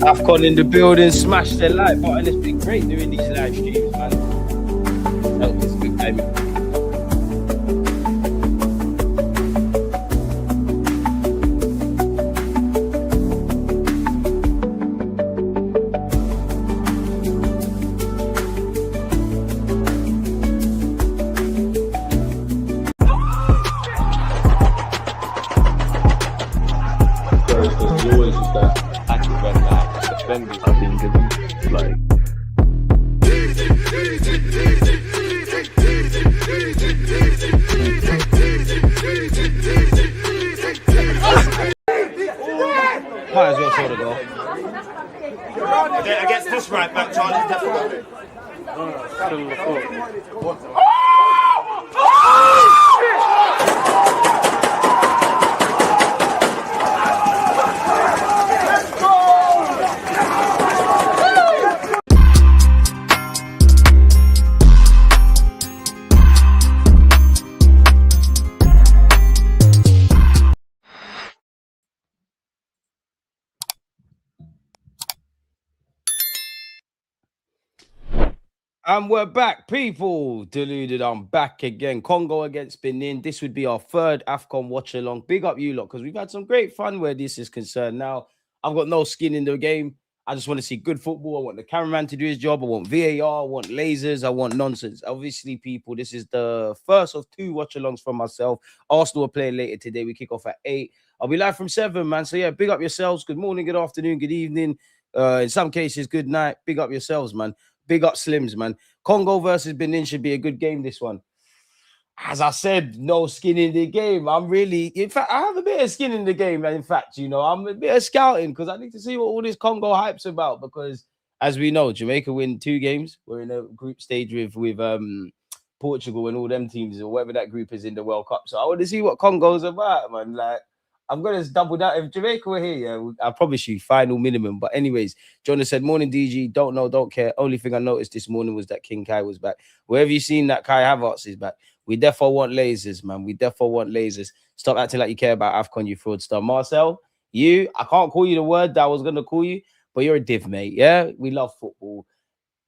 Afcon in the building, smash the like button. It's been great doing these live streams, man. Oh, it's good timing. Might as well sort of go. Against this right back, Charlie's definitely. And we're back, people. Deluded, I'm back again. Congo against Benin. This would be our third Afcon watch along. Big up you lot, because we've had some great fun where this is concerned. Now, I've got no skin in the game. I just want to see good football. I want the cameraman to do his job. I want VAR. I want lasers. I want nonsense. Obviously, people, this is the first of two watch alongs from myself. Arsenal are playing later today. We kick off at 8. I'll be live from 7, man. So, yeah, big up yourselves. Good morning, good afternoon, good evening. In some cases, good night. Big up yourselves, man. Big up Slims, man. Congo versus Benin should be a good game, this one. As I said, no skin in the game. In fact, I have a bit of skin in the game. In fact, you know, I'm a bit of scouting because I need to see what all this Congo hype's about. Because as we know, Jamaica win 2 games. We're in a group stage with Portugal and all them teams or whatever that group is in the World Cup. So I want to see what Congo's about, man. Like, I'm going to double that. If Jamaica were here, yeah, I promise you, final minimum. But anyways, Jonah said, morning, DG. Don't know, don't care. Only thing I noticed this morning was that King Kai was back. Where have you seen that Kai Havertz is back? We defo want lasers, man. We defo want lasers. Stop acting like you care about Afcon, you fraudster. Marcel, I can't call you the word that I was going to call you, but you're a div, mate. Yeah, we love football.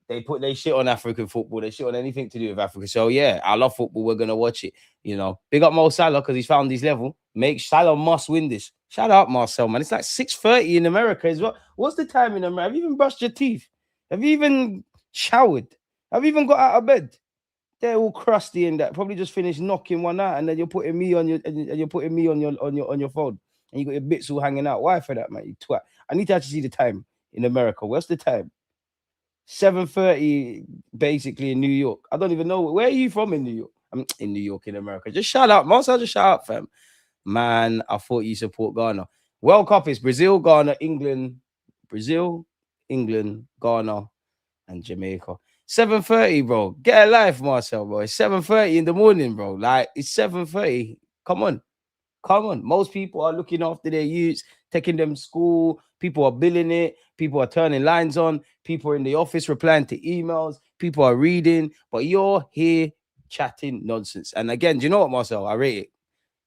They shit on African football. They shit on anything to do with Africa. So, yeah, I love football. We're going to watch it. You know, big up Mo Salah because he's found his level. Salah must win this. Shout out, Marcel, man. It's like 6:30 in America as well. What's the time in America? Have you even brushed your teeth? Have you even showered? Have you even got out of bed? They're all crusty in that. Probably just finished knocking one out, and then you're putting me on your phone, and you got your bits all hanging out. Why for that, man? You twat. I need to actually see the time in America. What's the time? 7:30, basically in New York. I don't even know where are you from in New York. I'm in New York, in America. Just shout out, Marcel. Just shout out, fam. Man, I thought you support Ghana. World Cup is Brazil, Ghana, England, Ghana, and Jamaica. 7:30, bro. Get a life, Marcel, bro. It's 7:30 in the morning, bro. Like, it's 7:30. Come on. Most people are looking after their youths, taking them to school. People are billing it. People are turning lines on. People are in the office replying to emails. People are reading. But you're here chatting nonsense. And again, do you know what, Marcel? I rate it.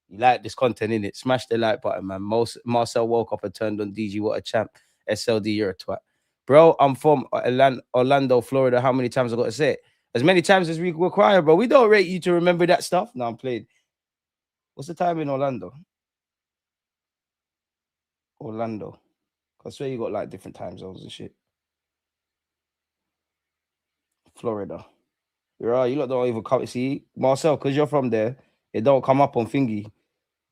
You like this content, innit? Smash the like button, man. Marcel woke up and turned on DG. What a champ. SLD, you're a twat. Bro, I'm from Orlando, Florida. How many times I got to say it? As many times as we require, bro. We don't rate you to remember that stuff. No, I'm playing. What's the time in Orlando? I swear you got like different time zones and shit. Florida. You're right. You lot don't even come. See, Marcel, because you're from there, it don't come up on thingy,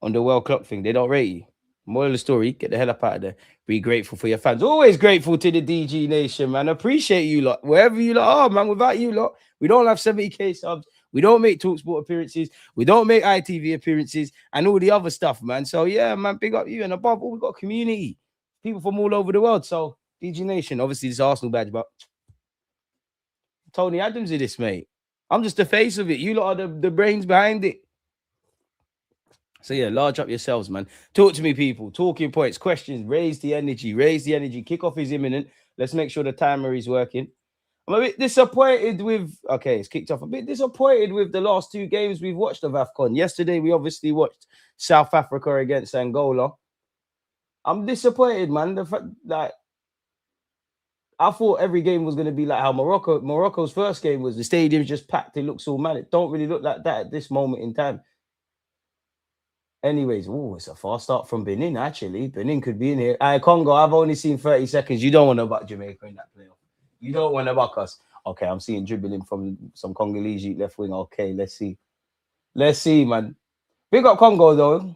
on the world clock thing. They don't rate you. Moral of the story, get the hell up out of there. Be grateful for your fans. Always grateful to the DG Nation, man. Appreciate you lot. Wherever you lot are, man. Without you lot, we don't have 70k subs. We don't make TalkSport appearances. We don't make ITV appearances and all the other stuff, man. So, yeah, man, big up you. And above all, we got a community. People from all over the world. So, DG Nation, obviously, this Arsenal badge, but Tony Adams is this, mate. I'm just the face of it. You lot are the brains behind it. So, yeah, large up yourselves, man. Talk to me, people. Talking points, questions. Raise the energy. Kickoff is imminent. Let's make sure the timer is working. I'm a bit disappointed with... Okay, it's kicked off. A bit disappointed with the last 2 games we've watched of Afcon. Yesterday, we obviously watched South Africa against Angola. I'm disappointed, man. The fact that I thought every game was going to be like how Morocco's first game was. The stadium's just packed. It looks all mad. It don't really look like that at this moment in time. Anyways, it's a fast start from Benin, actually. Benin could be in here. Congo, I've only seen 30 seconds. You don't want to buck Jamaica in that playoff. You don't want to buck us. Okay, I'm seeing dribbling from some Congolese left wing. Okay, let's see. Let's see, man. Big up Congo, though.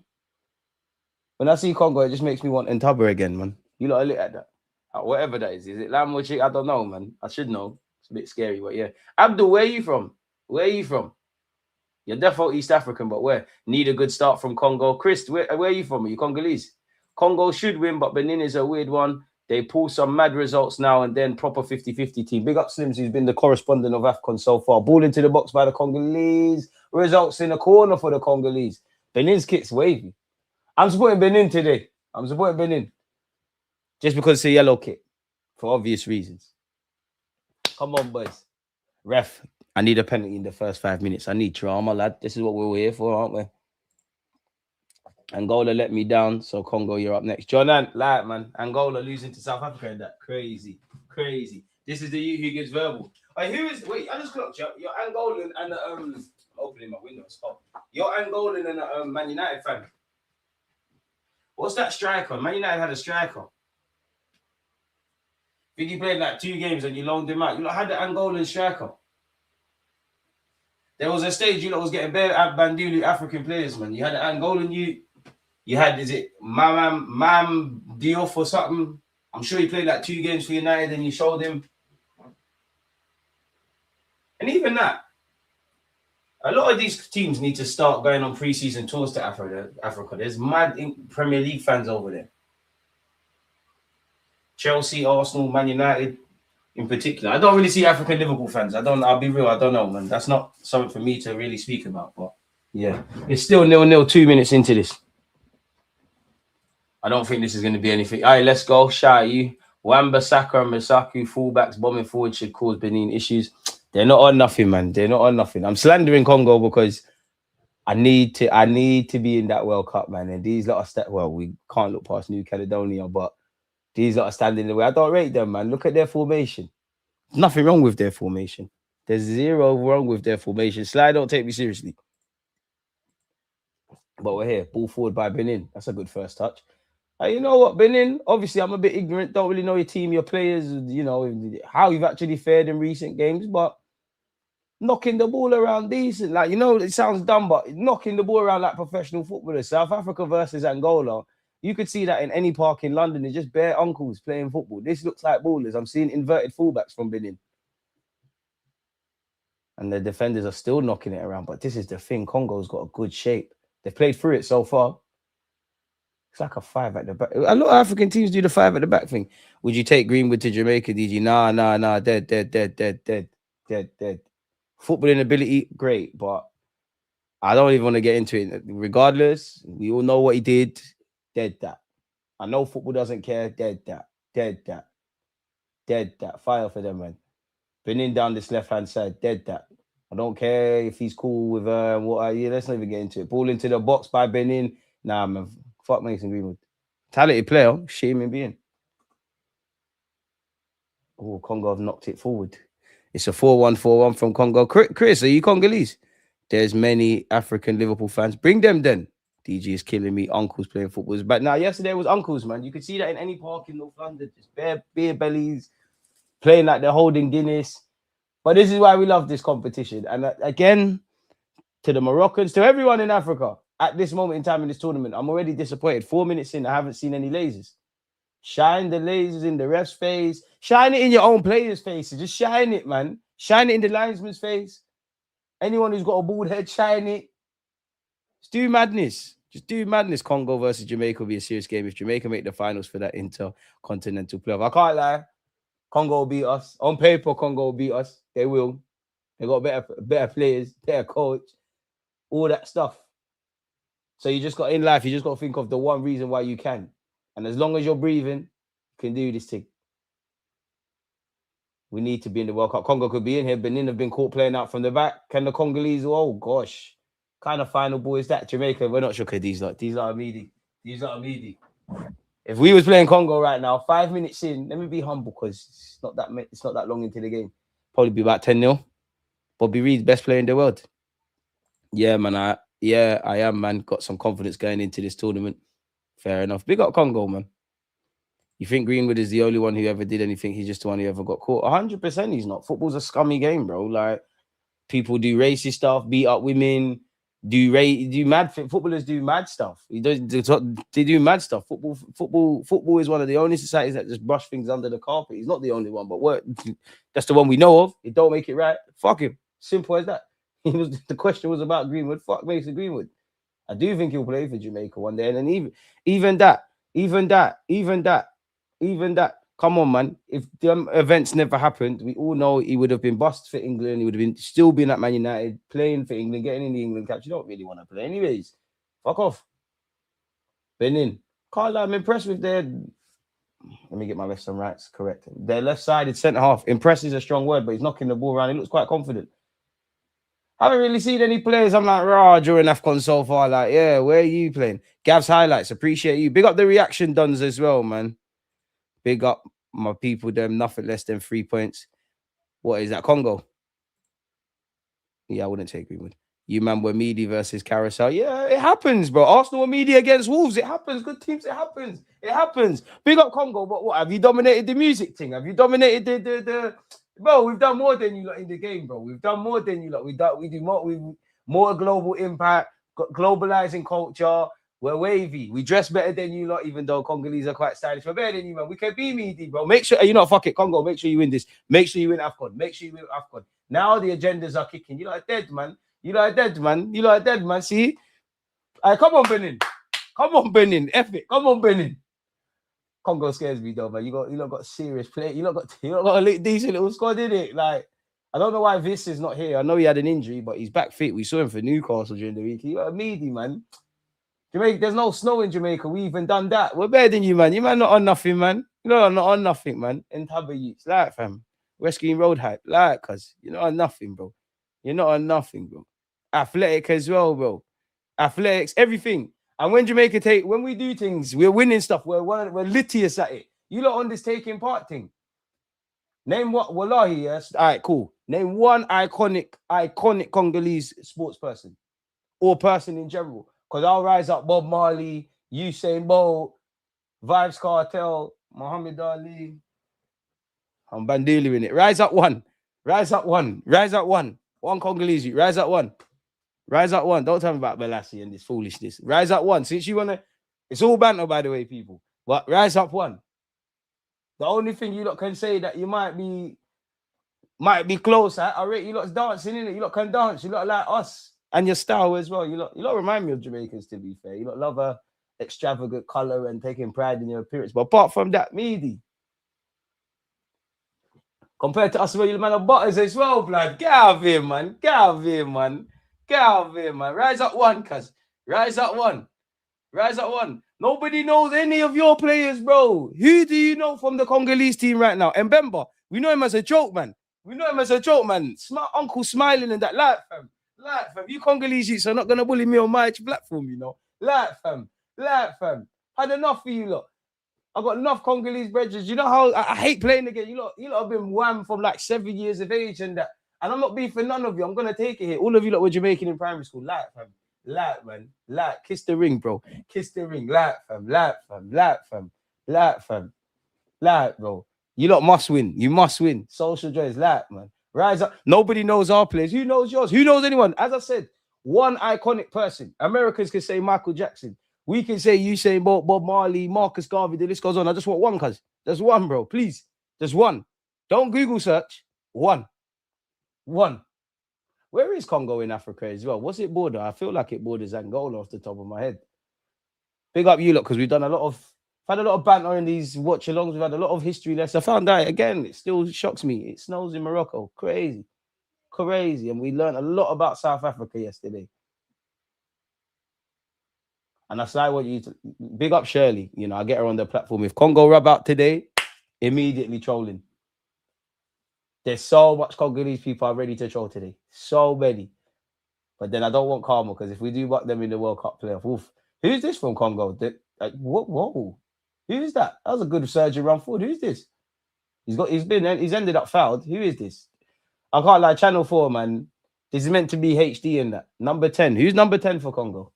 When I see Congo, it just makes me want Ntaba again, man. You lot look at that. Whatever that is. Is it lamb or chick? I don't know, man. I should know. It's a bit scary, but yeah. Abdul, where are you from? Where are you from? You're definitely East African, but where? Need a good start from Congo. Chris, where are you from? Are you Congolese? Congo should win, but Benin is a weird one. They pull some mad results now and then. Proper 50-50 team. Big up Slims, who's been the correspondent of Afcon so far. Ball into the box by the Congolese. Results in the corner for the Congolese. Benin's kit's wavy. I'm supporting Benin today. I'm supporting Benin. Just because it's a yellow kit. For obvious reasons. Come on, boys. Ref, I need a penalty in the first 5 minutes. I need drama, lad. This is what we're here for, aren't we? Angola let me down. So, Congo, you're up next. Jonan, like, man. Angola losing to South Africa and that. Crazy. Crazy. This is the you who gives verbal. Wait, I just clocked you. You're Angolan and opening my windows. Oh, you're Angolan and a Man United fan. What's that striker? Man United had a striker. I think he played like 2 games and you loaned him out. You had the Angolan striker. There was a stage you lot was getting bare at Bandulu African players, man. You had an Angolan, you had, is it Mam Diouf or something? I'm sure he played like 2 games for United and you showed him. And even that, a lot of these teams need to start going on pre-season tours to Africa. There's mad Premier League fans over there. Chelsea, Arsenal, Man United in particular. I don't really see African Liverpool fans. I'll be real, I don't know, man. That's not something for me to really speak about. But yeah, it's still 0-0, 2 minutes into this. I don't think this is going to be anything. All right, let's go. Shy, you. Wan-Bissaka and Masaku, fullbacks, bombing forward should cause Benin issues. They're not on nothing, man. They're not on nothing. I'm slandering Congo because I need to be in that World Cup, man. And these lot are we can't look past New Caledonia, but these lot are standing in the way. I don't rate them, man. Look at their formation. There's nothing wrong with their formation. There's 0 wrong with their formation. Sly, don't take me seriously. But we're here. Ball forward by Benin. That's a good first touch. You know what, Benin? Obviously, I'm a bit ignorant. Don't really know your team, your players, you know, how you've actually fared in recent games. But knocking the ball around decent. Like, you know, it sounds dumb, but knocking the ball around like professional footballers. South Africa versus Angola. You could see that in any park in London. It's just bare uncles playing football. This looks like ballers. I'm seeing inverted fullbacks from Benin. And the defenders are still knocking it around. But this is the thing. Congo's got a good shape. They've played through it so far. It's like a 5 at the back. A lot of African teams do the 5 at the back thing. Would you take Greenwood to Jamaica, DG? Nah. Dead. Footballing ability, great. But I don't even want to get into it. Regardless, we all know what he did. Dead that. I know football doesn't care. Dead that. Fire for them, man. Benin down this left-hand side. Dead that. I don't care if he's cool with let's not even get into it. Ball into the box by Benin. Nah, man. Fuck Mason Greenwood. Talented player. Shame him being. Oh, Congo have knocked it forward. It's a 4-1 from Congo. Chris, are you Congolese? There's many African Liverpool fans. Bring them then. DG is killing me. Uncles playing football. But now, yesterday was uncles, man. You could see that in any park in North London. Just bare beer bellies playing like they're holding Guinness. But this is why we love this competition. And again, to the Moroccans, to everyone in Africa, at this moment in time in this tournament, I'm already disappointed. 4 minutes in, I haven't seen any lasers. Shine the lasers in the ref's face. Shine it in your own players' faces. Just shine it, man. Shine it in the linesman's face. Anyone who's got a bald head, shine it. Just do madness. Congo versus Jamaica will be a serious game. If Jamaica make the finals for that intercontinental playoff, I can't lie. Congo will beat us. On paper, Congo will beat us. They will. They got better players, better coach, all that stuff. So you just got in life, you just got to think of the one reason why you can. And as long as you're breathing, you can do this thing. We need to be in the World Cup. Congo could be in here. Benin have been caught playing out from the back. Can the Congolese? Oh, gosh. Kind of final ball is that? Jamaica, we're not sure. Okay, these are meaty. If we was playing Congo right now, 5 minutes in, let me be humble because it's not that long into the game. Probably be about 10-0. Bobby Reed's best player in the world. Yeah, man. I am, man. Got some confidence going into this tournament. Fair enough. Big up Congo, man. You think Greenwood is the only one who ever did anything? He's just the one who ever got caught. 100% he's not. Football's a scummy game, bro. Like, people do racist stuff, beat up women, do mad things. Footballers do mad stuff. They do mad stuff. Football is one of the only societies that just brush things under the carpet. He's not the only one, but that's the one we know of. It don't make it right. Fuck him. Simple as that. The question was about Greenwood. Fuck Mason Greenwood. I do think he'll play for Jamaica one day. And then even that. Come on, man. If the events never happened, we all know he would have been bust for England. He would have still been at Man United, playing for England, getting in the England caps. You don't really want to play anyways. Fuck off. Benin. Carl, I'm impressed with their... Let me get my lefts and rights correct. Their left-sided centre-half. Impressed is a strong word, but he's knocking the ball around. He looks quite confident. I haven't really seen any players. I'm like, raw, during Afcon so far. Like, yeah, where are you playing? Gav's highlights. Appreciate you. Big up the reaction duns as well, man. Big up my people, them, nothing less than 3 points. What is that, Congo? Yeah, I wouldn't take Greenwood. You man were Meaty versus Carousel. Yeah, it happens, bro. Arsenal were Meaty against Wolves. It happens. Good teams, it happens. It happens. Big up Congo, but what? Have you dominated the music thing? Have you dominated the... Bro, we've done more than you lot in the game, bro. We've done more than you lot. We do more global impact, globalizing culture. We're wavy. We dress better than you lot, even though Congolese are quite stylish. We're better than you, man. We can be meaty, bro. Make sure, fuck it, Congo. Make sure you win this. Make sure you win Afcon. Make sure you win Afcon. Now the agendas are kicking. You lot are dead, man. You lot are dead, man. See? Come on, Benin. Come on, Benin. F it. Come on, Benin. Congo scares me though, man. You got serious play. You lot got a decent little squad in it. Like, I don't know why Viss is not here. I know he had an injury, but he's back fit. We saw him for Newcastle during the week. You got a meaty, man. Jamaica, there's no snow in Jamaica. We even done that. We're better than you, man. You man not on nothing, man. You know, not on nothing, man. And Taba Youths, like, fam. Rescuing Road hype, like, cuz you're not on nothing, bro. You're not on nothing, bro. Athletic as well, bro. Athletics, everything. And when we do things, we're winning stuff. We're litious at it. You lot on this taking part thing. Name what? Wallahi, yes. All right, cool. Name one iconic Congolese sports person or person in general. Because I'll rise up Bob Marley, Usain Bolt, Vibes Cartel, Muhammad Ali. I'm Bandili in it. Rise up one. Rise up one. Rise up one. One Congolese. Rise up one. Rise up one. Don't tell me about Belassie and this foolishness. Rise up one. Since you want to... It's all banter, by the way, people. But rise up one. The only thing you lot can say that you might be close at, I rate you lot's dancing, innit? You lot can dance. You lot like us. And your style as well. You lot remind me of Jamaicans, to be fair. You lot love a extravagant colour and taking pride in your appearance. But apart from that, meaty. Compared to us, well, you man of butters as well, blood. Get out of here, man. Get out of here, man. Get out of here, man. Rise up one, cuz. Rise up one. Rise up one. Nobody knows any of your players, bro. Who do you know from the Congolese team right now? Mbemba. We know him as a joke, man. Uncle smiling and that. Like, fam. You Congolese youths are not going to bully me on my platform, you know. Like, fam. Had enough for you lot. I got enough Congolese bridges. You know how I hate playing again. You lot have been wham from like 7 years of age and that. And I'm not beefing none of you. I'm going to take it here. All of you lot were Jamaican in primary school. Like, fam. Like, man. Like, kiss the ring, bro. Kiss the ring. Like, fam. Like, bro. You lot must win. You must win. Social joys. Like, man. Rise up. Nobody knows our players. Who knows yours? Who knows anyone? As I said, one iconic person. Americans can say Michael Jackson. We can say Usain Bolt, Bob Marley, Marcus Garvey. The list goes on. I just want one, cuz. Just one, bro. Please. Just one. Don't Google search. One. Where is Congo in Africa as well? What's it border? I feel like it borders Angola off the top of my head. Big up you lot, because we've done had a lot of banter in these watch-alongs. We've had a lot of history lessons. I found out, again, it still shocks me. It snows in Morocco. Crazy. And we learned a lot about South Africa yesterday. And that's why I want you to big up Shirley. You know, I get her on the platform. If Congo rub out today, immediately trolling. There's so much Congolese people are ready to troll today. So many. But then I don't want karma, because if we do buck them in the World Cup playoff, oof. Who's this from Congo? Whoa. Who's that? That was a good surgery run forward. Who's this? He's ended up fouled. Who is this? I can't lie. Channel 4, man. This is meant to be HD in that. Number 10. Who's number 10 for Congo?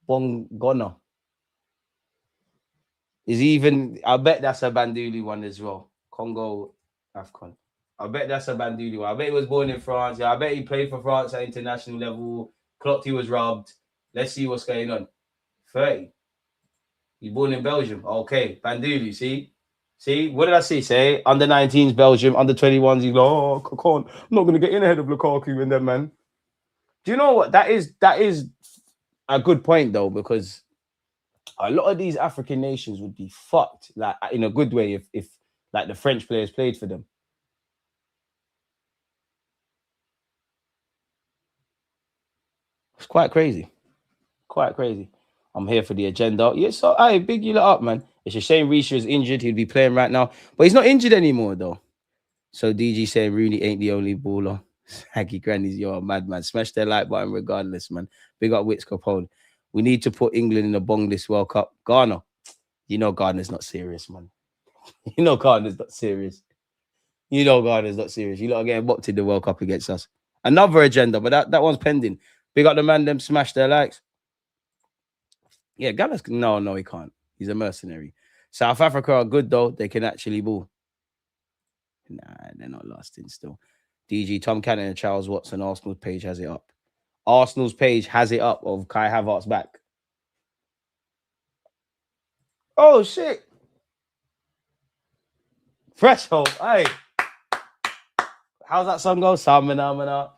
Bongona. Is even, I bet that's a Banduli one as well. Congo Afcon. I bet that's a Banduli one. I bet he was born in France. Yeah, I bet he played for France at international level. Clocked he was robbed. Let's see what's going on. 30. He's born in Belgium. Okay, Banduli, see? See, what did I say? Under 19s Belgium, under 21s, he's like, oh, I'm not going to get in ahead of Lukaku and them, man. Do you know what? That is a good point, though, because a lot of these African nations would be fucked, like in a good way, if like the French players played for them. It's quite crazy. Quite crazy. I'm here for the agenda. Yeah, so I big you lot up, man. It's a shame Risha is injured. He'd be playing right now, but he's not injured anymore, though. So DG saying Rooney ain't the only baller. Haggy grannies, you're a madman. Smash their like button regardless, man. Big up Wits Capone. We need to put England in the bong this World Cup. Ghana. You know Ghana's not serious, man. You know Ghana's not serious. You know Ghana's not serious. You lot are getting bopped in the World Cup against us. Another agenda, but that one's pending. Big up the man, them smash their likes. Yeah, Ghana's... No, he can't. He's a mercenary. South Africa are good, though. They can actually ball. Nah, they're not lasting still. DG, Tom Cannon and Charles Watson, Arsenal's page has it up. Arsenal's page has it up of Kai Havertz back. Oh, shit. Threshold. Hey. How's that song go? Samina.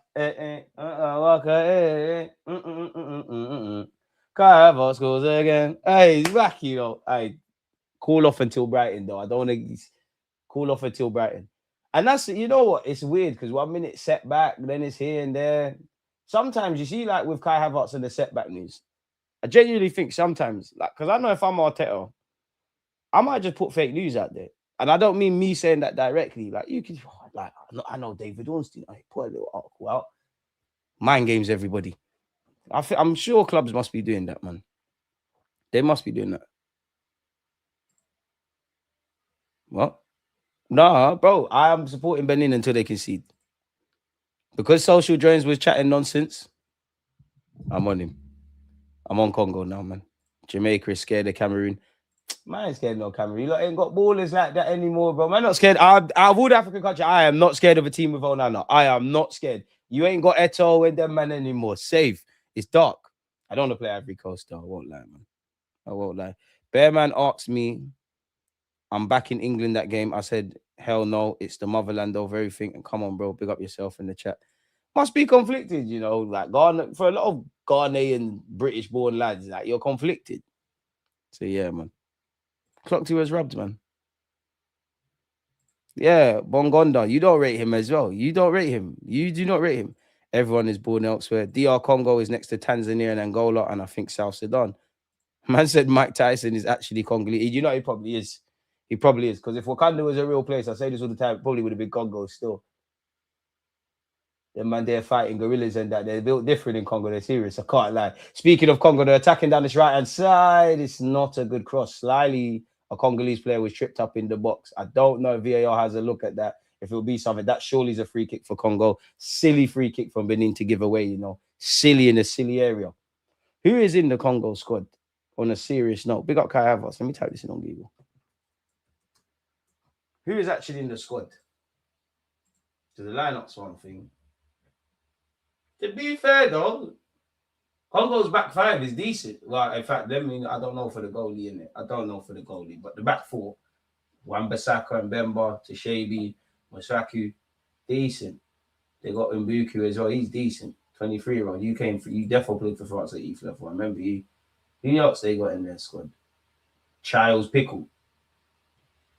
Kai Havertz goes again. Hey, he's wacky, though. Hey, cool off until Brighton, though. I don't want to cool off until Brighton. And that's, you know what? It's weird because 1 minute setback, then it's here and there. Sometimes you see, like with Kai Havertz and the setback news, I genuinely think sometimes, like, because I know if I'm Arteta, I might just put fake news out there. And I don't mean me saying that directly. Like, you can, like, I know David Ornstein. I put a little article out. Mind games, everybody. I'm sure clubs must be doing that, man. They must be doing that. What? Nah, bro. I am supporting Benin until they concede. Because Social Jones was chatting nonsense, I'm on him. I'm on Congo now, man. Jamaica is scared of Cameroon. Man, I ain't scared of no Cameroon. You lot ain't got ballers like that anymore, bro. Man, not scared. Out of all the African country, I am not scared of a team with Onana. I am not scared. You ain't got Eto'o and them man anymore. Safe. It's dark. I don't want to play Ivory Coast, though. I won't lie, man. I won't lie. Bearman asked me, I'm back in England that game. I said, hell no. It's the motherland over everything. And come on, bro. Big up yourself in the chat. Must be conflicted, you know. Like, Ghana, for a lot of Ghanaian British-born lads, like, you're conflicted. So, yeah, man. Clock to was rubbed, man. Yeah, Bongonda. You don't rate him as well. You don't rate him. You do not rate him. Everyone is born elsewhere. DR Congo is next to Tanzania and Angola, and I think South Sudan. Man said Mike Tyson is actually Congolese. You know, he probably is. He probably is. Because if Wakanda was a real place, I say this all the time, it probably would have been Congo still. Them man, they're fighting gorillas and that. They're built different in Congo. They're serious. I can't lie. Speaking of Congo, they're attacking down this right-hand side. It's not a good cross. Slyly, a Congolese player was tripped up in the box. I don't know if VAR has a look at that. If it will be something, that surely is a free kick for Congo. Silly free kick from Benin to give away, you know. Silly in a silly area. Who is in the Congo squad? On a serious note. Big up Kai Havertz. Let me type this in on Google. Who is actually in the squad? So the lineup's one thing. To be fair, though, Congo's back five is decent. Well, in fact, I don't know for the goalie in it. I don't know for the goalie, but the back four, Wan-Bissaka and Bemba, Tashebi, Masaku, decent. They got Mbuku as well. He's decent. 23-year-old. You definitely played for France at youth level. I remember you. Who else they got in their squad? Childs Pickle.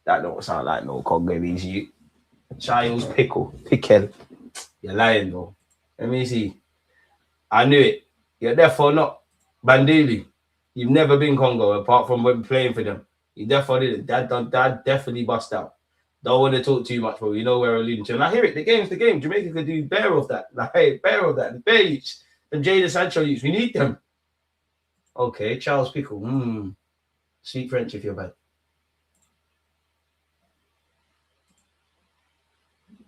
That don't sound like no Congolese. You. Childs Pickle. You're lying, though. Let me see. I knew it. You're therefore not Bandili. You've never been Congo apart from when playing for them. You definitely did it. Dad definitely bust out. Don't want to talk too much, bro. You know where we're alluding to. And I hear it. The game's the game. Jamaica could do bear of that. Like, hey, bear of that. The bear youths. The Jada Sancho youths. We need them. Okay, Charles Pickle. Speak French if you're bad.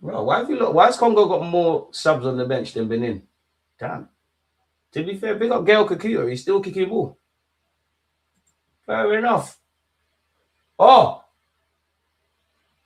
Bro, why has Congo got more subs on the bench than Benin? Damn. To be fair, big up Gael Kakuta. He's still kicking ball. Fair enough. Oh,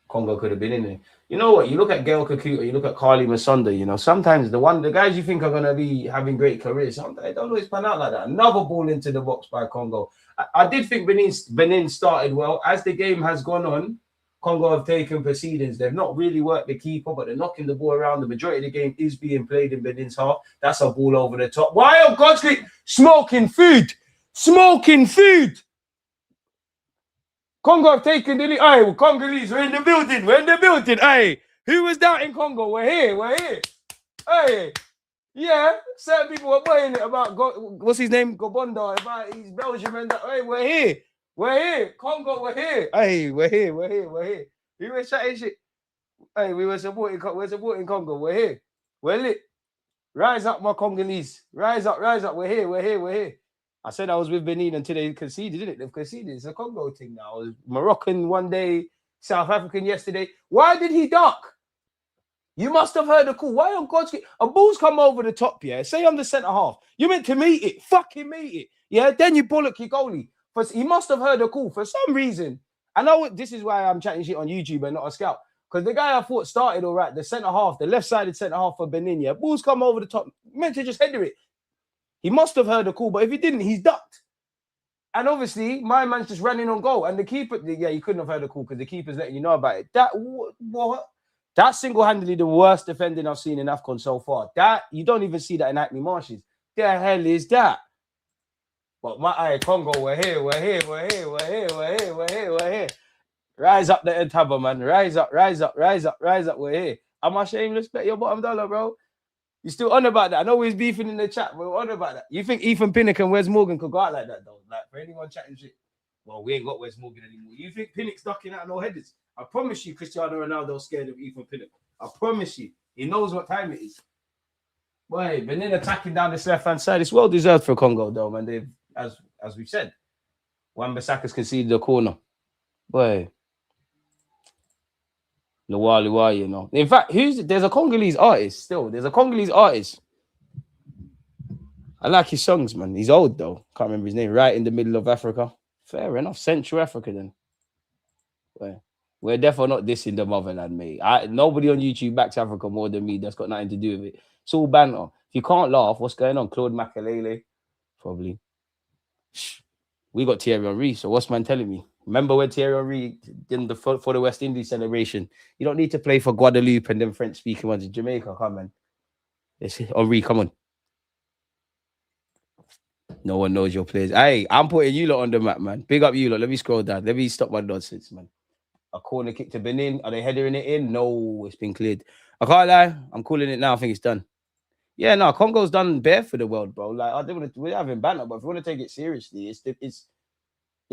Congo could have been in there. You know what? You look at Gael Kakuta, you look at Carly Masonda, you know, sometimes the guys you think are going to be having great careers, sometimes they don't always pan out like that. Another ball into the box by Congo. I did think Benin started well. As the game has gone on, Congo have taken proceedings. They've not really worked the keeper, but they're knocking the ball around. The majority of the game is being played in Benin's half. That's a ball over the top. Why on God's sake? Smoking food. Smoking food. Congo have taken the lead. Aye, Congolese, we're in the building. We're in the building. Aye, who was that in Congo? We're here. We're here. Aye, yeah. Certain people were playing it about what's his name? Gobonda. About he's Belgium and that. Aye, we're here. We're here. Congo, we're here. Aye, we're here. We're here. We're here. We were chatting shit. Aye, we're supporting Congo. We're here. We're lit. Rise up, my Congolese. Rise up. Rise up. We're here. We're here. We're here. I said I was with Benin until they conceded, didn't it? They've conceded. It's a Congo thing now. It was Moroccan one day, South African yesterday. Why did he duck? You must have heard the call. Why on God's sake? A ball's come over the top, yeah? Say I'm the centre half. You meant to meet it. Fucking meet it. Yeah? Then you bullock your goalie. He must have heard the call for some reason. I know this is why I'm chatting shit on YouTube and not a scout. Because the guy I thought started all right, the centre half, the left-sided centre half for Benin, yeah? Ball's come over the top. Meant to just header it. He must have heard the call, but if he didn't, he's ducked. And obviously, my man's just running on goal. And the keeper, yeah, he couldn't have heard the call because the keeper's letting you know about it. That's single-handedly the worst defending I've seen in Afcon so far. That you don't even see that in Hackney Marshes. The hell is that? But Congo, we're here, we're here, we're here, we're here, we're here, we're here, we're here. Rise up the Entaba, man. Rise up, rise up, rise up, rise up. We're here. Am I shameless? Bet your bottom dollar, bro. You still on about that? I know he's beefing in the chat, but we're on about that. You think Ethan Pinnock and Wes Morgan could go out like that, though? Like, for anyone chatting shit? Well, we ain't got Wes Morgan anymore. You think Pinnock's ducking out no headers? I promise you, Cristiano Ronaldo's scared of Ethan Pinnock. I promise you. He knows what time it is. Boy, Benin attacking down this left-hand side. It's well-deserved for Congo, though, man. They've, as we've said, Wan-Bissaka's conceded a corner. Boy. Luwa, you know. In fact, there's a Congolese artist still. There's a Congolese artist. I like his songs, man. He's old though. Can't remember his name. Right in the middle of Africa. Fair enough. Central Africa then. We're definitely not dissing the motherland, mate. Nobody on YouTube backs Africa more than me. That's got nothing to do with it. It's all banter. If you can't laugh, what's going on? Claude Makelele? Probably. We got Thierry Henry, so what's man telling me? Remember when Thierry Henry did for the West Indies celebration? You don't need to play for Guadeloupe and then French-speaking ones in Jamaica. Come on. Henry, come on. No one knows your players. Hey, I'm putting you lot on the map, man. Big up you lot. Let me scroll down. Let me stop my nonsense, man. A corner kick to Benin. Are they headering it in? No, it's been cleared. I can't lie. I'm calling it now. I think it's done. Yeah, no, Congo's done bare for the world, bro. Like, we're having banter, but if you want to take it seriously, it's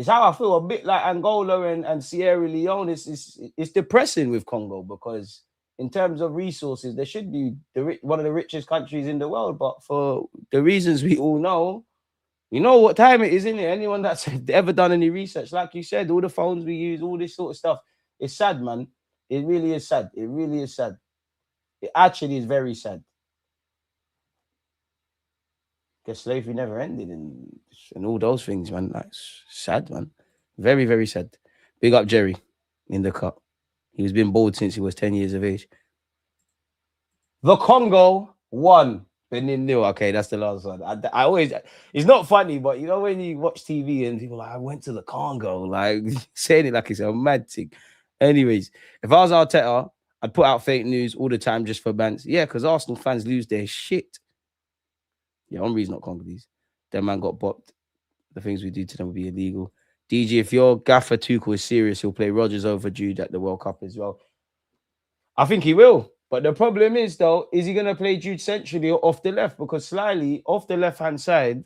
how I feel. A bit like Angola and Sierra Leone. It's depressing with Congo because in terms of resources, they should be one of the richest countries in the world. But for the reasons we all know, you know what time it is, isn't it? Anyone that's ever done any research, like you said, all the phones we use, all this sort of stuff, it's sad, man. It really is sad. It really is sad. It actually is very sad. Because slavery never ended and all those things, man. That's sad, man. Very, very sad. Big up Jerry in the cut. He's been bald since he was 10 years of age. The Congo won. Benin nil. Okay, that's the last one. I always, it's not funny, but you know when you watch TV and people are like, I went to the Congo, like saying it like it's a mad thing. Anyways, if I was Arteta, I'd put out fake news all the time just for bans. Yeah, because Arsenal fans lose their shit. Yeah, Henry's not Congolese. That man got bopped. The things we do to them will be illegal. DG, if your gaffer Tuchel is serious, he'll play Rodgers over Jude at the World Cup as well. I think he will. But the problem is, though, is he going to play Jude centrally or off the left? Because slightly off the left-hand side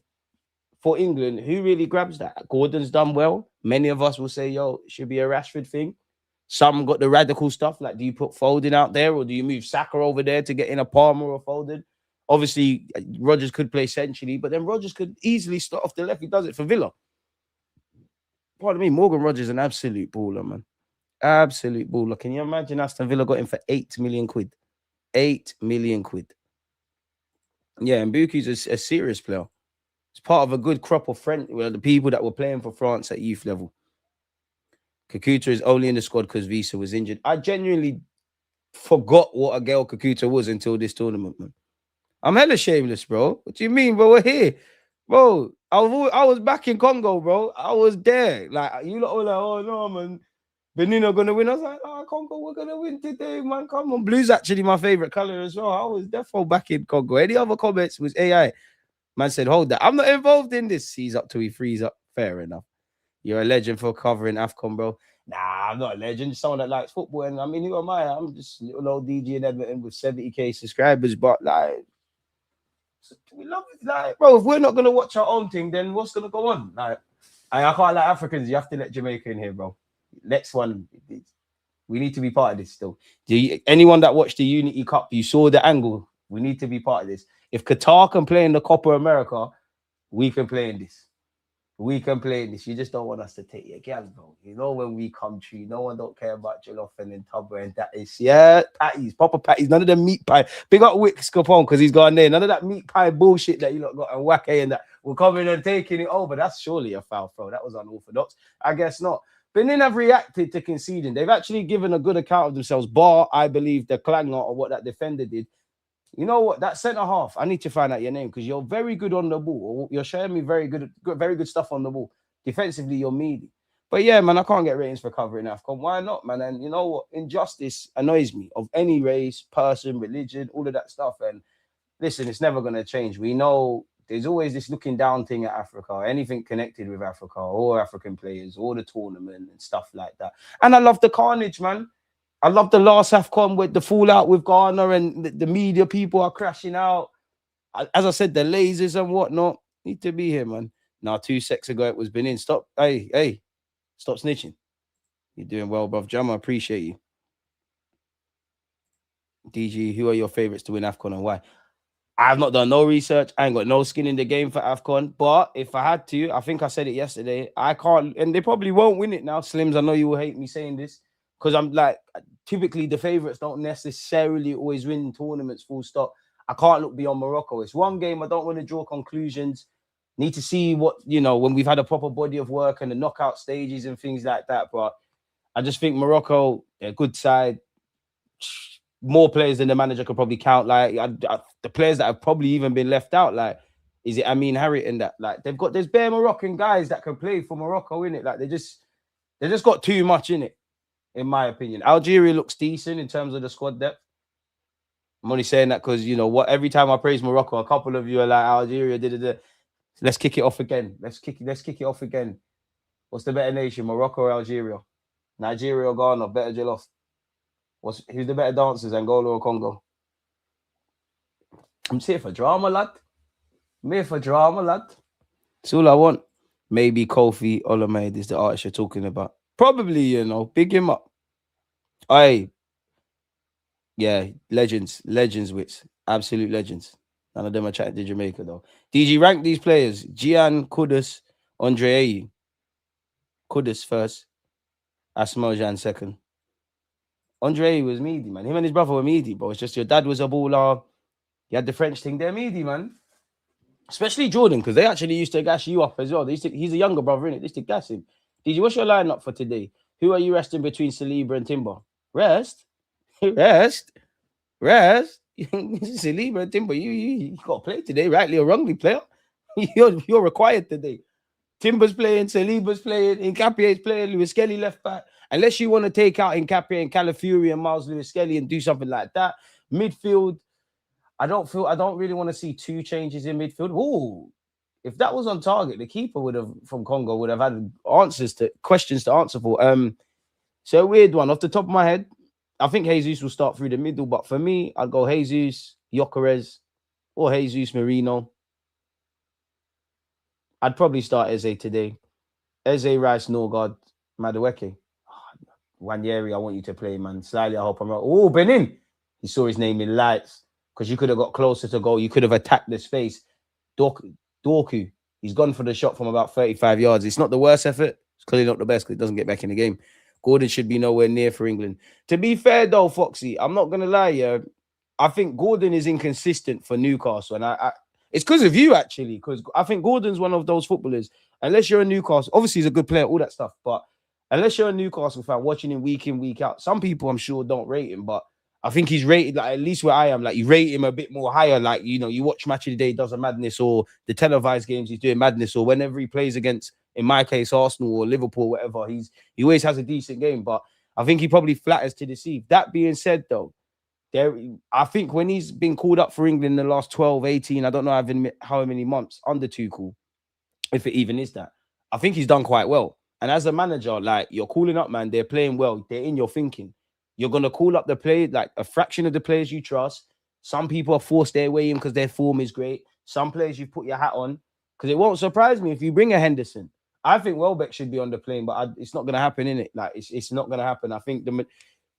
for England, who really grabs that? Gordon's done well. Many of us will say, yo, it should be a Rashford thing. Some got the radical stuff. Like, do you put Foden out there or do you move Saka over there to get in a Palmer or Foden? Obviously, Rodgers could play centrally, but then Rodgers could easily start off the left. He does it for Villa. pardon me, Morgan Rogers, an absolute baller, man. Absolute baller. Can you imagine Aston Villa got him for 8 million quid? 8 million quid. Yeah, and Buki's a serious player. It's part of a good crop of friends, well, the people that were playing for France at youth level. Kakuta is only in the squad because Visa was injured. I genuinely forgot what a girl Kakuta was until this tournament, man. I'm hella shameless, bro. What do you mean, bro? We're here. Bro, I was back in Congo, bro. I was there. Like, you lot were like, oh, no, man. Benin are going to win. I was like, oh, Congo, we're going to win today, man. Come on. Blue's actually my favorite color as well. I was definitely back in Congo. Any other comments was AI. Man said, hold that. I'm not involved in this. He's up till he frees up. Fair enough. You're a legend for covering Afcon, bro. Nah, I'm not a legend. Someone that likes football. And I mean, who am I? I'm just a little old DJ in Edmonton with 70K subscribers. But, like, we love it. Like, bro, if we're not going to watch our own thing, then what's going to go on? Like, I can't like Africans. You have to let Jamaica in here, bro. Next one. We need to be part of this still. Anyone that watched the Unity Cup, you saw the angle. We need to be part of this. If Qatar can play in the Copa America, we can play in this. We can play in this. You just don't want us to take your gal, bro. You know when we come true, no one don't care about jollof and then tubber and that is, yeah, patties, proper patties. None of them meat pie. Big up Wicks Capone because he's gone there. None of that meat pie bullshit that you lot got and wacky and that. We're coming and taking it over. That's surely a foul throw. That was unorthodox. I guess not. Benin have reacted to conceding. They've actually given a good account of themselves, bar, I believe, the clanger or what that defender did. You know what? That centre half, I need to find out your name because you're very good on the ball. You're showing me very good stuff on the ball. Defensively, you're meaty. But yeah, man, I can't get ratings for covering Afcon. Why not, man? And you know what? Injustice annoys me of any race, person, religion, all of that stuff. And listen, it's never going to change. We know there's always this looking down thing at Africa, anything connected with Africa, all African players, all the tournament and stuff like that. And I love the carnage, man. I love the last Afcon with the fallout with Ghana and the media people are crashing out. As I said, the lasers and whatnot need to be here, man. Now, 2 seconds ago, it was Benin. Stop. Hey, stop snitching. You're doing well, bruv. Jam, I appreciate you. DG, who are your favorites to win Afcon and why? I've not done no research. I ain't got no skin in the game for Afcon. But if I had to, I think I said it yesterday, I can't, and they probably won't win it now. Slims, I know you will hate me saying this. Because I'm like, typically the favorites don't necessarily always win tournaments, full stop. I can't look beyond Morocco. It's one game. I don't want to draw conclusions. Need to see what, you know, when we've had a proper body of work and the knockout stages and things like that. But I just think Morocco, a good side, more players than the manager could probably count. Like the players that have probably even been left out, like, is it Amin Harriet and that? Like, there's bare Moroccan guys that can play for Morocco, in it. Like, they just got too much in it. In my opinion, Algeria looks decent in terms of the squad depth. I'm only saying that because, you know, what, every time I praise Morocco, a couple of you are like, Algeria, let's kick it off again. Let's kick it off again. What's the better nation, Morocco or Algeria? Nigeria or Ghana, better jollof. Who's the better dancers, Angola or Congo? I'm here for drama, lad. That's all I want. Maybe Kofi Olamide is the artist you're talking about. Probably, you know, big him up. Yeah, legends, wits, absolute legends. None of them are chatting to Jamaica though. DG, rank these players: Gian, Kudus, Andre Ayew. Kudus first, Asmojan second. Andre Ayew was meaty, man. Him and his brother were meaty, bro. It's just your dad was a baller. You had the French thing. They're meaty, man. Especially Jordan, because they actually used to gas you up as well. He's a younger brother, innit? They used to gas him. DG, what's your lineup for today? Who are you resting between Saliba and Timber? Rest. Saliba and Timber, you got to play today, rightly or wrongly, player. You're required today. Timber's playing, Saliba's playing, Nkapie's playing, Lewis Kelly left back. Unless you want to take out Nkapie and Calafiori and Miles Lewis Kelly and do something like that. Midfield, I don't really want to see two changes in midfield. Ooh, if that was on target, the keeper from Congo would have had questions to answer for. So a weird one. Off the top of my head, I think Jesus will start through the middle, but for me, I'd go Jesus, Gyökeres, or Jesus Marino. I'd probably start Eze today. Eze, Rice, Norgard, Madueke. Wanyeri, I want you to play, man. Slightly, I hope I'm right. Oh, Benin. He saw his name in lights because you could have got closer to goal. You could have attacked the space. Dorku, he's gone for the shot from about 35 yards. It's not the worst effort. clearly not the best because he doesn't get back in the game. Gordon should be nowhere near for England. To be fair though, Foxy, I'm not gonna lie, yeah. I think Gordon is inconsistent for Newcastle, and I it's because of you actually. Because I think Gordon's one of those footballers. Unless you're a Newcastle, obviously he's a good player, all that stuff. But unless you're a Newcastle fan watching him week in week out, some people I'm sure don't rate him. But I think he's rated like at least where I am. Like you rate him a bit more higher. Like you watch Match of the Day, he does a madness, or the televised games he's doing madness, or whenever he plays against, in my case, Arsenal or Liverpool, whatever, he always has a decent game. But I think he probably flatters to deceive. That being said, though. I think when he's been called up for England in the last 12, 18, I don't know how many months under Tuchel, if it even is that, I think he's done quite well. And as a manager, like you're calling up, man, they're playing well. They're in your thinking. You're going to call up the play, like a fraction of the players you trust. Some people are forced their way in because their form is great. Some players you put your hat on because it won't surprise me if you bring a Henderson. I think Welbeck should be on the plane, but it's not going to happen, innit? Like it's not going to happen. I think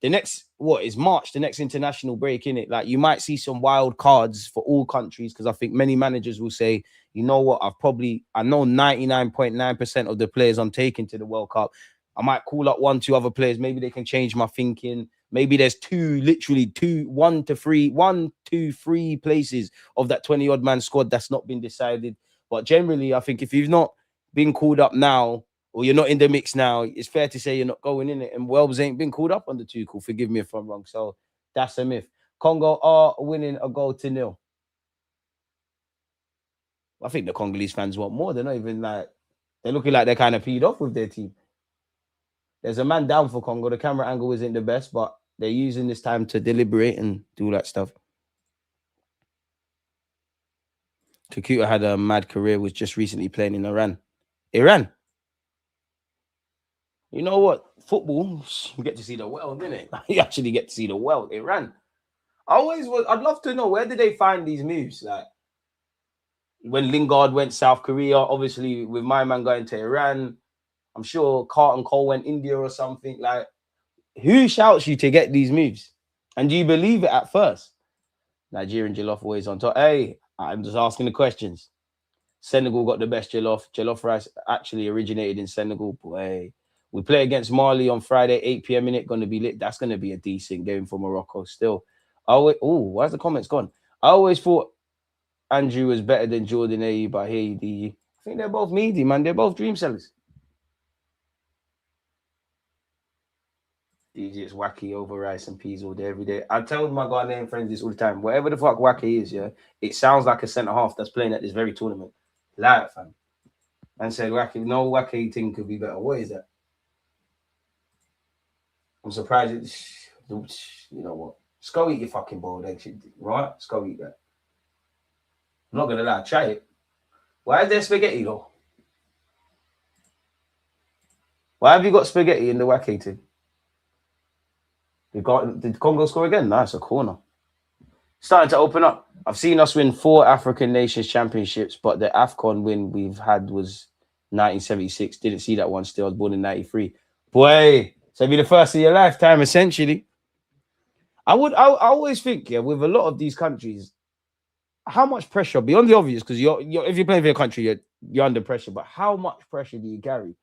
the next, is March, the next international break, in it. Like you might see some wild cards for all countries because I think many managers will say, you know what, I know 99.9% of the players I'm taking to the World Cup. I might call up 1, 2 other players. Maybe they can change my thinking. Maybe there's 1 to 3 places of that 20-odd man squad that's not been decided. But generally, I think if you've not been called up now, or you're not in the mix now, it's fair to say you're not going in it. And Welbs ain't been called up under Tuchel. Forgive me if I'm wrong. So that's a myth. Congo are winning a 0-0. I think the Congolese fans want more. They're not even like, they're looking like they're kind of peed off with their team. There's a man down for Congo. The camera angle isn't the best, but they're using this time to deliberate and do that stuff. Kakuta had a mad career, was just recently playing in Iran. Iran? You know what? Football, you get to see the world, innit? You actually get to see the world. Iran. I'd love to know, where did they find these moves? Like, when Lingard went South Korea, obviously with my man going to Iran, I'm sure Carlton Cole went India or something. Like, who shouts you to get these moves? And do you believe it at first? Nigerian jollof always on top. Hey, I'm just asking the questions. Senegal got the best jollof. Jollof rice actually originated in Senegal. Boy, we play against Mali on Friday, 8 p.m. in it. Going to be lit. That's going to be a decent game for Morocco still. Why's the comments gone? I always thought Andrew was better than Jordan A, but hey, I think they're both meaty, man. They're both dream sellers. DJ is wacky over rice and peas all day, every day. I tell my Ghanaian friends this all the time. Whatever the fuck wacky is, yeah, it sounds like a centre half that's playing at this very tournament. Live, fam. And said wacky, no wacky thing could be better. What is that? I'm surprised you know what? Just go eat your fucking boiled egg shit, right? Just go eat that. I'm not gonna lie, try it. Why is there spaghetti though? Why have you got spaghetti in the wacky thing? Did Congo score again? Nice, a corner. Starting to open up. I've seen us win 4 African Nations Championships, but the Afcon win we've had was 1976. Didn't see that one still. I was born in 93. Boy, so it'd be the first of your lifetime, essentially. I always think, yeah, with a lot of these countries, how much pressure, beyond the obvious, because if you're playing for your country, you're under pressure, but how much pressure do you carry?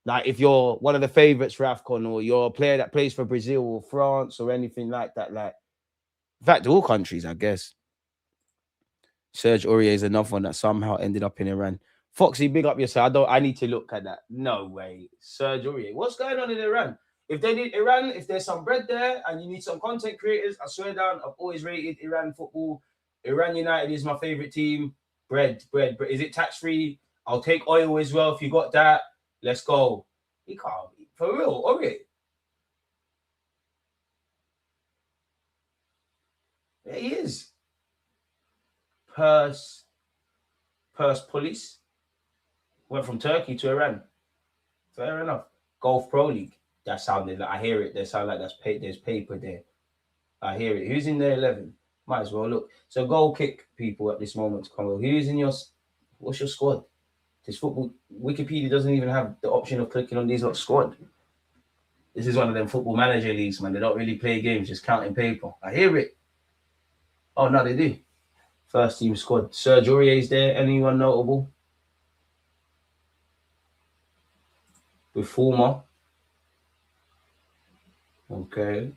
Like if you're one of the favorites for Afcon, or you're a player that plays for Brazil or France or anything like that, like, in fact, all countries, I guess. Serge Aurier is another one that somehow ended up in Iran. Foxy, big up yourself. I need to look at that. No way. Serge Aurier. What's going on in Iran? If they need Iran, if there's some bread there and you need some content creators, I swear down, I've always rated Iran football. Iran United is my favorite team. Bread. Is it tax-free? I'll take oil as well if you got that. Let's go. He can't. For real, Aurier. There he is. Purse police. Went from Turkey to Iran. Fair enough. Golf Pro League. That sounded like, I hear it. They sound like there's paper there. I hear it. Who's in there 11? Might as well look. So goal kick people at this moment, Congo. What's your squad? This football, Wikipedia doesn't even have the option of clicking on these lot squad. This is one of them football manager leagues, man. They don't really play games, just counting paper. I hear it. Oh, no, they do. First team squad. Serge Aurier's there. Anyone notable? with Fulmer. Okay.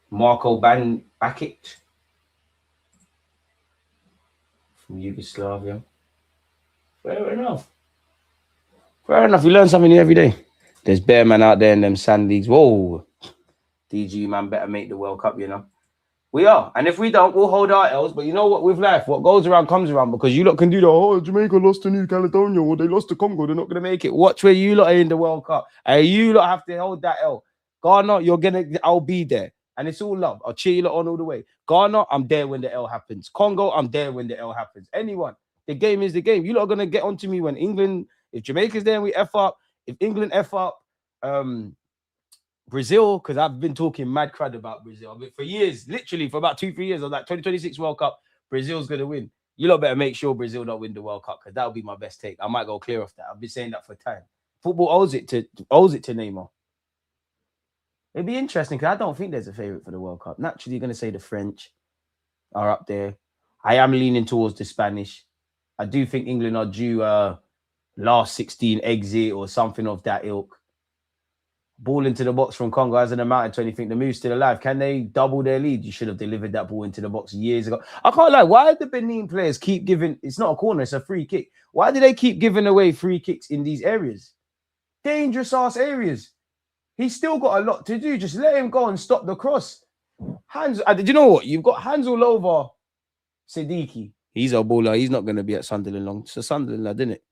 Marko Bakic from Yugoslavia. Fair enough. Fair enough. You learn something new every day. There's bear man out there in them sand leagues. Whoa. DG man better make the World Cup, you know. We are. And if we don't, we'll hold our L's. But you know what? With life, what goes around comes around, because you lot can do the, oh, Jamaica lost to New Caledonia or they lost to Congo. They're not going to make it. Watch where you lot are in the World Cup. And you lot have to hold that L. Ghana, I'll be there. And it's all love. I'll cheer you lot on all the way. Ghana, I'm there when the L happens. Congo, I'm there when the L happens. Anyone. The game is the game. You lot are going to get onto me when England, if Jamaica's there and we F up, if England F up, Brazil, because I've been talking mad crud about Brazil. I mean, for years, literally for about 2-3 years, I was like, 2026 World Cup, Brazil's going to win. You lot better make sure Brazil don't win the World Cup, because that'll be my best take. I might go clear off that. I've been saying that for time. Football owes it to Neymar. It'd be interesting, because I don't think there's a favourite for the World Cup. Naturally, you're going to say the French are up there. I am leaning towards the Spanish. I do think England are due last 16 exit or something of that ilk. Ball into the box from Congo hasn't amounted to anything. The move's still alive. Can they double their lead? You should have delivered that ball into the box years ago. I can't lie. Why do the Benin players keep giving? It's not a corner. It's a free kick. Why do they keep giving away free kicks in these areas? Dangerous ass areas. He's still got a lot to do. Just let him go and stop the cross. Hands. Do you know what? You've got hands all over Siddiqui. He's a baller. He's not going to be at Sunderland long. It's a Sunderland lad, isn't it?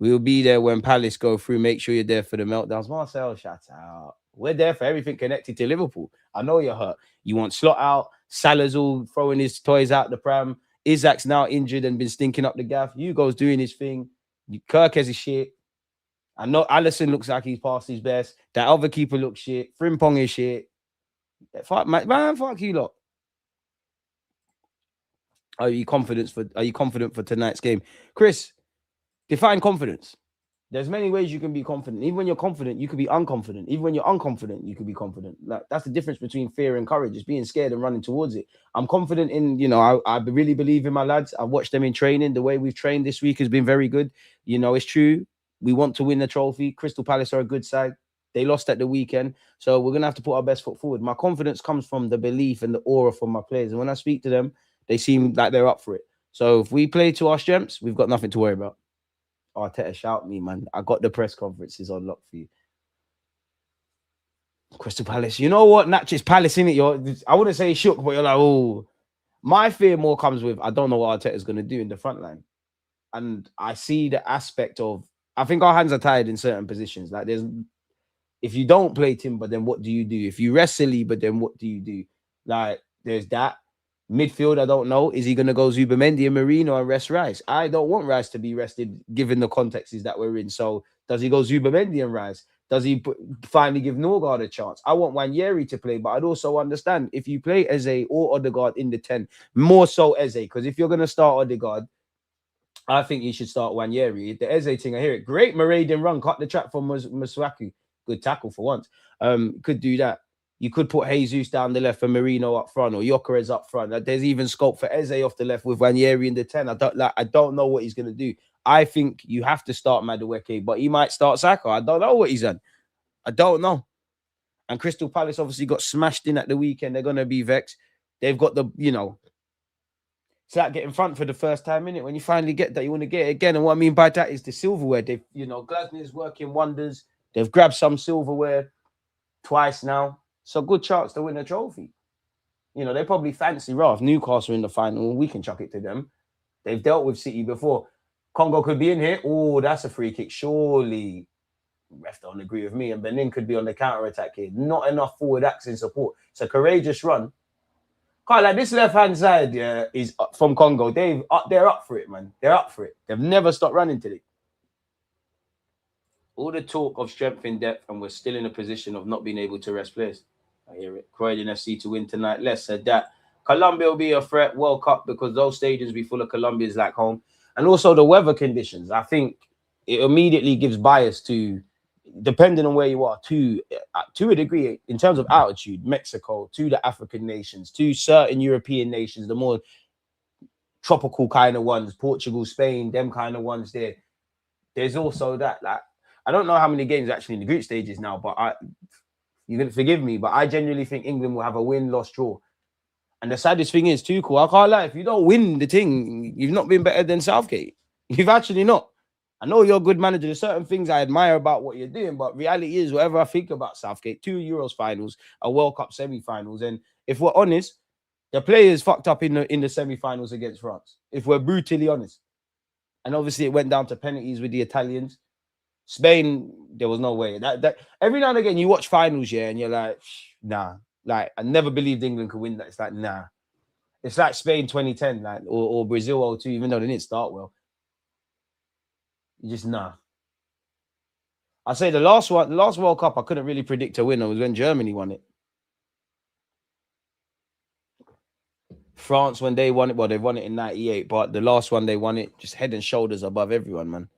We'll be there when Palace go through. Make sure you're there for the meltdowns. Marcel, shout out. We're there for everything connected to Liverpool. I know you're hurt. You want Slot out. Salah's all throwing his toys out the pram. Isaac's now injured and been stinking up the gaff. Hugo's doing his thing. Kirk has his shit. I know Alisson looks like he's past his best. That other keeper looks shit. Frimpong is shit. Fuck, man, fuck you lot. Are you confident for tonight's game? Chris, define confidence. There's many ways you can be confident. Even when you're confident, you could be unconfident. Even when you're unconfident, you could be confident. Like, that's the difference between fear and courage. It's being scared and running towards it. I'm confident in, I really believe in my lads. I've watched them in training. The way we've trained this week has been very good. It's true. We want to win the trophy. Crystal Palace are a good side. They lost at the weekend. So we're going to have to put our best foot forward. My confidence comes from the belief and the aura from my players. And when I speak to them, they seem like they're up for it. So if we play to our strengths, we've got nothing to worry about. Arteta, shout me, man. I got the press conferences on lock for you. Crystal Palace. You know what? Natchez Palace, innit? I wouldn't say shook, but you're like, oh. My fear more comes with, I don't know what Arteta's going to do in the front line. And I see the aspect of, I think our hands are tied in certain positions. Like, if you don't play Timber, then what do you do? If you rest Saliba, then what do you do? Like, there's that. Midfield, I don't know. Is he going to go Zubamendi and Marino and rest Rice? I don't want Rice to be rested, given the contexts that we're in. So does he go Zubamendi and Rice? Does he finally give Norgard a chance? I want Wanyeri to play, but I'd also understand if you play Eze or Odegaard in the 10, more so Eze, because if you're going to start Odegaard, I think you should start Wanyeri. The Eze thing, I hear it. Great Meraden run, cut the track from Masuaku. Good tackle for once. Could do that. You could put Jesus down the left and Marino up front, or Gyökeres up front. There's even scope for Eze off the left with Wanyeri in the 10. I don't know what he's going to do. I think you have to start Madueke, but he might start Saka. I don't know what he's done. I don't know. And Crystal Palace obviously got smashed in at the weekend. They're going to be vexed. They've got it's like getting front for the first time, innit? When you finally get that, you want to get it again. And what I mean by that is the silverware. They've, Glasnow's working wonders. They've grabbed some silverware twice now. So good chance to win a trophy. They probably fancy Ralph. Newcastle in the final. We can chuck it to them. They've dealt with City before. Congo could be in here. Oh, that's a free kick. Surely. Ref don't agree with me. And Benin could be on the counter-attack here. Not enough forward action support. It's a courageous run. This left-hand side is from Congo. They're up for it, man. They're up for it. They've never stopped running today. All the talk of strength in depth, and we're still in a position of not being able to rest players. I hear it. Croydon FC to win tonight. Less said that. Colombia will be a threat. World Cup, because those stadiums will be full of Colombians like home. And also the weather conditions. I think it immediately gives bias to, depending on where you are, to a degree, in terms of altitude, Mexico, to the African nations, to certain European nations, the more tropical kind of ones, Portugal, Spain, them kind of ones there. there's also that. Like, I don't know how many games actually in the group stages now, but you're gonna forgive me, but I genuinely think England will have a win, loss, draw. And the saddest thing is, too, cool. I can't lie. If you don't win the thing, you've not been better than Southgate. You've actually not. I know you're a good manager. There's certain things I admire about what you're doing, but reality is, whatever I think about Southgate, 2 Euros finals, a World Cup semi-finals, and if we're honest, the players fucked up in the semi-finals against France. If we're brutally honest, and obviously it went down to penalties with the Italians. Spain, there was no way. That every now and again you watch finals, yeah, and you're like, nah. Like, I never believed England could win that. It's like, nah. It's like Spain 2010, like, or Brazil 02, even though they didn't start well. You just nah. I say the last World Cup I couldn't really predict a winner was when Germany won it. France, when they won it, well, they won it in 98, but the last one they won it just head and shoulders above everyone, man.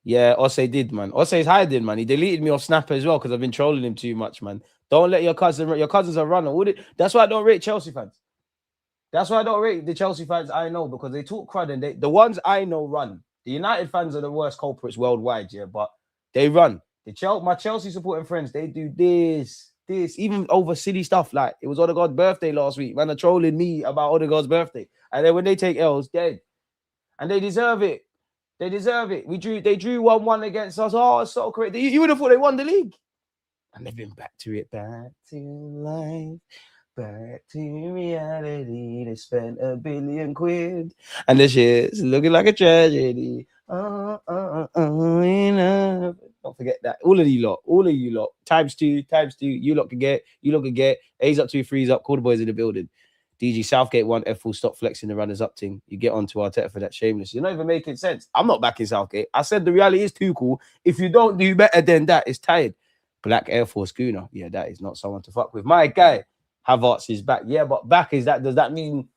Yeah, Osei did, man. Osei's hiding, man. He deleted me off Snapper as well because I've been trolling him too much, man. Don't let your cousins are runner. That's why I don't rate Chelsea fans. That's why I don't rate the Chelsea fans I know, because they talk crud, and the ones I know run. The United fans are the worst culprits worldwide, yeah, but they run. My Chelsea supporting friends, they do this, even over silly stuff. Like, it was Odegaard's birthday last week. Man are trolling me about Odegaard's birthday. And then when they take L's, dead. And they deserve it. They deserve it. They drew 1-1 against us. Oh, it's so great. You would have thought they won the league. And they've been back to it. Back to life. Back to reality. They spent £1 billion. And this shit's looking like a tragedy. Don't forget that. All of you lot. Times two. You lot can get. A's up 2, 3's up. Call the boys in the building. DG Southgate 1, F will stop flexing the runners up thing. You get on to Arteta for that shameless. You're not even making sense. I'm not backing Southgate. I said the reality is too cool. If you don't do better than that, it's tired. Black Air Force Gooner. Yeah, that is not someone to fuck with. My guy, Havertz is back. Yeah, but back does that mean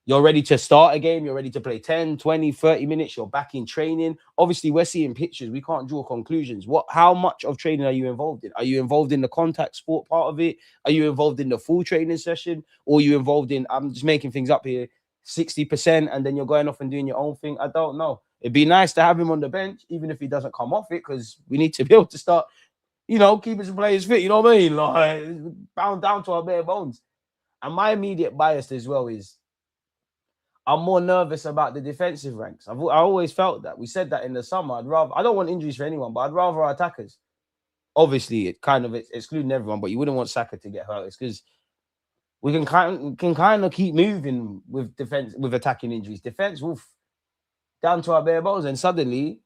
you're ready to start a game? You're ready to play 10, 20, 30 minutes? You're back in training? Obviously, we're seeing pictures. We can't draw conclusions. How much of training are you involved in? Are you involved in the contact sport part of it? Are you involved in the full training session? Or are you involved in, I'm just making things up here, 60%, and then you're going off and doing your own thing? I don't know. It'd be nice to have him on the bench, even if he doesn't come off it, because we need to be able to start, keeping some players fit. You know what I mean? Like, bound down to our bare bones. And my immediate bias as well is, I'm more nervous about the defensive ranks. I always felt that. We said that in the summer. I don't want injuries for anyone, but I'd rather our attackers. Obviously, it kind of excluding everyone, but you wouldn't want Saka to get hurt. It's because we can kind of keep moving with defense, with attacking injuries. Defense, down to our bare bones, and suddenly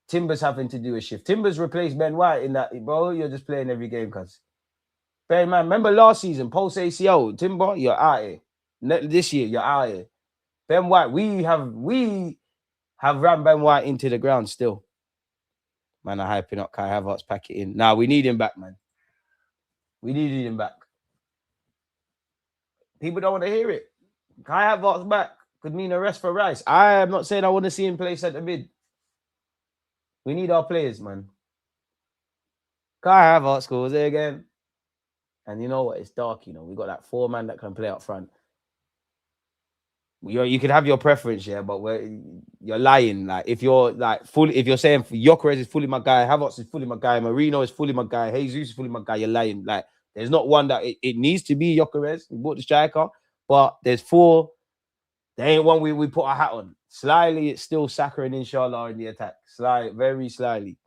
Timber's having to do a shift. Timber's replaced Ben White in that, bro. You're just playing every game, cuz. Man, remember last season, post ACL, Timber, you're out here. This year, you're out here. Ben White, we have ran Ben White into the ground still. Man, I'm hyping up Kai Havertz, pack it in. Now, we need him back, man. We needed him back. People don't want to hear it. Kai Havertz back could mean a rest for Rice. I am not saying I want to see him play centre mid. We need our players, man. Kai Havertz scores it again. And you know what? It's dark, We got that 4-man that can play up front. You can have your preference, yeah, but you're lying. Like, if you're saying Gyökeres is fully my guy, Havertz is fully my guy, Marino is fully my guy, Jesus is fully my guy, you're lying. Like, there's not one that it needs to be Gyökeres. We bought the striker, but there's 4. There ain't one we put our hat on. Slyly, it's still Saka and Inshallah in the attack. Very slyly.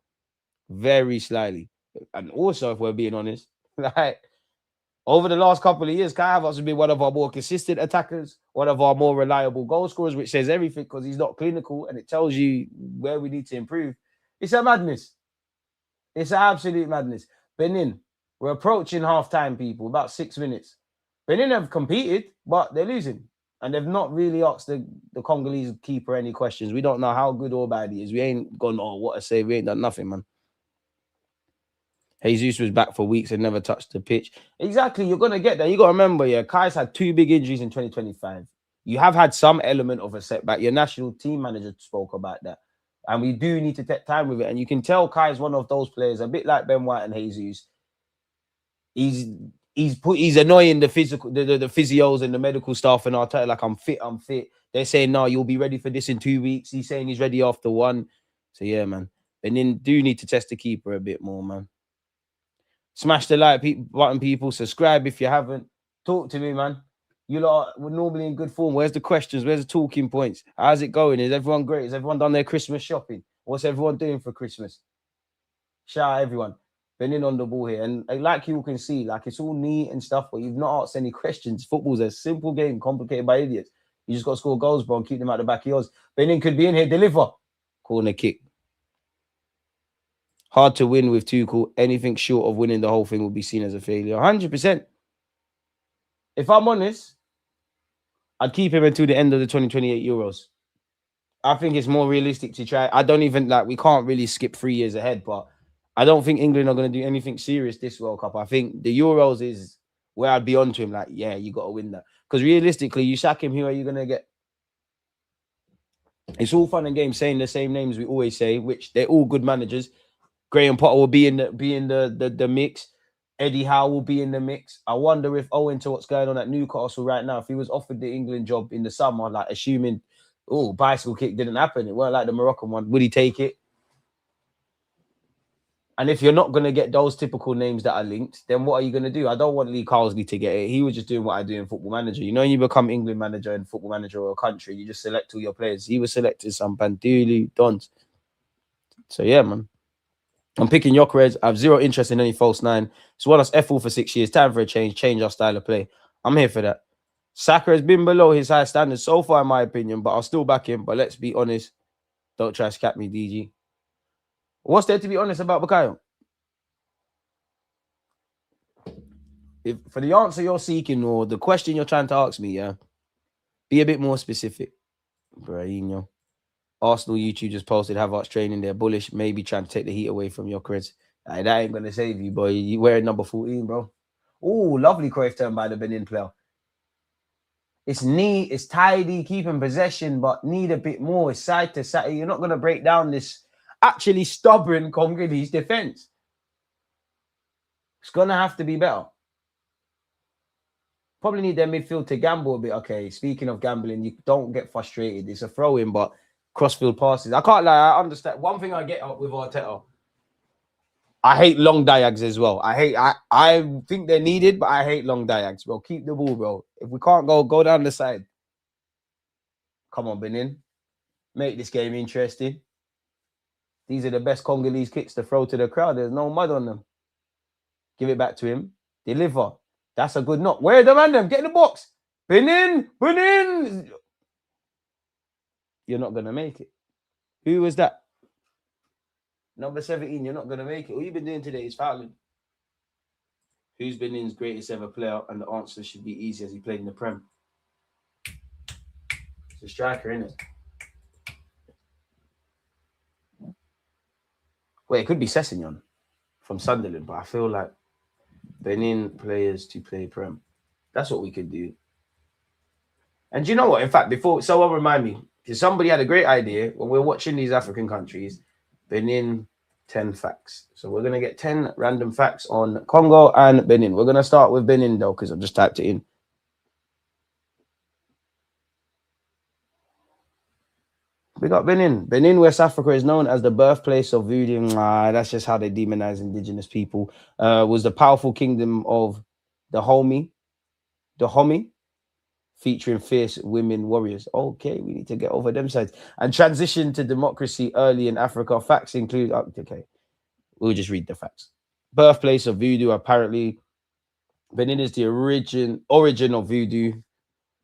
Very slyly. And also, if we're being honest, like, over the last couple of years, Kai Havertz has been one of our more consistent attackers, one of our more reliable goal scorers, which says everything because he's not clinical and it tells you where we need to improve. It's a madness. It's an absolute madness. Benin, we're approaching half-time, people, about 6 minutes. Benin have competed, but they're losing. And they've not really asked the Congolese keeper any questions. We don't know how good or bad he is. We ain't gone, what a save. We ain't done nothing, man. Jesus was back for weeks and never touched the pitch. Exactly, you're going to get that. You got to remember, yeah, Kai's had 2 big injuries in 2025. You have had some element of a setback. Your national team manager spoke about that. And we do need to take time with it. And you can tell Kai's one of those players, a bit like Ben White and Jesus. he's annoying the physios and the medical staff and Arteta like I'm fit. They're saying no, you'll be ready for this in 2 weeks. He's saying he's ready after one. So yeah, man. And then do need to test the keeper a bit more, man. Smash the like button, people. Subscribe if you haven't. Talk to me, man. You lot were normally in good form. Where's the questions? Where's the talking points? How's it going? Is everyone great? Has everyone done their Christmas shopping? What's everyone doing for Christmas? Shout out everyone. Benin on the ball here. And like you can see, like it's all neat and stuff, but you've not asked any questions. Football's a simple game, complicated by idiots. You just got to score goals, bro, and keep them out the back of yours. Benin could be in here, deliver. Corner kick. Hard to win with Tuchel. Anything short of winning the whole thing will be seen as a failure. 100%. If I'm honest, I'd keep him until the end of the 2028 Euros. I think it's more realistic to try. I don't even we can't really skip 3 years ahead, but I don't think England are going to do anything serious this World Cup. I think the Euros is where I'd be on to him. Like, yeah, you got to win that. Because realistically, you sack him, who are you going to get? It's all fun and games saying the same names we always say, which they're all good managers. Graham Potter will be in the mix. Eddie Howe will be in the mix. I wonder if, owing to what's going on at Newcastle right now, if he was offered the England job in the summer, like assuming, bicycle kick didn't happen, it weren't like the Moroccan one, would he take it? And if you're not going to get those typical names that are linked, then what are you going to do? I don't want Lee Carsley to get it. He was just doing what I do in Football Manager. You know, when you become England manager and Football Manager of a country, you just select all your players. He was selecting some Bandulu Dons. So, yeah, man. I'm picking Jokeres. I have zero interest in any false nine. It's won us F4 for 6 years. Time for a change our style of play. I'm here for that. Saka has been below his high standards so far, in my opinion, but I'll still back him. But let's be honest. Don't try to scap me, DG. What's there to be honest about Bukayo? If for the answer you're seeking or the question you're trying to ask me, yeah, be a bit more specific. Brainio. Arsenal YouTube just posted Havertz training. They're bullish, maybe trying to take the heat away from your creds. That ain't going to save you, boy. You wearing number 14, bro. Oh, lovely Cruyff turn by the Benin player. It's neat, it's tidy, keeping possession, but need a bit more. It's side to side. You're not going to break down this actually stubborn Congolese defense. It's going to have to be better. Probably need their midfield to gamble a bit. Okay, speaking of gambling, you don't get frustrated. It's a throw-in, but crossfield passes. I can't lie. I understand. One thing I get up with Arteta, I hate long diags as well. I think they're needed, but I hate long diags, bro. Keep the ball, bro. If we can't go down the side. Come on, Benin. Make this game interesting. These are the best Congolese kicks to throw to the crowd. There's no mud on them. Give it back to him. Deliver. That's a good knock. Where are the man them? Get in the box. Benin. You're not going to make it. Who was that? Number 17, you're not going to make it. All you've been doing today is fouling. Who's Benin's greatest ever player? And the answer should be easy as he played in the Prem. It's a striker, isn't it? Wait, it could be Sessegnon from Sunderland, but I feel like Benin players to play Prem. That's what we could do. And do you know what? In fact, before someone remind me, because somebody had a great idea when we're watching these African countries, Benin 10 facts. So we're going to get 10 random facts on Congo and Benin. We're going to start with Benin though, because I've just typed it in. We got Benin. Benin, West Africa, is known as the birthplace of voodoo. That's just how they demonize indigenous people. Was the powerful kingdom of the Homi, featuring fierce women warriors. Okay, we need to get over them sides. And transition to democracy early in Africa. Facts include, okay, we'll just read the facts. Birthplace of voodoo, apparently. Benin is the origin of voodoo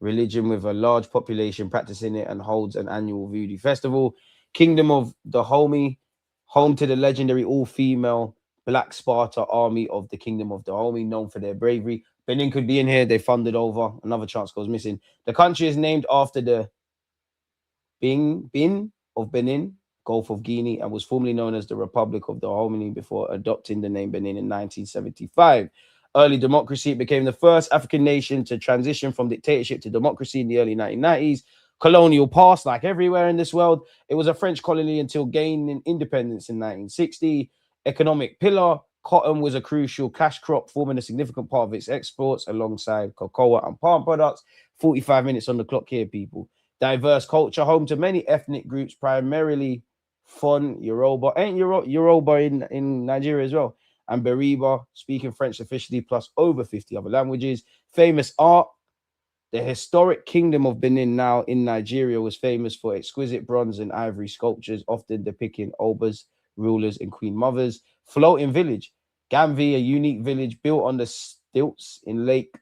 religion with a large population practicing it and holds an annual voodoo festival. Kingdom of the Homi, home to the legendary all-female Black Sparta army of the Kingdom of the Homi, known for their bravery. Benin could be in here. They funded over. Another chance goes missing. The country is named after the Bin of Benin, Gulf of Guinea, and was formerly known as the Republic of the Homi before adopting the name Benin in 1975. Early democracy, it became the first African nation to transition from dictatorship to democracy in the early 1990s. Colonial past, like everywhere in this world. It was a French colony until gaining independence in 1960. Economic pillar, cotton was a crucial cash crop, forming a significant part of its exports alongside cocoa and palm products. 45 minutes on the clock here, people. Diverse culture, home to many ethnic groups, primarily Fon, Yoruba, and Yoruba in Nigeria as well, and Beriba, speaking French officially, plus over 50 other languages. Famous art. The historic kingdom of Benin, now in Nigeria, was famous for exquisite bronze and ivory sculptures, often depicting Obas, rulers, and queen mothers. Floating village. Gamvi, a unique village built on the stilts in Lake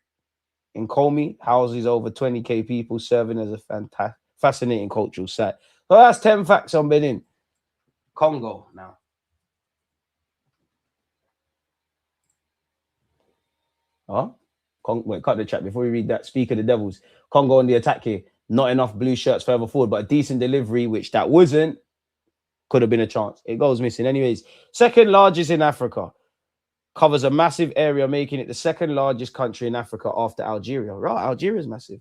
Nkomi, houses over 20k people, serving as a fascinating cultural site. So that's 10 facts on Benin. Congo now. Huh? Wait, cut the chat before we read that. Speak of the Devils. Congo on the attack here. Not enough blue shirts further forward, but a decent delivery, which that wasn't. Could have been a chance. It goes missing. Anyways, second largest in Africa. Covers a massive area, making it the second largest country in Africa after Algeria. Right, Algeria is massive.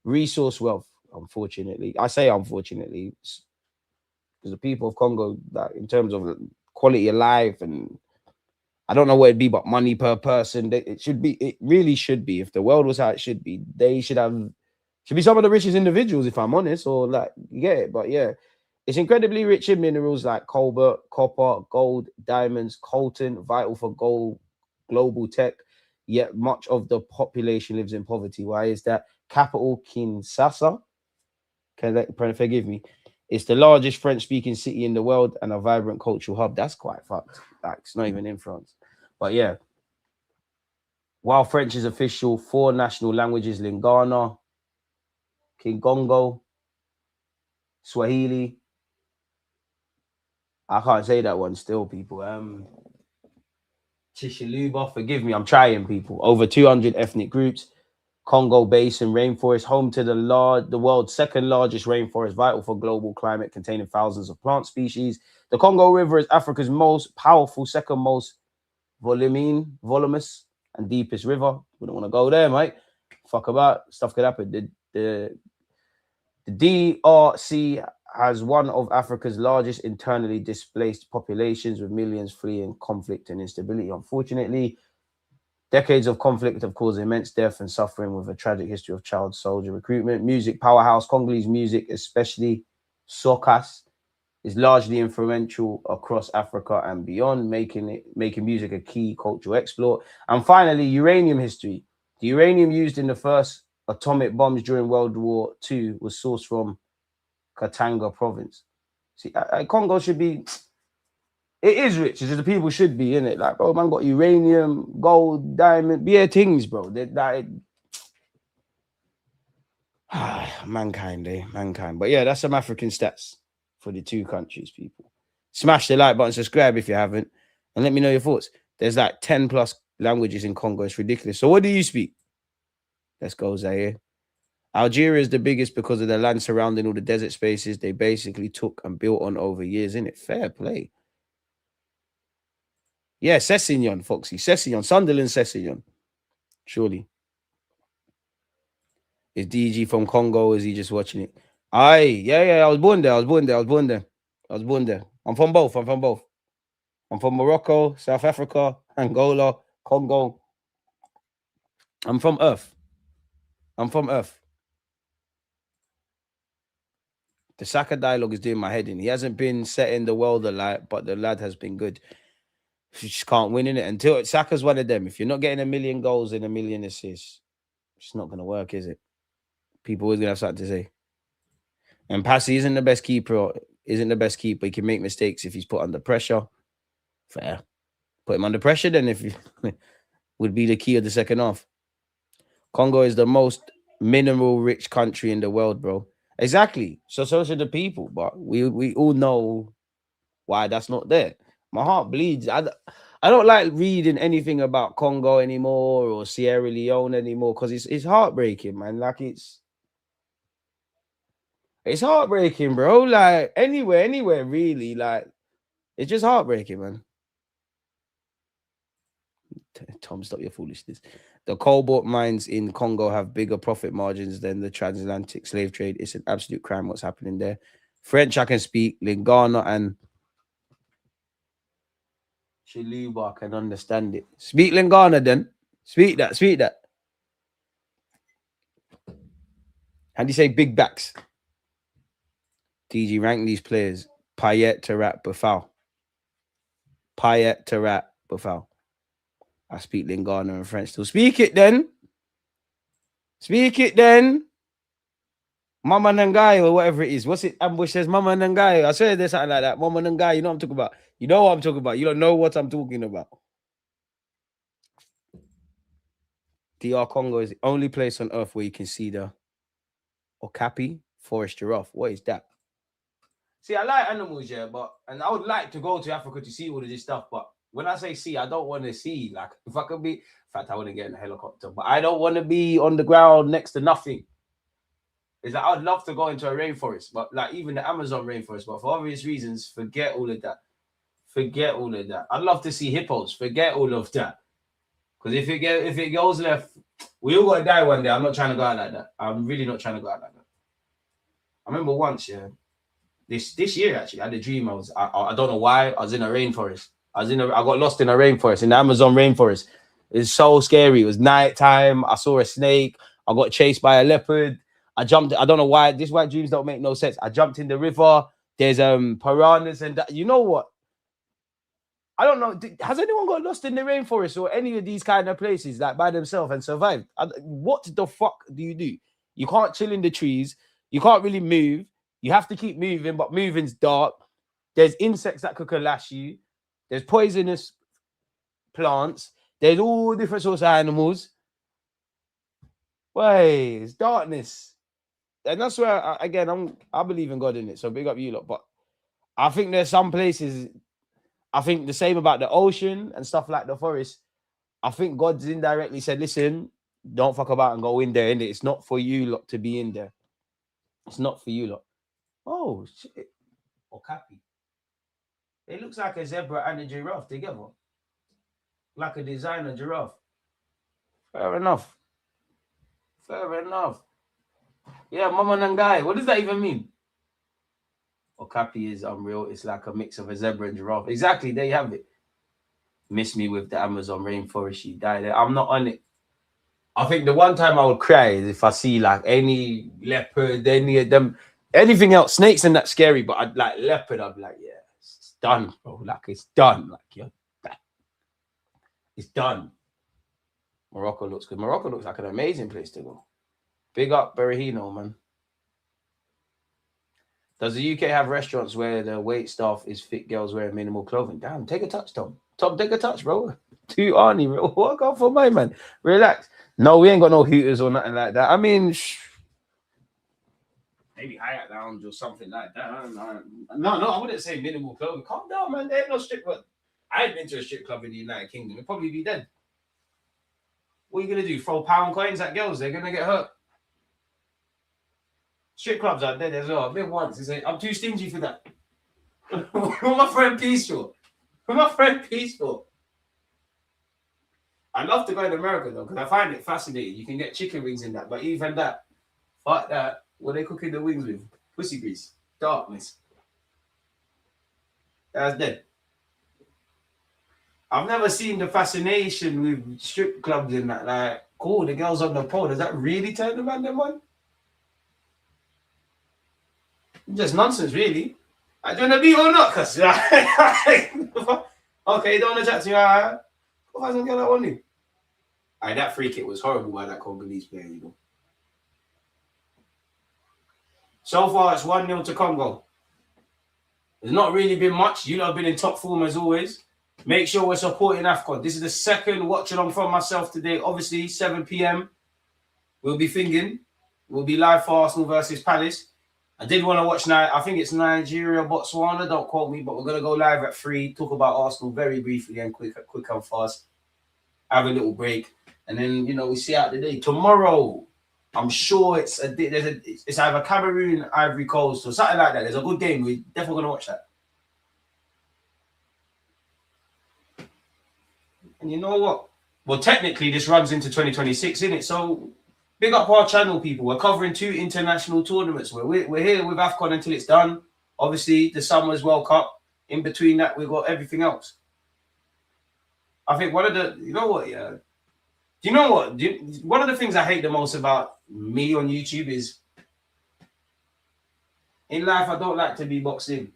Resource wealth, unfortunately. I say unfortunately, because the people of Congo, that in terms of quality of life, and I don't know what it'd be, but money per person, it really should be. If the world was how it should be, they should be some of the richest individuals, if I'm honest, or like, you get it. But yeah, it's incredibly rich in minerals like cobalt, copper, gold, diamonds, coltan, vital for global tech. Yet much of the population lives in poverty. Why is that? Capital Kinshasa, forgive me, it's the largest French-speaking city in the world and a vibrant cultural hub. That's quite fucked. Like, it's not even in France. But yeah, while French is official, 4 national languages: Lingala, Kingongo, Swahili. I can't say that one still, people. Chishiluba, forgive me, I'm trying, people. Over 200 ethnic groups. Congo Basin rainforest, home to the world's second largest rainforest, vital for global climate, containing thousands of plant species. The Congo River is Africa's most powerful, second most voluminous, and deepest river. We don't want to go there, mate. Fuck about. Stuff could happen. The DRC has one of Africa's largest internally displaced populations, with millions fleeing conflict and instability. Unfortunately, decades of conflict have caused immense death and suffering, with a tragic history of child soldier recruitment. Music powerhouse. Congolese music, especially soukous, is largely influential across Africa and beyond, making music a key cultural export. And finally, uranium history. The uranium used in the first atomic bombs during World War II was sourced from Katanga province. See, Congo should be... It is rich, as the people should be, innit? Like, bro, man got uranium, gold, diamond, yeah, things, bro. Mankind. But yeah, that's some African stats for the 2 countries, people. Smash the like button, subscribe if you haven't, and let me know your thoughts. There's like 10 plus languages in Congo. It's ridiculous. So what do you speak? Let's go, Zaire. Algeria is the biggest because of the land surrounding all the desert spaces they basically took and built on over years, innit? Fair play. Yeah, Cessignon, Foxy. Cessignon. Sunderland Cessignon. Surely. Is DG from Congo? Is he just watching it? Aye, yeah. I was born there. I'm from both. I'm from Morocco, South Africa, Angola, Congo. I'm from Earth. The Saka dialogue is doing my head in. He hasn't been setting the world alight, but the lad has been good. You just can't win in it until Saka's one of them. If you're not getting 1 million goals and 1 million assists, it's not going to work, is it? People always going to have something to say. And Passy isn't the best keeper. He can make mistakes if he's put under pressure. Fair. Put him under pressure, then if would be the key of the second half. Congo is the most mineral-rich country in the world, bro. Exactly. So should the people, but we all know why that's not there. My heart bleeds. I don't like reading anything about Congo anymore or Sierra Leone anymore, because it's heartbreaking, man. Like it's heartbreaking, bro. Like anywhere really. Like it's just heartbreaking, man. Tom, stop your foolishness. The cobalt mines in Congo have bigger profit margins than the transatlantic slave trade. It's an absolute crime what's happening there. French I can speak, Lingala and Chaluba can understand it. Speak Lingana then. Speak that. How do you say big backs? DG, rank these players. Payet, Tarat, Bafal. Payet, Tarat, Bafal. I speak Lingana and French still. Speak it then. Mama Nangai or whatever it is. What's it? Ambush says Mama Nangai. I swear there's something like that. Mama Nangai. You know what I'm talking about. You know what I'm talking about. You don't know what I'm talking about. DR Congo is the only place on earth where you can see the okapi forest giraffe. What is that? See, I like animals, yeah, and I would like to go to Africa to see all of this stuff, but when I say see, I don't want to see. Like, if I could be, in fact, I wouldn't get in a helicopter, but I don't want to be on the ground next to nothing. It's like, I'd love to go into a rainforest, but like even the Amazon rainforest, but for obvious reasons, forget all of that. I'd love to see hippos. Forget all of that. Because if it goes left, we all gotta die one day. I'm not trying to go out like that. I'm really not trying to go out like that. I remember once, yeah, this year actually, I had a dream. I don't know why. I was in a rainforest. I got lost in a rainforest, in the Amazon rainforest. It's so scary. It was nighttime. I saw a snake. I got chased by a leopard. I jumped. I don't know why. This white dreams don't make no sense. I jumped in the river. There's piranhas and that. You know what? I don't know. Has anyone got lost in the rainforest or any of these kind of places like by themselves and survived? What the fuck do? You can't chill in the trees. You can't really move. You have to keep moving, but moving's dark. There's insects that could lash you. There's poisonous plants. There's all different sorts of animals. Wait, it's darkness. And that's where, I believe in God in it. So big up you lot. But I think there's some places, I think the same about the ocean and stuff like the forest. I think God's indirectly said, listen, don't fuck about and go in there, innit? It's not for you lot to be in there. It's not for you lot. Oh, shit. Okapi. It looks like a zebra and a giraffe together. Like a designer giraffe. Fair enough. Yeah, Mama Nangai. What does that even mean? Okapi is unreal. It's like a mix of a zebra and giraffe. Exactly, there you have it. Miss me with the Amazon rainforest. She died there. I'm not on it. I think the one time I would cry is if I see like any leopard, any of them, anything else, snakes and that scary, but I'd like leopard, I'd be like, yeah, it's done, bro. Like it's done. Like you're done. It's done. Morocco looks good. Morocco looks like an amazing place to go. Big up Berahino, man. Does the UK have restaurants where the wait staff is fit girls wearing minimal clothing? Damn, take a touch, Tom. Tom, take a touch, bro. To Arnie, bro. What up for my man? Relax. No, we ain't got no Hooters or nothing like that. I mean, maybe Hyatt Lounge or something like that. No, I wouldn't say minimal clothing. Calm down, man. There ain't no strip club. I ain't been to a strip club in the United Kingdom. It'd probably be dead. What are you gonna do? Throw pound coins at girls? They're gonna get hurt. Strip clubs are dead as well. I've been once. I'm too stingy for that. Who my friend Peaceful? I'd love to go to America though, because I find it fascinating. You can get chicken wings in that, but even that, fuck that. What are they cooking the wings with? Pussy grease. Darkness. That's dead. I've never seen the fascination with strip clubs in that. Like, cool, the girls on the pole. Does that really turn the man them on? Just nonsense, really. I don't want to be or not, cause okay, you don't want to chat to me. What if I don't get that one? That free kick was horrible by that Congolese player, you know. So far, it's 1-0 to Congo. There's not really been much. You lot have been in top form as always. Make sure we're supporting Afcon. This is the second watch along from myself today. Obviously, 7 p.m. We'll be thinking. We'll be live for Arsenal versus Palace. I did want to watch now. I think it's Nigeria, Botswana. Don't quote me, but we're going to go live at 3. Talk about Arsenal very briefly and quick and fast. Have a little break. And then, we see out the day. Tomorrow, I'm sure it's either Cameroon, Ivory Coast, or something like that. There's a good game. We're definitely going to watch that. And you know what? Well, technically, this runs into 2026, innit? So, big up our channel, people. We're covering 2 international tournaments. We're here with Afcon until it's done. Obviously, the Summer's World Cup. In between that, we've got everything else. I think one of the, you know what, yeah. Do you know what? One of the things I hate the most about me on YouTube is in life, I don't like to be boxed in.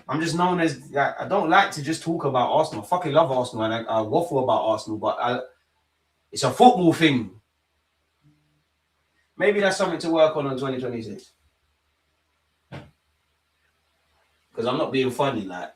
I'm just known as, like, I don't like to just talk about Arsenal. I fucking love Arsenal and I waffle about Arsenal, but it's a football thing. Maybe that's something to work on 2026. Because I'm not being funny, like,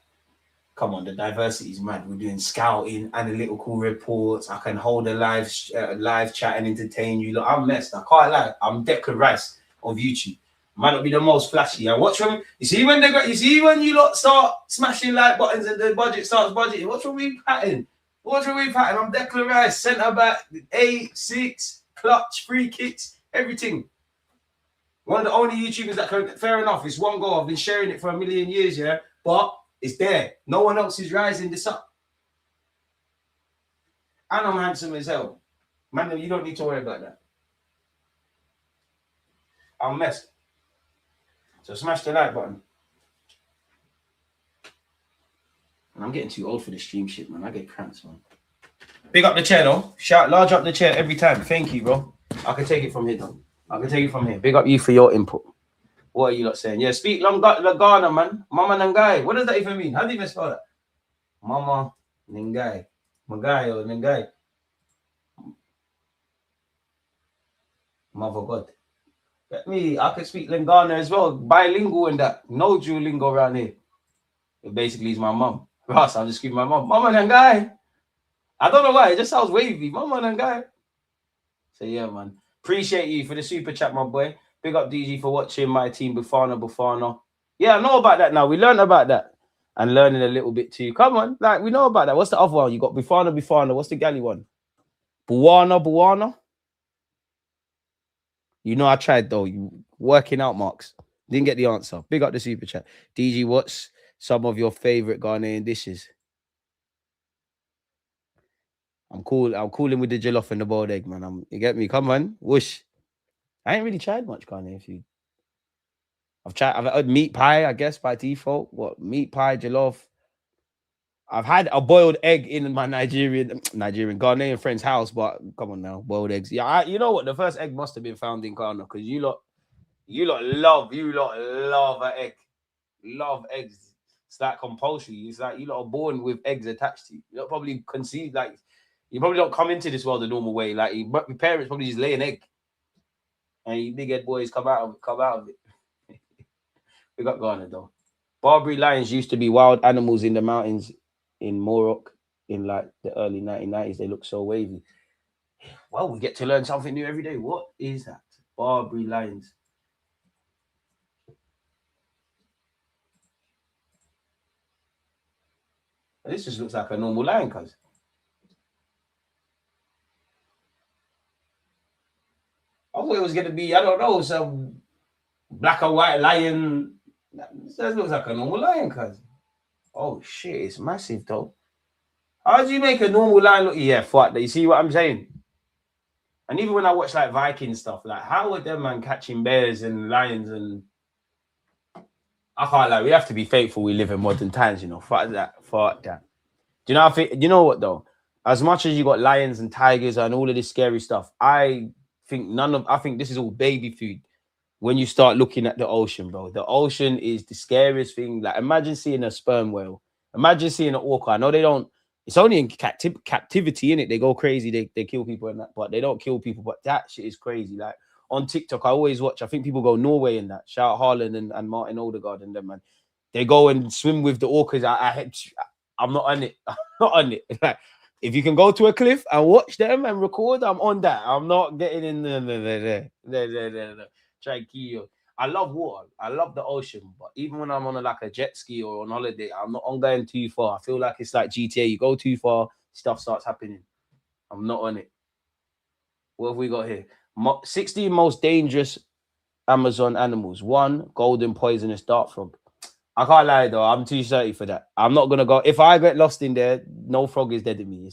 come on, the diversity is mad. We're doing scouting, analytical reports. I can hold a live chat and entertain you. Look, I'm messed. I can't lie. I'm Declan Rice of YouTube. Might not be the most flashy. I watch from you see when you lot start smashing like buttons and the budget starts budgeting. What's wrong with pattern? What's wrong with pattern? I'm Declan Rice, centre back, 8, 6, clutch, free kicks, everything. One of the only YouTubers that can, fair enough, it's one goal. I've been sharing it for a million years, yeah, but it's there. No one else is rising this up. And I'm handsome as hell. Man, you don't need to worry about that. I'm messed. So smash the like button. And I'm getting too old for the stream shit, man. I get cramps, man. Big up the chair, though. Shout, large up the chair every time. Thank you, bro. I can take it from here, though. I can take it from here. Big up you for your input. What are you lot saying? Yeah, speak Lagana, man. Mama Nangai. What does that even mean? How do you even spell that? Mama Nangai. Magai or Nangai. Mother God. Get me. I can speak Lingana as well. Bilingual and that. No Duolingo around here. It basically is my mum. Ross, I'll just give my mum. Mama Nangai. I don't know why. It just sounds wavy. Mama Nangai. So yeah, man. Appreciate you for the super chat, my boy. Big up DG for watching my team, Bufana. Yeah, I know about that now. We learned about that. And learning a little bit too. Come on. Like, we know about that. What's the other one? You got Bufana. What's the galley one? Buwana. You know I tried, though. You working out, Marks. Didn't get the answer. Big up the super chat. DG, what's some of your favorite Ghanaian dishes? I'm cooling with the jollof and the boiled egg, man. You get me? Come on. Whoosh. I ain't really tried much Ghanaian food. I've had meat pie, I guess, by default. What? Meat pie, jollof. I've had a boiled egg in my Nigerian Ghanaian friend's house, but come on now, boiled eggs. Yeah, you know what? The first egg must have been found in Ghana because you lot love an egg. Love eggs. It's like compulsory. It's like you lot are born with eggs attached to you. You lot probably conceive, like, you probably don't come into this world the normal way. Like, your parents probably just lay an egg. And you big head boys come out of it. We got Ghana, though. Barbary lions used to be wild animals in the mountains in Morocco in like the early 1990s. They look so wavy. Well, we get to learn something new every day. What is that? Barbary lions. This just looks like a normal lion, cuz. I thought it was going to be, I don't know, some black and white lion. This looks like a normal lion, cuz. Oh, shit, it's massive, though. How do you make a normal lion look? Yeah, fuck that. You see what I'm saying? And even when I watch, like, Viking stuff, like, how are them, man, catching bears and lions and... I can't lie, we have to be faithful we live in modern times, you know. Fuck that. Do you know, you know what, though? As much as you got lions and tigers and all of this scary stuff, I think this is all baby food when you start looking at the ocean, bro. The ocean is the scariest thing. Like, imagine seeing a sperm whale. Imagine seeing an orca. I know they don't, it's only in captivity, in it. They go crazy, they kill people and that, but they don't kill people. But that shit is crazy. Like, on TikTok, I always watch, I think people go Norway in that. Shout out Haaland and Martin Odegaard and them, man. They go and swim with the orcas. I'm not on it. I'm not on it. Like, if you can go to a cliff and watch them and record, I'm on that. I'm not getting in there. Tranquilo. I love water. I love the ocean. But even when I'm on a jet ski or on holiday, I'm not on going too far. I feel like it's like GTA. You go too far, stuff starts happening. I'm not on it. What have we got here? 16 most dangerous Amazon animals. 1, golden poisonous dart frog. I can't lie, though. I'm too dirty for that. I'm not going to go. If I get lost in there, no frog is dead to me.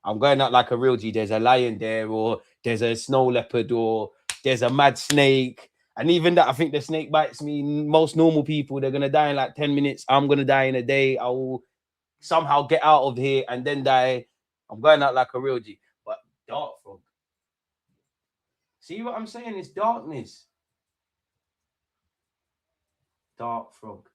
I'm going out like a real G. There's a lion there, or there's a snow leopard, or there's a mad snake. And even that, I think the snake bites me. Most normal people, they're going to die in like 10 minutes. I'm going to die in a day. I will somehow get out of here and then die. I'm going out like a real G. But dark frog. See what I'm saying? It's darkness. Dark frog.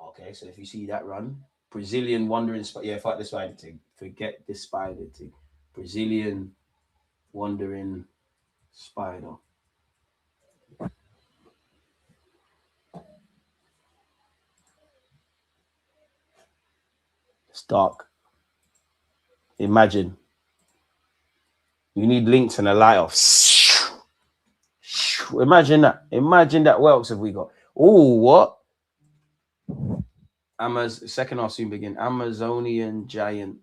Okay, so if you see that run, Brazilian wandering spider. Yeah, fuck the spider thing. Forget the spider thing. Brazilian wandering spider. It's dark. Imagine. You need links and a light off. Imagine that. Imagine that. What else have we got? Oh, what? Second half soon begin. Amazonian giant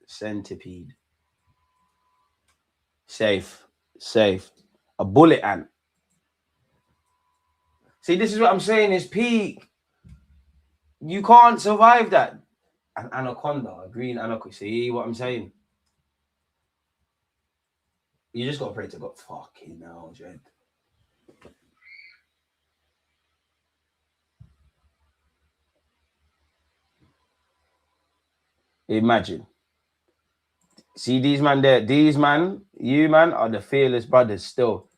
centipede. Safe. A bullet ant. See, this is what I'm saying is peak. You can't survive that. An anaconda, a green anaconda. See what I'm saying? You just got to pray to God. Fucking hell, Jed. Imagine. See these man there. These man, you man, are the fearless brothers still.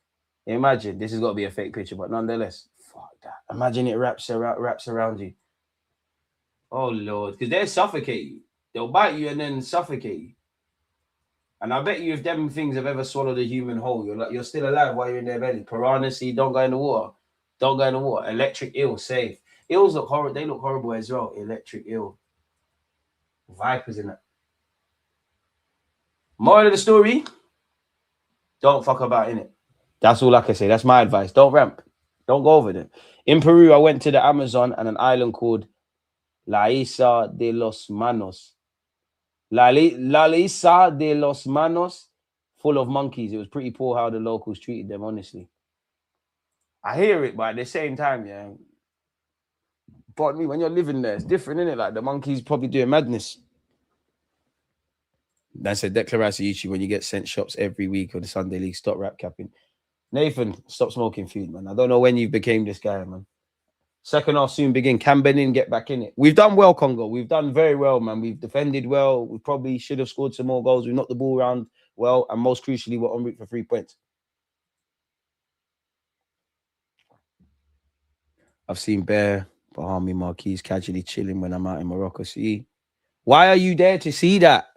Imagine. This has got to be a fake picture, but nonetheless. Fuck that. Imagine it wraps around you. Oh, Lord. Because they'll suffocate you. They'll bite you and then suffocate you. And I bet you if them things have ever swallowed a human whole, you're still alive while you're in their belly. Piranha, see, don't go in the water. Don't go in the water. Electric eel, safe. Eels look horrible. They look horrible as well. Electric eel. Vipers in that. Moral of the story, don't fuck about in it. That's all I can say. That's my advice. Don't ramp. Don't go over there. In Peru, I went to the Amazon and an island called La Isla de los Manos. La Isla de los Manos, full of monkeys. It was pretty poor how the locals treated them, honestly. I hear it, but at the same time, yeah. But me, when you're living there, it's different, isn't it? Like the monkeys probably doing madness. That's a declaration YouTube when you get sent shops every week or the Sunday League. Stop rap capping. Nathan, stop smoking food, man. I don't know when you became this guy, man. Second half soon begin. Can Benin get back in it? We've done well, Congo. We've done very well, man. We've defended well. We probably should have scored some more goals. We knocked the ball around well. And most crucially, we're en route for 3 points. I've seen Bear, Bahami Marquis casually chilling when I'm out in Morocco. See? Why are you there to see that?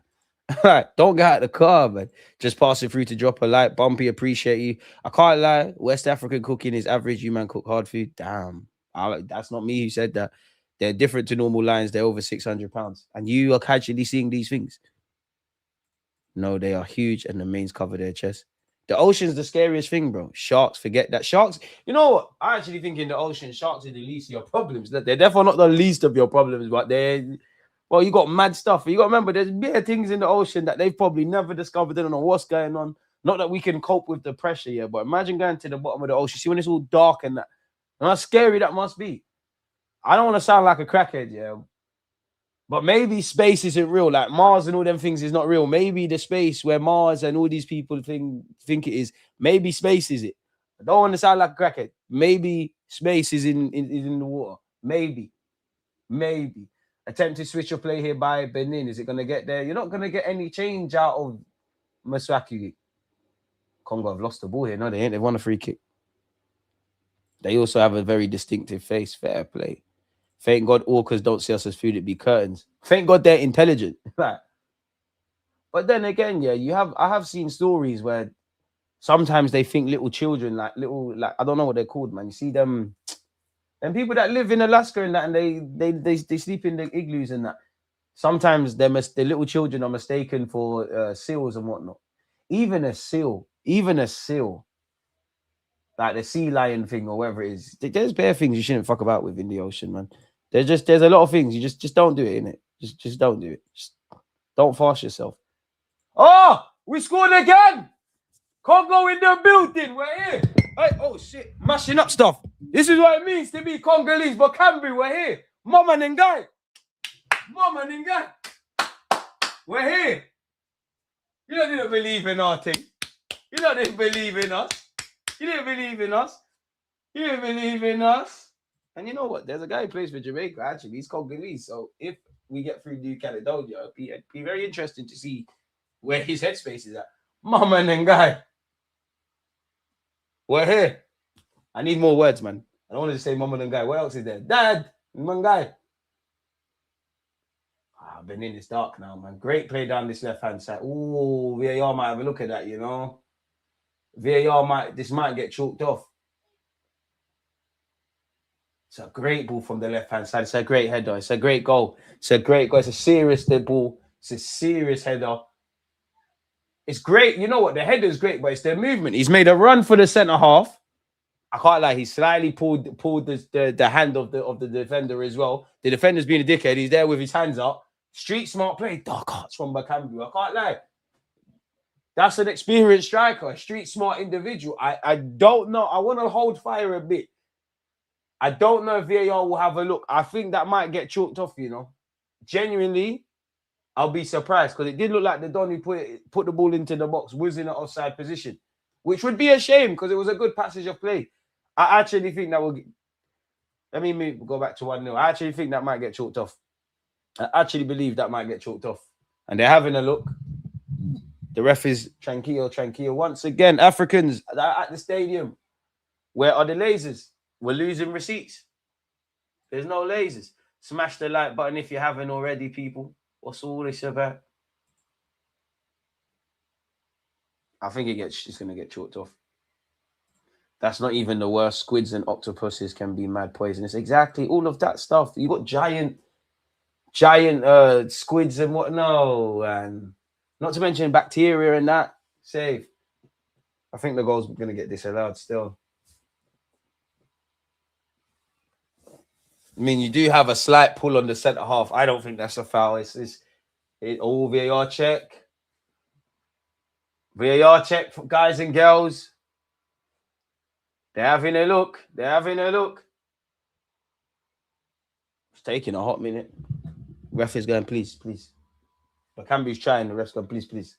Don't get out of the car, man. Just pass it through to drop a like. Bumpy, appreciate you. I can't lie. West African cooking is average. You man cook hard food. Damn. That's not me who said that. They're different to normal lions. They're over 600 pounds. And you are casually seeing these things. No, they are huge and the mains cover their chest. The ocean's the scariest thing, bro. Sharks, forget that. Sharks, you know what? I actually think in the ocean, sharks are the least of your problems. They're definitely not the least of your problems, but well, you got mad stuff. You got to remember, there's mere things in the ocean that they've probably never discovered. They don't know what's going on. Not that we can cope with the pressure, yeah, but imagine going to the bottom of the ocean. See when it's all dark and that. And how scary that must be. I don't want to sound like a crackhead, yeah. But maybe space isn't real. Like Mars and all them things is not real. Maybe the space where Mars and all these people think it is. Maybe space is it. I don't want to sound like a crackhead. Maybe space is in the water. Maybe. Attempt to switch your play here by Benin. Is it going to get there? You're not going to get any change out of Maswaki. Congo have lost the ball here. No, they ain't. They've won a free kick. They also have a very distinctive face. Fair play. Thank God orcas don't see us as food. It'd be curtains. Thank God they're intelligent. But then again, yeah, I have seen stories where sometimes they think little children, like I don't know what they're called, man. You see them, and people that live in Alaska and that, and they sleep in the igloos and that. Sometimes the little children are mistaken for seals and whatnot. Even a seal, like the sea lion thing or whatever it is. There's bare things you shouldn't fuck about with in the ocean, man. There's a lot of things you just don't do it, innit? Just don't do it. Just don't force yourself. Oh, we scored again. Congo in the building. We're here. Hey, oh shit, mashing up stuff. This is what it means to be Congolese, but Cambry, we're here. Mama and guy. We're here. You didn't believe in our thing. You didn't believe in us. You didn't believe in us. And you know what? There's a guy who plays for Jamaica, actually. He's Congolese. So if we get through New Caledonia, it'd be very interesting to see where his headspace is at. Mama and guy. We're here. I need more words, man. I don't want to say mama and guy. What else is there? Dad, Mangai. Benin is dark now, man. Great play down this left-hand side. Ooh, VAR might have a look at that, you know. This might get chalked off. It's a great ball from the left-hand side. It's a great header. It's a great goal. It's a great goal. It's a serious ball. It's a serious header. It's great. You know what? The header is great, but it's the movement. He's made a run for the centre half. I can't lie. He slightly pulled the hand of the defender as well. The defender's being a dickhead. He's there with his hands up. Street smart play. Dark hearts from Bakambu. I can't lie. That's an experienced striker, a street smart individual. I don't know. I want to hold fire a bit. I don't know if VAR will have a look. I think that might get chalked off, you know. Genuinely, I'll be surprised because it did look like the Don who put the ball into the box was in an offside position, which would be a shame because it was a good passage of play. I actually think that will... Let me go back to 1-0. I actually think that might get chalked off. I actually believe that might get chalked off. And they're having a look. The ref is tranquillo. Once again, Africans at the stadium. Where are the lasers? We're losing receipts. There's no lasers. Smash the like button if you haven't already, people. What's all this about? I think it's going to get chalked off. That's not even the worst. Squids and octopuses can be mad poisonous. Exactly. All of that stuff. You got giant squids and what? No. And not to mention bacteria and that. Save. I think the goal's going to get disallowed still. I mean, you do have a slight pull on the centre half. I don't think that's a foul. It's all VAR check. VAR check for guys and girls. They're having a look. It's taking a hot minute. Ref is going, please. But Camby's trying. The ref's going, please.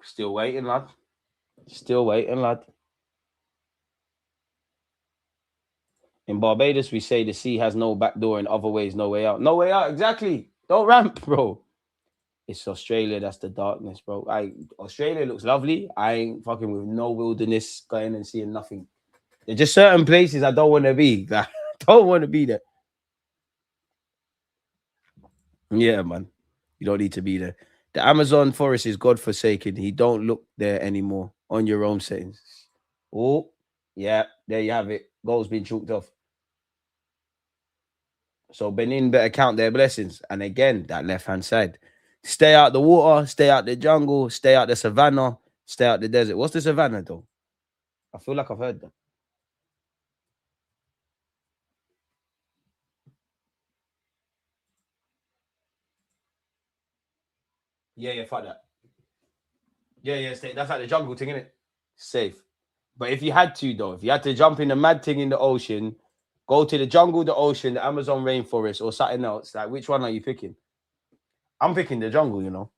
Still waiting, lad. In Barbados, we say the sea has no back door and other ways, no way out. No way out, exactly. Don't ramp, bro. It's Australia, that's the darkness, bro. Australia looks lovely. I ain't fucking with no wilderness going and seeing nothing. There's just certain places I don't want to be. I don't want to be there. Yeah, man. You don't need to be there. The Amazon forest is godforsaken. He don't look there anymore on your own settings. Oh, yeah, there you have it. Goal's been chalked off. So Benin better count their blessings. And again, that left-hand side. Stay out the water, stay out the jungle, stay out the savannah, stay out the desert. What's the savannah, though? I feel like I've heard that. Yeah, fuck that. Yeah, stay. That's like the jungle thing, innit? Safe. But if you had to, though, if you had to jump in a mad thing in the ocean, go to the jungle, the ocean, the Amazon rainforest, or something else, like, which one are you picking? I'm picking the jungle, you know.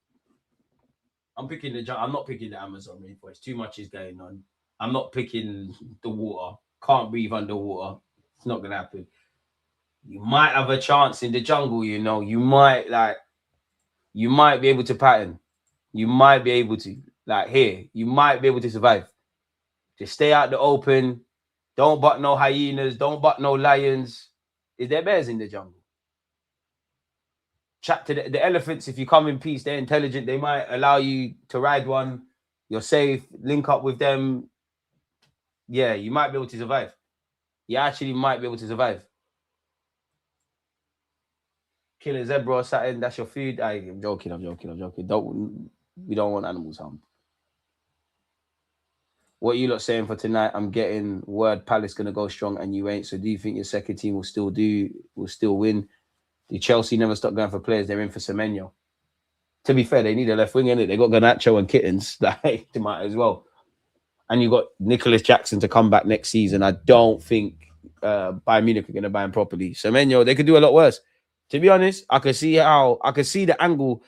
I'm picking the jungle. I'm not picking the Amazon rainforest. Too much is going on. I'm not picking the water. Can't breathe underwater. It's not going to happen. You might have a chance in the jungle, you know. You might be able to pattern. You might be able to. Like here, you might be able to survive. Just stay out the open. Don't butt no hyenas. Don't butt no lions. Is there bears in the jungle? Chat to the elephants. If you come in peace, they're intelligent. They might allow you to ride one. You're safe. Link up with them. Yeah, you might be able to survive. You actually might be able to survive. Kill a zebra or something. That's your food. I'm joking. We don't want animals harmed. What you lot saying for tonight? I'm getting word Palace gonna go strong and you ain't. So do you think your second team will still win? The Chelsea never stop going for players. They're in for Semenyo. To be fair, they need a left wing, innit? They got Garnacho and Kittens. They might as well. And you got Nicholas Jackson to come back next season. I don't think Bayern Munich are going to buy him properly. Semenyo, they could do a lot worse. To be honest, I could see the angle.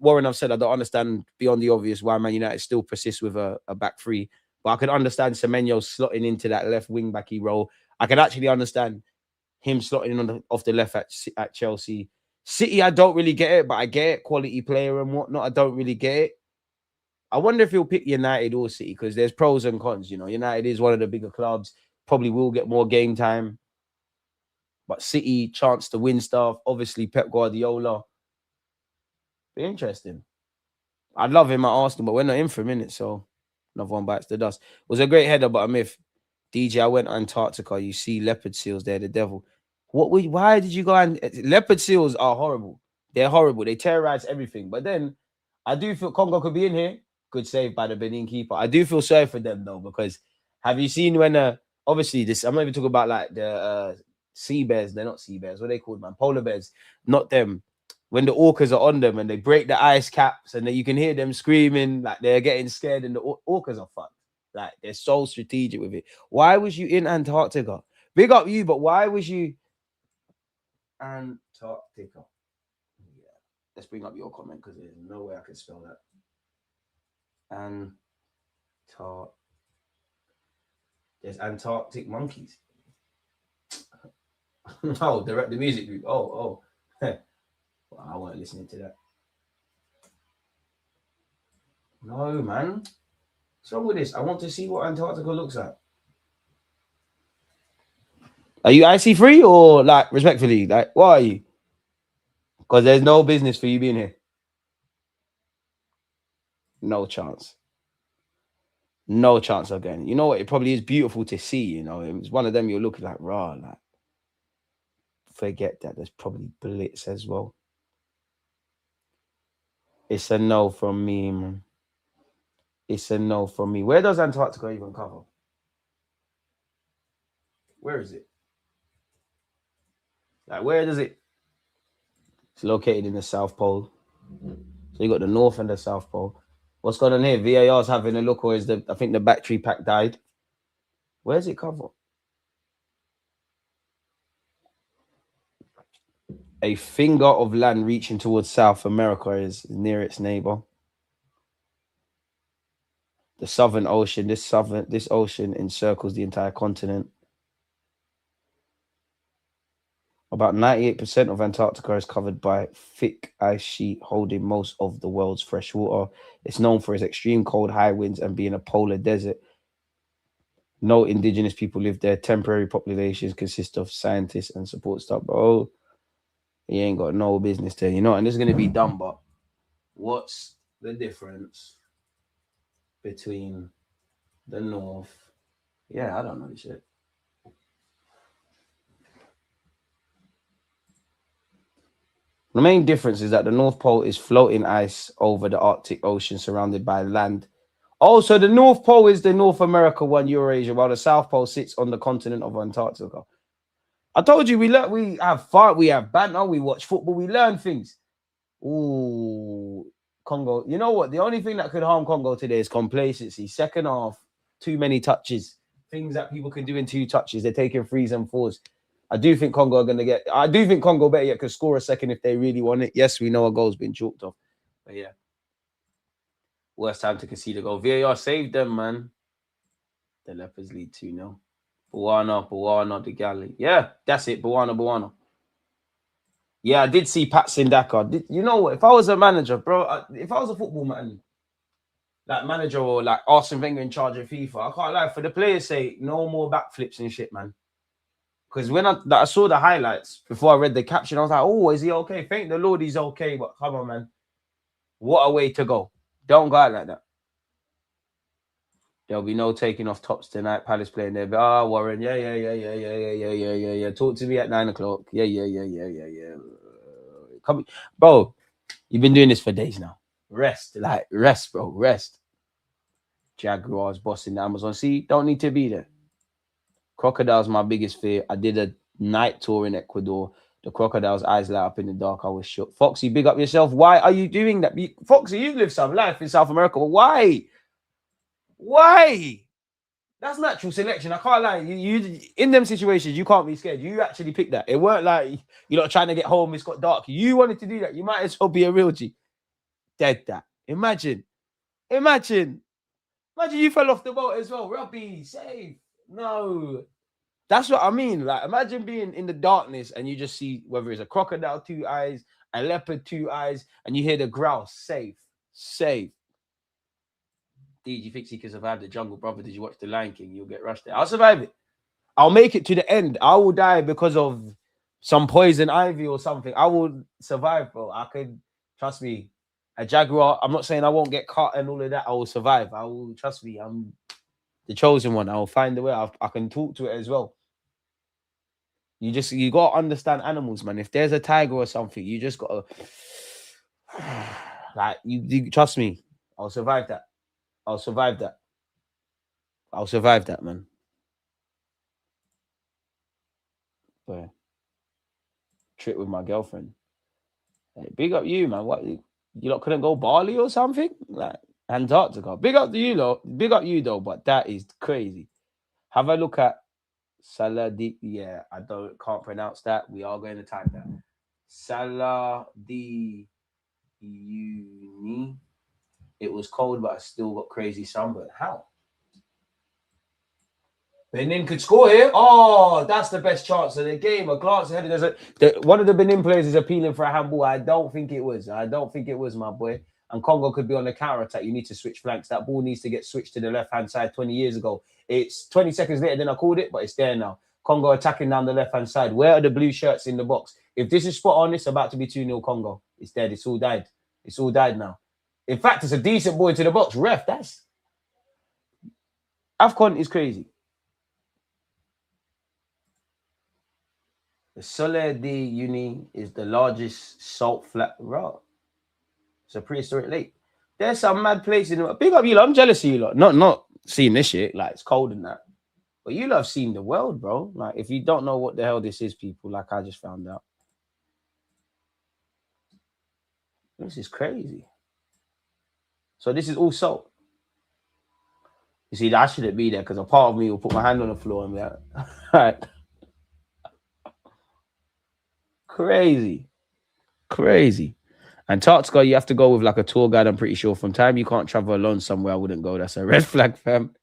Warren, I've said I don't understand beyond the obvious why Man United still persists with a back three, but I could understand Semenyo slotting into that left wing backy role. I could actually understand him slotting in off the left at Chelsea. City, I don't really get it, but I get it. Quality player and whatnot, I don't really get it. I wonder if he'll pick United or City because there's pros and cons. United is one of the bigger clubs, probably will get more game time. But City, chance to win stuff. Obviously, Pep Guardiola. Be interesting. I'd love him at Arsenal, but we're not in for a minute, so another one bites the dust. It was a great header, but a myth. DJ, I went to Antarctica. You see leopard seals there, the devil. Why did you go and leopard seals are horrible. They're horrible. They terrorize everything. But then I do feel Congo could be in here. Good save by the Benin keeper. I do feel sorry for them though, because have you seen when obviously this I'm not even talking about like the sea bears, they're not sea bears, what are they called, man? Polar bears, not them. When the orcas are on them and they break the ice caps and then you can hear them screaming like they're getting scared and the orcas are fucked. Like they're so strategic with it. Why was you in Antarctica? Big up you, but why was you Antarctica? Yeah. Let's bring up your comment because there's no way I can spell that. There's Antarctic monkeys. Oh, the music group. Oh. Well, I wasn't listening to that. No, man. What's wrong with this? I want to see what Antarctica looks like. Are you IC free or like respectfully? Like, what are you? Because there's no business for you being here. No chance. No chance again. You know what? It probably is beautiful to see, It's one of them you're looking like, raw, like. Forget that. There's probably blitz as well. It's a no from me, man. It's a no from me. Where does Antarctica even cover? Where is it? Like, where does it? It's located in the South Pole. So you got the North and the South Pole. What's going on here? VAR's having a look, or I think the battery pack died. Where's it cover? A finger of land reaching towards South America is near its neighbor. The Southern Ocean. This ocean encircles the entire continent. About 98% of Antarctica is covered by thick ice sheet holding most of the world's fresh water. It's known for its extreme cold, high winds, and being a polar desert. No indigenous people live there. Temporary populations consist of scientists and support staff. Bro, he ain't got no business there, and this is going to be dumb, but what's the difference between the North? Yeah, I don't know this shit. The main difference is that the North Pole is floating ice over the Arctic Ocean surrounded by land. Oh, so the North Pole is the North America one, Eurasia, while the South Pole sits on the continent of Antarctica. I told you, we have fun, we have banter, we watch football, we learn things. Ooh, Congo. You know what? The only thing that could harm Congo today is complacency. Second half, too many touches. Things that people can do in 2 touches. They're taking 3s and 4s. I do think Congo better yet could score a second if they really want it. Yes, we know a goal's been chalked off. But yeah. Worst time to concede a goal. VAR saved them, man. The Leopards lead 2-0. Buwana, the galley. Yeah, that's it. Buwana. Yeah, I did see Pat Sindaka. You know what? If I was a manager, bro, if I was a football man, like manager or like Arsene Wenger in charge of FIFA, I can't lie. For the players' sake, no more backflips and shit, man. Because when I saw the highlights before I read the caption, I was like, oh, is he okay? Thank the Lord he's okay. But come on, man. What a way to go. Don't go out like that. There'll be no taking off tops tonight. Palace playing there. Warren. Yeah. Talk to me at 9 o'clock. Yeah. Come, bro, you've been doing this for days now. Rest, bro. Rest. Jaguars bossing the Amazon. See, don't need to be there. Crocodile's my biggest fear. I did a night tour in Ecuador. The crocodile's eyes light up in the dark. I was shook. Foxy, big up yourself. Why are you doing that? Foxy, you've lived some life in South America. Why? Why? That's natural selection. I can't lie. You in them situations, you can't be scared. You actually picked that. It weren't like you're not trying to get home. It's got dark. You wanted to do that. You might as well be a real G. Dead that. Imagine. Imagine you fell off the boat as well. Robbie, save. No. That's what I mean. Like, imagine being in the darkness and you just see whether it's a crocodile, 2 eyes, a leopard, 2 eyes, and you hear the growl, save. Did you think he could survive the jungle, brother? Did you watch The Lion King? You'll get rushed there. I'll survive it. I'll make it to the end. I will die because of some poison ivy or something. I will survive, bro. I could, trust me, a jaguar. I'm not saying I won't get caught and all of that. I will survive. I will, trust me. I'm the chosen one. I will find a way. I can talk to it as well. You got to understand animals, man. If there's a tiger or something, you just got to, like, you trust me. I'll survive that. I'll survive that, man. But trip with my girlfriend. Hey, big up you, man. What you lot couldn't go Bali or something? Like Antarctica. Big up to you, lot. Big up you though, but that is crazy. Have a look at Saladi. Yeah, I can't pronounce that. We are going to type that. Saladi Uni. It was cold, but I still got crazy sunburn. How? Benin could score here. Oh, that's the best chance of the game. A glance ahead. One of the Benin players is appealing for a handball. I don't think it was, my boy. And Congo could be on the counter attack. You need to switch flanks. That ball needs to get switched to the left-hand side 20 years ago. It's 20 seconds later than I called it, but it's there now. Congo attacking down the left-hand side. Where are the blue shirts in the box? If this is spot on, it's about to be 2-0 Congo. It's dead. It's all died. It's all died now. In fact, it's a decent boy to the box. Ref, that's... Afcon is crazy. The Sole de Uni is the largest salt flat rock. It's a prehistoric lake. There's some mad places in the... Big up you lot. I'm jealous of you lot. Not seeing this shit. Like, it's cold and that. But you lot have seen the world, bro. Like, if you don't know what the hell this is, people, like I just found out. This is crazy. So this is all salt. You see, I shouldn't be there because a part of me will put my hand on the floor and be like, all right. Crazy. Antarctica, you have to go with like a tour guide, I'm pretty sure. From time you can't travel alone somewhere, I wouldn't go. That's a red flag, fam.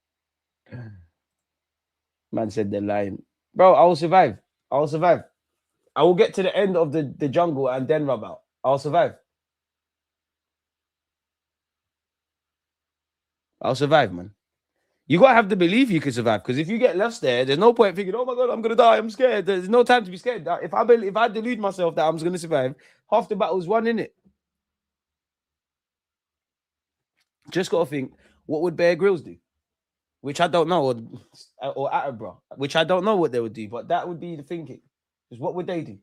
Man said they're lying. Bro, I will survive. I will get to the end of the jungle and then rub out. I'll survive, man. You got to have the belief you can survive. Because if you get left there, there's no point thinking, oh my God, I'm going to die. I'm scared. There's no time to be scared. If I delude myself that I'm going to survive, half the battle's won, innit? Just got to think, what would Bear Grylls do? Which I don't know. Or Attenborough, which I don't know what they would do. But that would be the thinking. Because what would they do?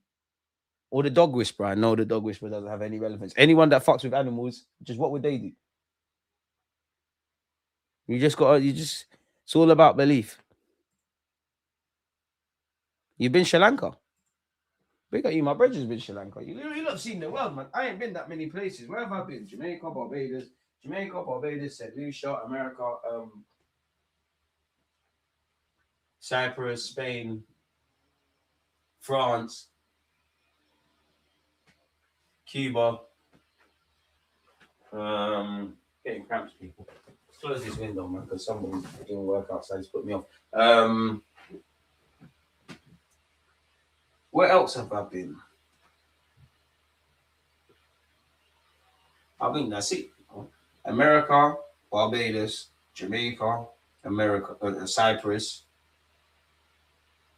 Or the Dog Whisperer. I know the Dog Whisperer doesn't have any relevance. Anyone that fucks with animals, just what would they do? It's all about belief. You've been Sri Lanka. Big up you, my brother's been Sri Lanka. You have seen the world, man. I ain't been that many places. Where have I been? Jamaica, Barbados, St. Lucia, America, Cyprus, Spain, France, Cuba. Getting cramps, people. Close this window, man, because someone's doing work outside. It's put me off. Where else have I been? I think that's it. America, Barbados, Jamaica, Cyprus,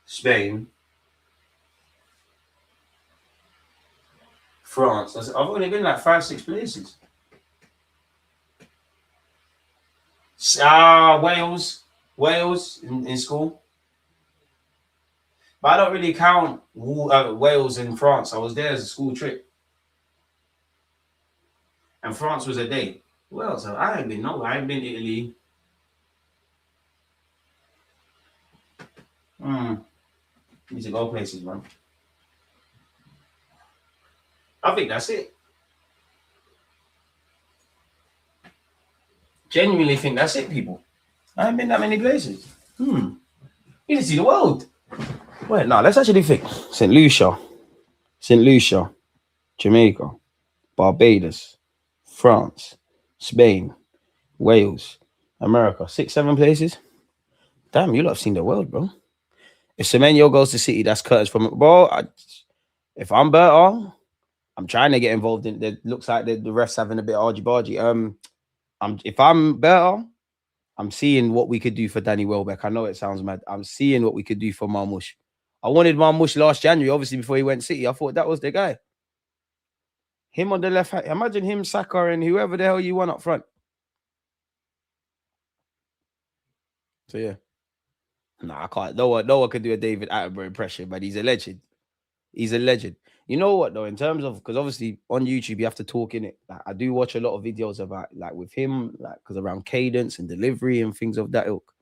Spain, France. I've only been like 5-6 places. Wales in school. But I don't really count Wales in France. I was there as a school trip. And France was a day. Well, so I ain't been Italy. Need to go places, man. I think that's it. Genuinely think that's it, people. I ain't been that many places. You didn't see the world. Wait, no, let's actually think. St. Lucia, Jamaica, Barbados, France, Spain, Wales, America. 6, 7 places. Damn, you lot have seen the world, bro. If Semenyo goes to City, that's curtains from it. Bro, if I'm better, I'm trying to get involved in it. Looks like the refs having a bit of argy-bargy. If I'm better, I'm seeing what we could do for Danny Welbeck. I know it sounds mad. I'm seeing what we could do for Marmoush. I wanted Marmoush last January, obviously, before he went City. I thought that was the guy. Him on the left hand. Imagine him, Saka, and whoever the hell you want up front. So, yeah. Nah, I can't. No one can do a David Attenborough impression, but he's a legend. He's a legend. You know what, though, in terms of, because obviously on YouTube, you have to talk in it. Like, I do watch a lot of videos about, like, with him, like, because around cadence and delivery and things of that ilk.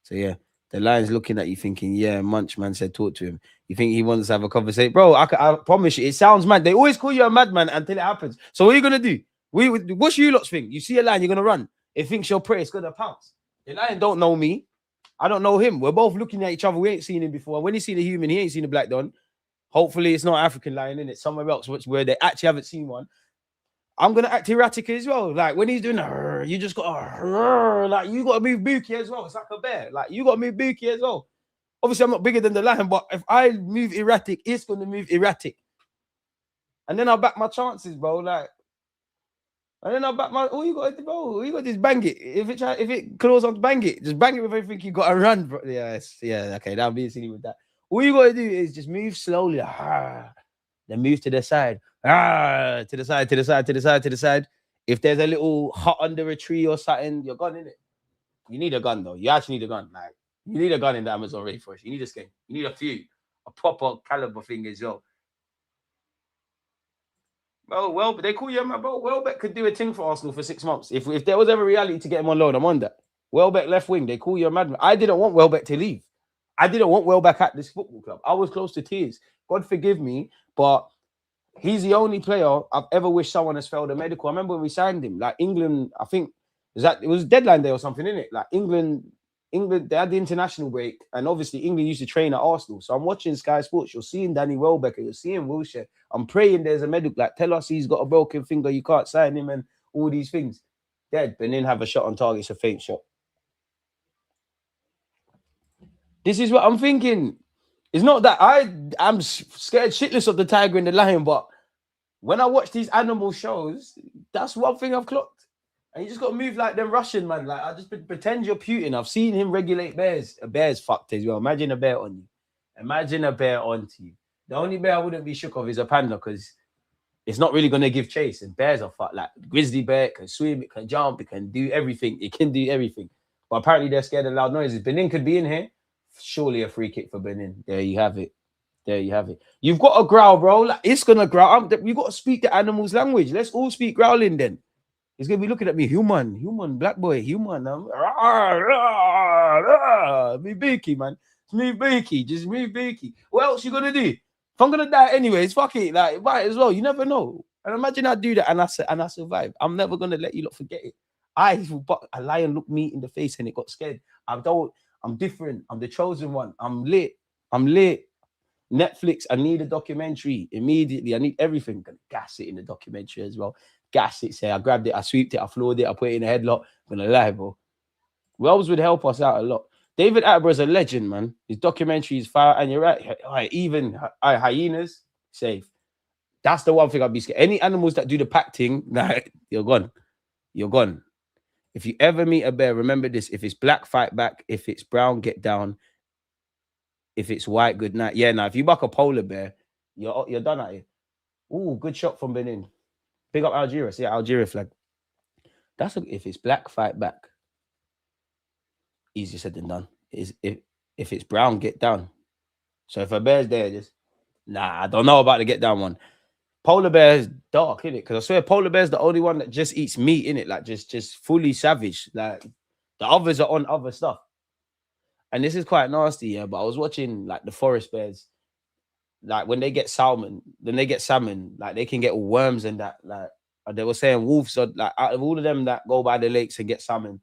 So, yeah. The lion's looking at you thinking, yeah, Munchman said talk to him. You think he wants to have a conversation? Bro, I promise you, it sounds mad. They always call you a madman until it happens. So what are you going to do? What's you lot's think? You see a lion, you're going to run. It thinks you're prey, it's going to pounce. The lion don't know me. I don't know him. We're both looking at each other. We ain't seen him before. When he seen a human, he ain't seen a black don. Hopefully it's not African lion, in it somewhere else, where they actually haven't seen one. I'm gonna act erratic as well. Like when he's doing you just got like you gotta move bookie as well. It's like a bear. Like you gotta move bookie as well. Obviously, I'm not bigger than the lion, but if I move erratic, it's gonna move erratic. And then I'll back my chances, bro. Like, and then I'll back my all you gotta do, bro. All you gotta do is bang it. If it claws on, bang it. Just bang it with everything you gotta run, bro. Yeah, okay, that'll be silly with that. All you gotta do is just move slowly. Then move to the side. To the side, to the side, to the side, to the side. If there's a little hut under a tree or something, you're gone, innit? You need a gun, though. You actually need a gun. Like, you need a gun in the Amazon rainforest. You need a skin. You need a few. A proper caliber thing as well. Bro, well, they call you a man, bro. Welbeck could do a thing for Arsenal for 6 months. If there was ever reality to get him on loan, I'm on that. Welbeck left wing, they call you a madman. I didn't want Welbeck to leave. I didn't want Welbeck at this football club. I was close to tears. God forgive me, but he's the only player I've ever wished someone has failed a medical. I remember when we signed him, like England, I think it was deadline day or something, innit? Like England, they had the international break, and obviously England used to train at Arsenal. So I'm watching Sky Sports. You're seeing Danny Welbeck, you're seeing Wilshere. I'm praying there's a medical. Like, tell us he's got a broken finger, you can't sign him, and all these things. Dead. Benin have a shot on target. It's a faint shot. This is what I'm thinking. It's not that I'm scared shitless of the tiger and the lion, but when I watch these animal shows, that's one thing I've clocked. And you just got to move like them Russian, man. Like, I just pretend you're Putin. I've seen him regulate bears. A bear's fucked as well. Imagine a bear on you. Imagine a bear onto you. The only bear I wouldn't be shook of is a panda, because it's not really going to give chase. And bears are fucked. Like, grizzly bear, it can swim, it can jump, it can do everything. It can do everything. But apparently they're scared of loud noises. Benin could be in here. Surely a free kick for Benin. There you have it. There you have it. You've got to growl, bro. Like, it's going to growl. You've got to speak the animal's language. Let's all speak growling then. He's going to be looking at me. Human, black boy, human. Move beaky, man. Move beaky. Just move beaky. What else you going to do? If I'm going to die anyways, fuck it. Like, might as well. You never know. And imagine I do that and I survive. I'm never going to let you lot forget it. A lion looked me in the face and it got scared. I'm different. I'm the chosen one. I'm lit. Netflix, I need a documentary immediately. I need everything. Gonna gas it in the documentary as well. Gas it, say I grabbed it, I sweeped it, I floored it, I put it in a headlock. I'm gonna lie, bro. Wells would help us out a lot. David Attenborough's a legend, man. His documentary is fire, and you're right. Even hyenas, safe. That's the one thing I'd be scared. Any animals that do the pack thing, nah, you're gone. You're gone. If you ever meet a bear, remember this. If it's black, fight back. If it's brown, get down. If it's white, good night. Yeah, now if you buck a polar bear, you're done at it. Ooh, good shot from Benin. Big up Algeria. See, Algeria flag. If it's black, fight back. Easier said than done. If it's brown, get down. So if a bear's there, I don't know about the get down one. Polar bear is dark, innit? Because I swear polar bear's the only one that just eats meat, innit? Like just fully savage. Like the others are on other stuff. And this is quite nasty, yeah. But I was watching like the forest bears, like when they get salmon, like they can get worms and that. Like they were saying, wolves are like out of all of them that go by the lakes and get salmon,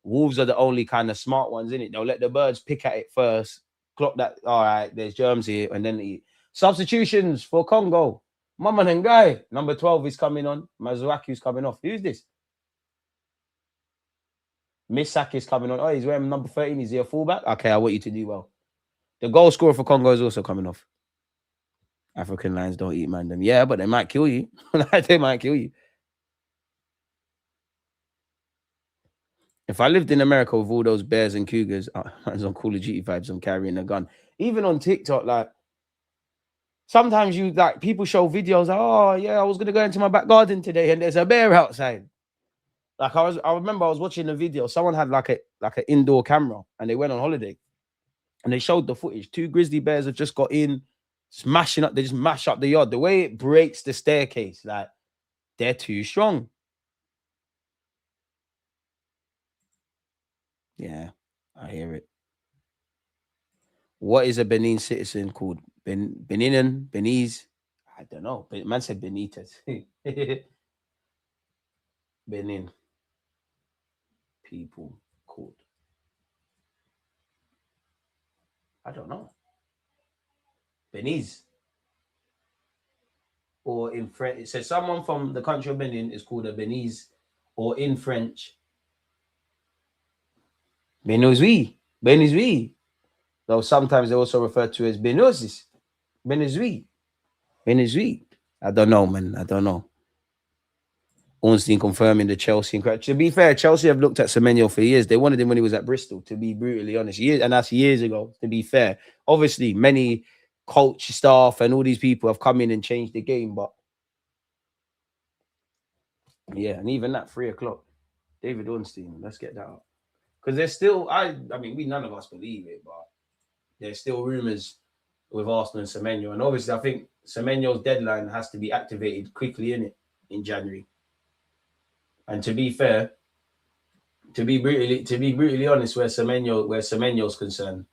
Wolves are the only kind of smart ones, in it. They'll let the birds pick at it first, clock that. All right, there's germs here, and then eat. Substitutions for Congo. Mama and guy, number 12 is coming on. Mazuaki's coming off. Who's this? Misaki is coming on. Oh, he's wearing number 13. Is he a fullback? Okay, I want you to do well. The goal scorer for Congo is also coming off. African lions don't eat man them. Yeah, but they might kill you. They might kill you. If I lived in America with all those bears and cougars, it's on Call of Duty vibes, I'm carrying a gun. Even on TikTok, like, sometimes you, like, people show videos, like, oh, yeah, I was going to go into my back garden today and there's a bear outside. Like, I remember I was watching a video. Someone had, like, an indoor camera and they went on holiday. And they showed the footage. 2 grizzly bears have just got in, smashing up. They just mash up the yard. The way it breaks the staircase, like, they're too strong. Yeah, I hear it. What is a Benin citizen called? Benin? Benize? I don't know. Man said Benitez. Benin. People called. I don't know. Benize. Or in French, it says someone from the country of Benin is called a Benize, or in French, Benozui. Benozui. Though sometimes they also refer to as Benozis. Benozui. Benozui. I don't know, man. I don't know. Ornstein confirming the Chelsea. To be fair, Chelsea have looked at Semenyo for years. They wanted him when he was at Bristol, to be brutally honest. And that's years ago, to be fair. Obviously, many coach staff and all these people have come in and changed the game, but yeah, and even that 3 o'clock, David Ornstein, let's get that up. Because there's still, I mean, none of us believe it, but there's still rumours with Arsenal and Semenyo. And obviously, I think Semenyo's deadline has to be activated quickly in January. And to be fair, to be brutally honest, where Semenyo's concerned,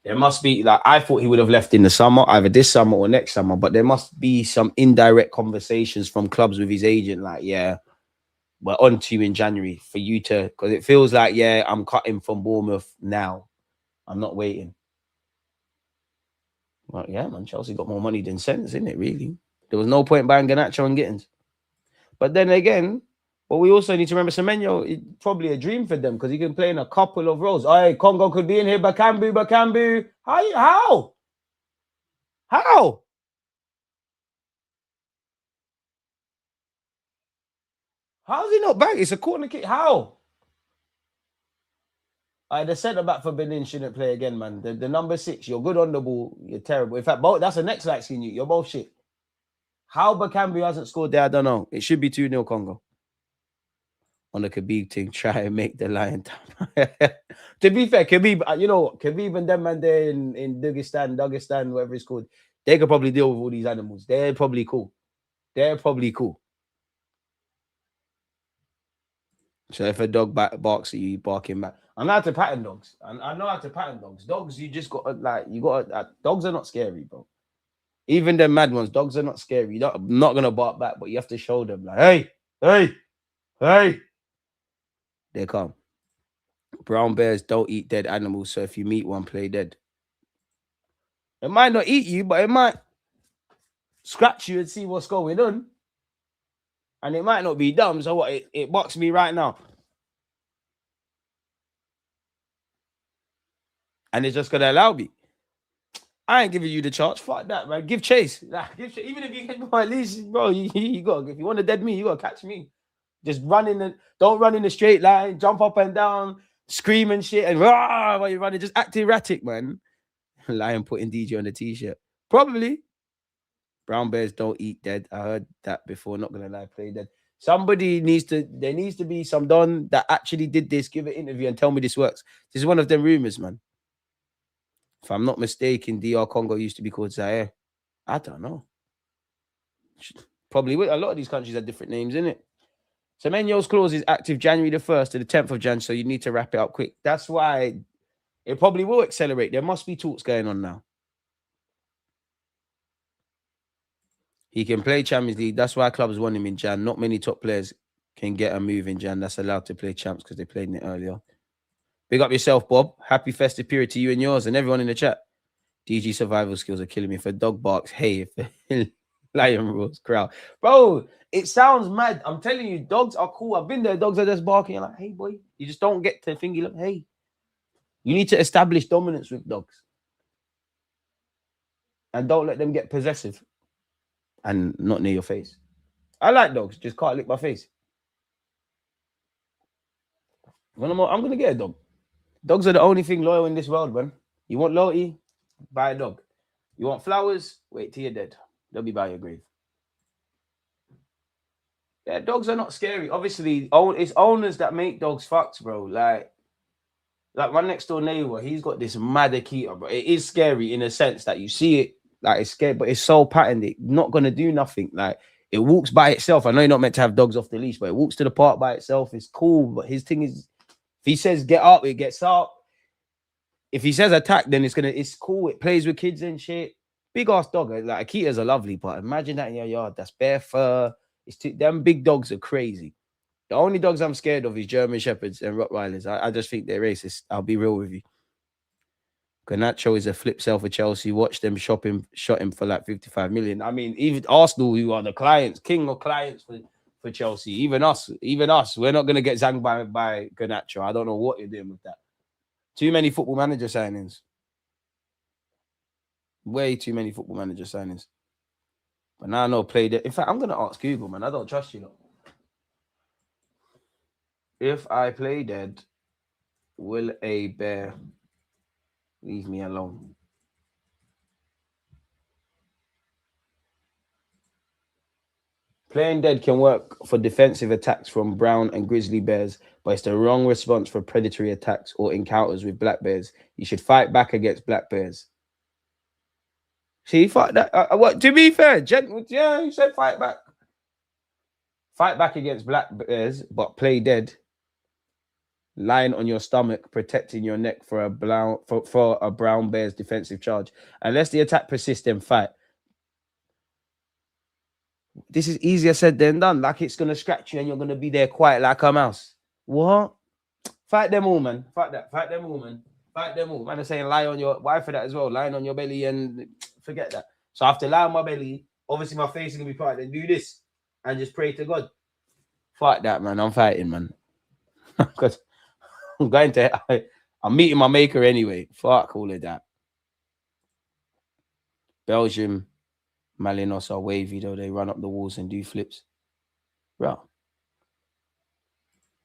there must be, like, I thought he would have left in the summer, either this summer or next summer, but there must be some indirect conversations from clubs with his agent, like, yeah, we're on to you in January for you to, because it feels like, yeah, I'm cutting from Bournemouth now. I'm not waiting. Well, yeah, man, Chelsea got more money than sense, isn't it, really? There was no point buying Garnacho and Gittins. But then again, but we also need to remember Semenyo is probably a dream for them because he can play in a couple of roles. Hey, Congo could be in here. Bakambu. How? How's he not back? It's a corner kick. How? The centre back for Benin shouldn't play again, man. The number 6, you're good on the ball. You're terrible. In fact, that's the next light skin. You're both shit. How Bakambu hasn't scored there, I don't know. It should be 2-0 Congo. On the Khabib thing, try and make the lion time. To be fair, Khabib, you know, Khabib and them man there in Dagestan, whatever it's called, they could probably deal with all these animals. They're probably cool. So if a dog barks at you, you bark him back. I know how to pattern dogs. I know how to pattern dogs. Dogs, you just got to, dogs are not scary, bro. Even the mad ones, dogs are not scary. I'm not going to bark back, but you have to show them, like, hey. They come. Brown bears don't eat dead animals, so if you meet one, play dead. It might not eat you, but it might scratch you and see what's going on. And it might not be dumb, so what? It bucks me right now. And it's just going to allow me. I ain't giving you the charge. Fuck that, man. Give chase. Even if you get, at least, bro, you got, if you want to dead me, you got to catch me. Just don't run in the straight line, jump up and down, scream and shit, and rah, while you're running, just act erratic, man. Lion putting DJ on the t-shirt. Probably. Brown bears don't eat dead. I heard that before, not gonna lie, play dead. There needs to be some don that actually did this, give an interview and tell me this works. This is one of them rumors, man. If I'm not mistaken, DR Congo used to be called Zaire. I don't know. Probably a lot of these countries have different names, innit? Semenyo's clause is active January the 1st to the 10th of Jan, so you need to wrap it up quick. That's why it probably will accelerate. There must be talks going on now. He can play Champions League. That's why clubs want him in Jan. Not many top players can get a move in Jan. That's allowed to play champs because they played in it earlier. Big up yourself, Bob. Happy festive period to you and yours and everyone in the chat. DG survival skills are killing me. If a dog barks, hey, if a lion roars, crowd. Bro, it sounds mad. I'm telling you, dogs are cool. I've been there. Dogs are just barking. You're like, hey, boy. You just don't get to think, look, hey. You need to establish dominance with dogs. And don't let them get possessive and not near your face. I like dogs, just can't lick my face. When I'm going to get a dog. Dogs are the only thing loyal in this world, man. You want loyalty? Buy a dog. You want flowers? Wait till you're dead. They'll be by your grave. Yeah, dogs are not scary. Obviously, it's owners that make dogs fucked, bro. Like my next door neighbor, he's got this mad Akita, bro. It is scary in a sense that you see it, like it's scary, but it's so patterned. It's not gonna do nothing. Like it walks by itself. I know you're not meant to have dogs off the leash, but it walks to the park by itself. It's cool, but his thing is, if he says get up, it gets up. If he says attack, then it's cool. It plays with kids and shit. Big ass dog. Like Akitas are lovely, but imagine that in your yard. That's bare fur. Them big dogs are crazy. The only dogs I'm scared of is German Shepherds and Rottweilers. I just think they're racist. I'll be real with you. Garnacho is a flip sell for Chelsea. Watch them shot him for like 55 million. I mean, even Arsenal, who are the clients, king of clients for Chelsea, even us, we're not going to get zanged by Garnacho. I don't know what you're doing with that. Too many football manager signings. Way too many football manager signings. But now I know play dead. In fact, I'm going to ask Google, man. I don't trust you. If I play dead, will a bear leave me alone? Playing dead can work for defensive attacks from brown and grizzly bears, but it's the wrong response for predatory attacks or encounters with black bears. You should fight back against black bears. See, fuck that. What? To be fair, yeah, you said fight back. Fight back against black bears, but play dead. Lying on your stomach, protecting your neck for a brown bear's defensive charge. Unless the attack persists, then fight. This is easier said than done. Like it's gonna scratch you and you're gonna be there quiet like a mouse. What? Fight them all, man. Fight that. Fight them all, man. Fight them all. Man, are saying lie on your wife for that as well. Lying on your belly and forget that. So I have to lie on my belly. Obviously, my face is gonna be quiet. Then do this and just pray to God. Fight that, man. I'm fighting, man. Because I'm meeting my maker anyway. Fuck all of that. Belgium, Malinos are wavy though. They run up the walls and do flips. Bro,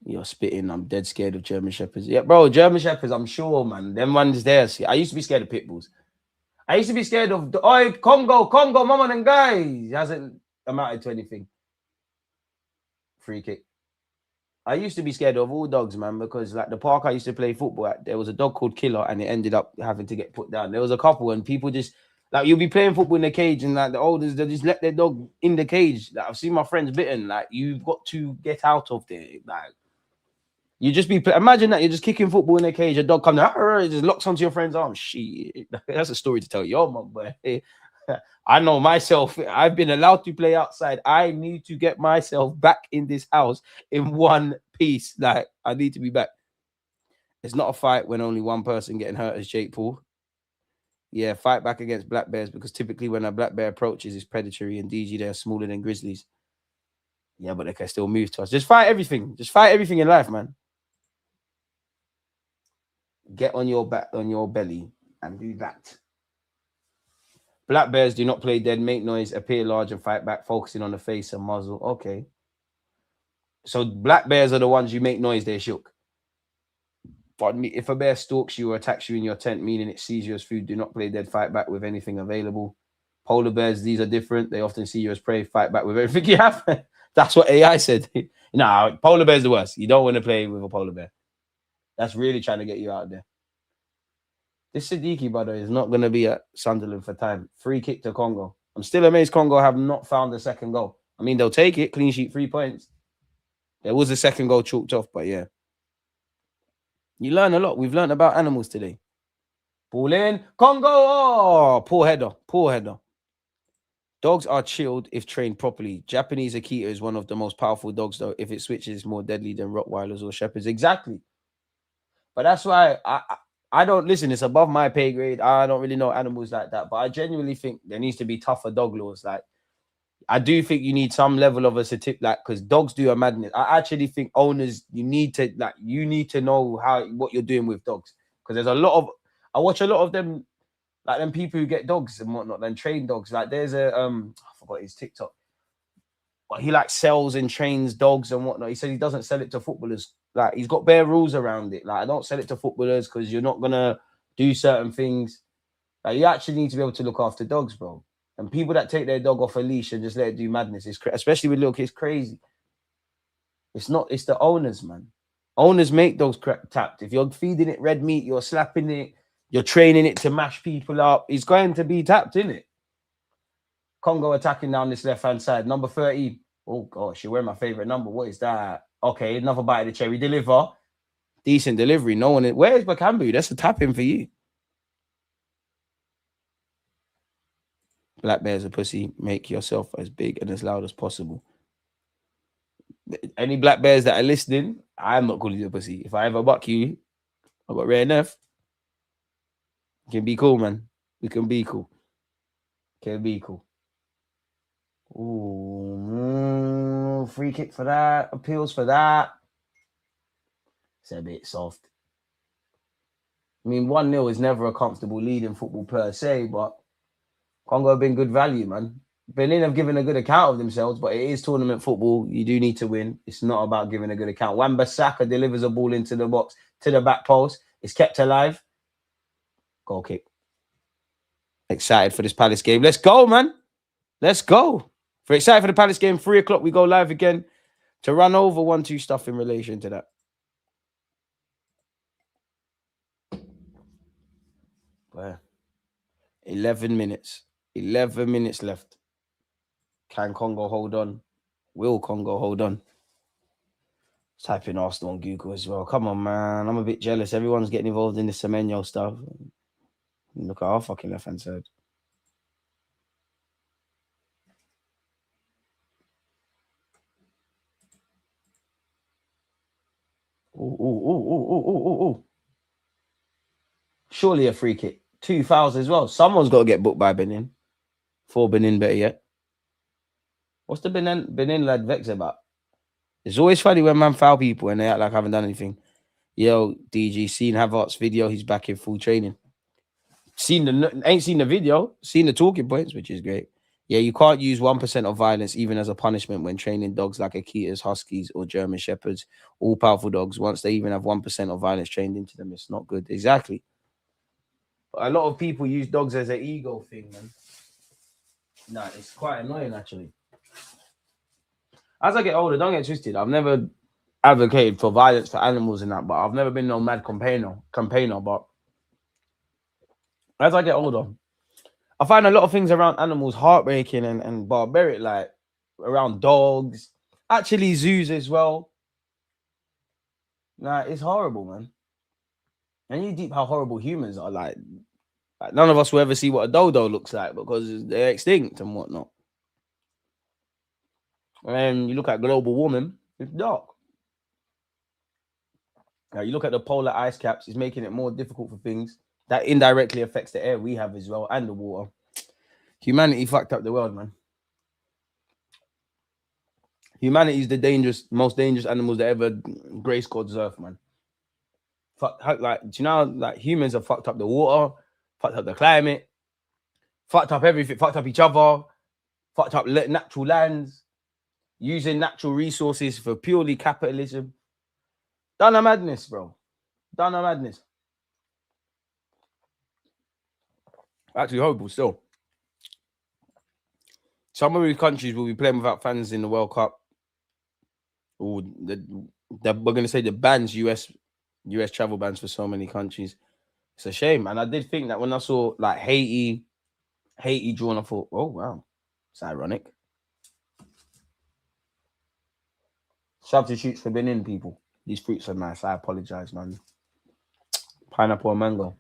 you're spitting. I'm dead scared of German Shepherds. Yeah, bro, German Shepherds, I'm sure, man. Them ones there. I used to be scared of pit bulls. I used to be scared of Congo, mama and guys. It hasn't amounted to anything. Free kick. I used to be scared of all dogs, man, because like the park I used to play football at, there was a dog called Killer and it ended up having to get put down. There was a couple and people just, like, you'll be playing football in the cage and like the olders, they just let their dog in the cage. Like, I've seen my friends bitten. Like, you've got to get out of there. Like, you just imagine that you're just kicking football in a cage, a dog comes out, it just locks onto your friend's arm. Shit, that's a story to tell your mum, but hey, I know myself. I've been allowed to play outside. I need to get myself back in this house in one piece. Like, I need to be back. It's not a fight when only one person getting hurt as Jake Paul. Yeah, fight back against black bears because typically when a black bear approaches, it's predatory and DG, they're smaller than grizzlies. Yeah, but they can still move to us. Just fight everything. Just fight everything in life, man. Get on your back, on your belly and do that. Black bears do not play dead, make noise, appear large and fight back, focusing on the face and muzzle. Okay. So black bears are the ones you make noise, they're shook. Pardon me. If a bear stalks you or attacks you in your tent, meaning it sees you as food, do not play dead, fight back with anything available. Polar bears, these are different. They often see you as prey, fight back with everything you have. That's what AI said. Nah, polar bear's the worst. You don't want to play with a polar bear. That's really trying to get you out there. This Siddiqui, brother, is not going to be at Sunderland for time. Free kick to Congo. I'm still amazed Congo have not found the second goal. I mean, they'll take it. Clean sheet, 3 points. There was a second goal chalked off, but yeah. You learn a lot. We've learned about animals today. Ball in. Congo! Oh, poor header. Poor header. Dogs are chilled if trained properly. Japanese Akita is one of the most powerful dogs, though. If it switches, it's more deadly than Rottweilers or Shepherds. Exactly. But that's why I don't listen. It's above my pay grade. I don't really know animals like that. But I genuinely think there needs to be tougher dog laws. Like I do think you need some level of a certificate, like because dogs do a madness. I actually think owners, you need to know what you're doing with dogs. Because there's a lot of I watch a lot of them, like them people who get dogs and whatnot, then train dogs. Like there's I forgot his TikTok. But he like sells and trains dogs and whatnot. He said he doesn't sell it to footballers. Like he's got bare rules around it. Like I don't sell it to footballers because you're not gonna do certain things. Like you actually need to be able to look after dogs, bro. And people that take their dog off a leash and just let it do madness, especially with little kids, crazy. It's not. It's the owners, man. Owners make dogs tapped. If you're feeding it red meat, you're slapping it, you're training it to mash people up. It's going to be tapped, in it. Congo attacking down this left hand side, number 30. Oh gosh, you're wearing my favorite number. What is that? Okay, another bite of the cherry. Deliver. Decent delivery. No one. Where's Bakambu? That's a tapping for you. Black bear's a pussy. Make yourself as big and as loud as possible. Any black bears that are listening, I'm not calling you a pussy. If I ever buck you, I've got rare enough. You can be cool, man. We can be cool. Can be cool. Ooh, free kick for that. Appeals for that. It's a bit soft. I mean, 1-0 is never a comfortable lead in football per se, but Congo have been good value, man. Benin have given a good account of themselves, but it is tournament football. You do need to win. It's not about giving a good account. Wan-Bissaka delivers a ball into the box, to the back post. It's kept alive. Goal kick. Excited for this Palace game. Let's go, man. Let's go. For excited for the Palace game, 3 o'clock, we go live again to run over 1-2 stuff in relation to that. Well, 11 minutes. 11 minutes left. Can Congo hold on? Will Congo hold on? Type in Arsenal on Google as well. Come on, man. I'm a bit jealous. Everyone's getting involved in the Semenyo stuff. Look at our fucking left-hand side. Oh. Surely a free kick. 2 fouls as well. Someone's got to get booked by Benin. For Benin, better yet. What's the Benin lad vex about? It's always funny when man foul people and they act like I haven't done anything. Yo, DG, seen Havertz's video. He's back in full training. Ain't seen the video. Seen the talking points, which is great. Yeah, you can't use 1% of violence even as a punishment when training dogs like Akitas, Huskies, or German Shepherds. All powerful dogs. Once they even have 1% of violence trained into them, it's not good. Exactly. But a lot of people use dogs as an ego thing, man. Nah, it's quite annoying, actually. As I get older, don't get twisted. I've never advocated for violence for animals and that, but I've never been no mad campaigner. But as I get older, I find a lot of things around animals heartbreaking and barbaric, like around dogs, actually zoos as well. Nah, it's horrible, man. And you deep how horrible humans are. Like none of us will ever see what a dodo looks like because they're extinct and whatnot. And you look at global warming, it's dark. Now you look at the polar ice caps, it's making it more difficult for things. That indirectly affects the air we have as well and the water. Humanity fucked up the world, man. Humanity is the most dangerous animals that ever graced God's earth, man. Like, do you know, like humans have fucked up the water, fucked up the climate, fucked up everything, fucked up each other, fucked up natural lands, using natural resources for purely capitalism. Done a madness, bro. Done a madness. Actually horrible still. Some of these countries will be playing without fans in the World Cup. Or we're going to say the bans, US travel bans for so many countries. It's a shame. And I did think that when I saw like Haiti drawn, I thought, oh, wow. It's ironic. Substitutes for Benin, people. These fruits are nice. I apologize, man. Pineapple and mango.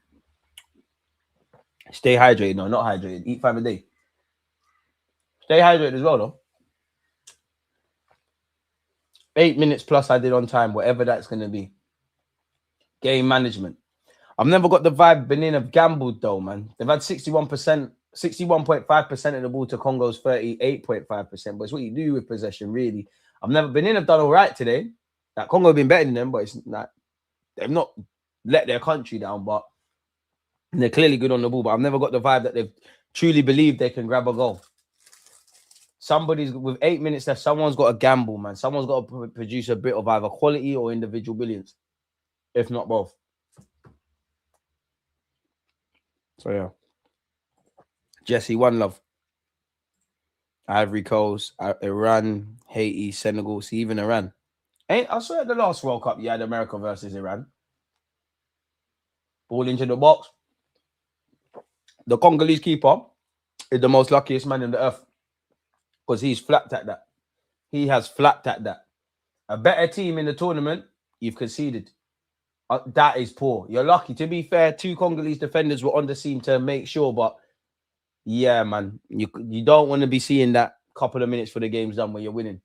Stay hydrated. No, not hydrated. Eat 5 a day. Stay hydrated as well, though. 8 minutes plus I did on time, whatever that's going to be. Game management. I've never got the vibe Benin have gambled though, man. They've had 61.5% of the ball to Congo's 38.5%. But it's what you do with possession, really. Benin have done all right today. Like Congo have been better than them, but it's not. They've not let their country down, but they're clearly good on the ball. But I've never got the vibe that they've truly believed they can grab a goal. Somebody's with 8 minutes left. Someone's got to gamble, man. Someone's got to produce a bit of either quality or individual brilliance, if not both. So yeah, Jesse, one love. Ivory Coast, Iran, Haiti, Senegal. See, even Iran. I swear at the last World Cup you had America versus Iran. Ball into the box. The Congolese keeper is the most luckiest man on the earth because he's flapped at that. He has flapped at that. A better team in the tournament, you've conceded. That is poor. You're lucky. To be fair, 2 Congolese defenders were on the scene to make sure, but yeah, man, you don't want to be seeing that couple of minutes for the game's done when you're winning.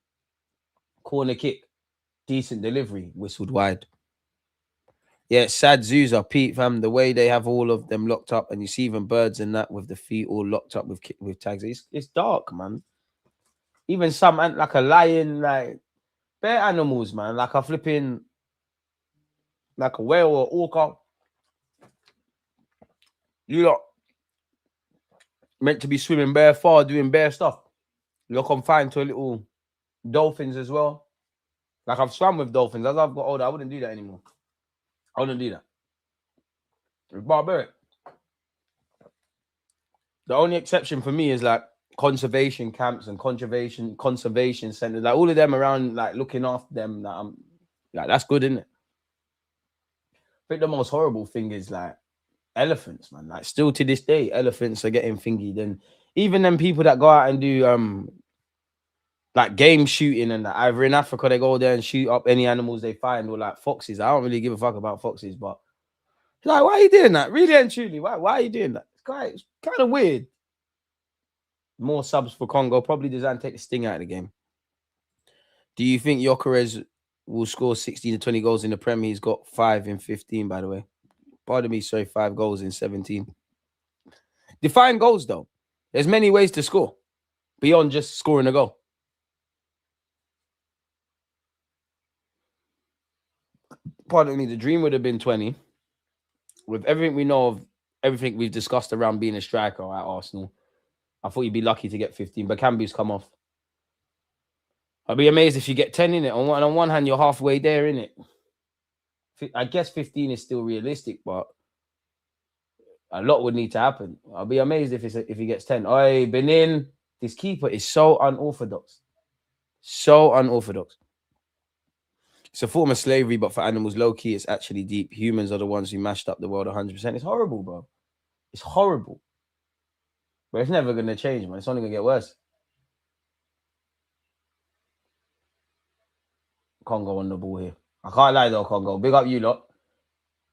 Corner kick, decent delivery, whistled wide. Yeah, sad Zuza, Pete, fam, the way they have all of them locked up, and you see even birds and that with the feet all locked up with tags. It's dark, man. Even some, like a lion, like bare animals, man, like a flipping, like a whale or orca. You lot meant to be swimming bare far, doing bare stuff. You're confined to a little dolphins as well. Like I've swam with dolphins. As I've got older, I wouldn't do that anymore. I wouldn't do that. It's barbaric. The only exception for me is like conservation camps and conservation centers. Like all of them around, like looking after them. Like that's good, isn't it? I think the most horrible thing is like elephants, man. Like still to this day, elephants are getting thingied. And even them people that go out and do like game shooting and that, either in Africa they go there and shoot up any animals they find, or like foxes. I don't really give a fuck about foxes, but like, why are you doing that? Really and truly, why are you doing that? It's kind of weird. More subs for Congo, probably designed to take the sting out of the game. Do you think Gyökeres will score 16 to 20 goals in the Prem? He's got 5 in 15, by the way. Pardon me, sorry, 5 goals in 17. Define goals, though. There's many ways to score beyond just scoring a goal. Pardon me, the dream would have been 20. With everything we know of, everything we've discussed around being a striker at Arsenal, I thought you'd be lucky to get 15, but Cambu's come off. I'd be amazed if you get 10 in it. On one hand, you're halfway there, in it. I guess 15 is still realistic, but a lot would need to happen. I'll be amazed if he gets 10. Oi, Benin, this keeper is so unorthodox. So unorthodox. It's a form of slavery, but for animals, low-key, it's actually deep. Humans are the ones who mashed up the world 100%. It's horrible, bro. It's horrible. But it's never going to change, man. It's only going to get worse. Congo on the ball here. I can't lie, though, Congo. Big up you lot.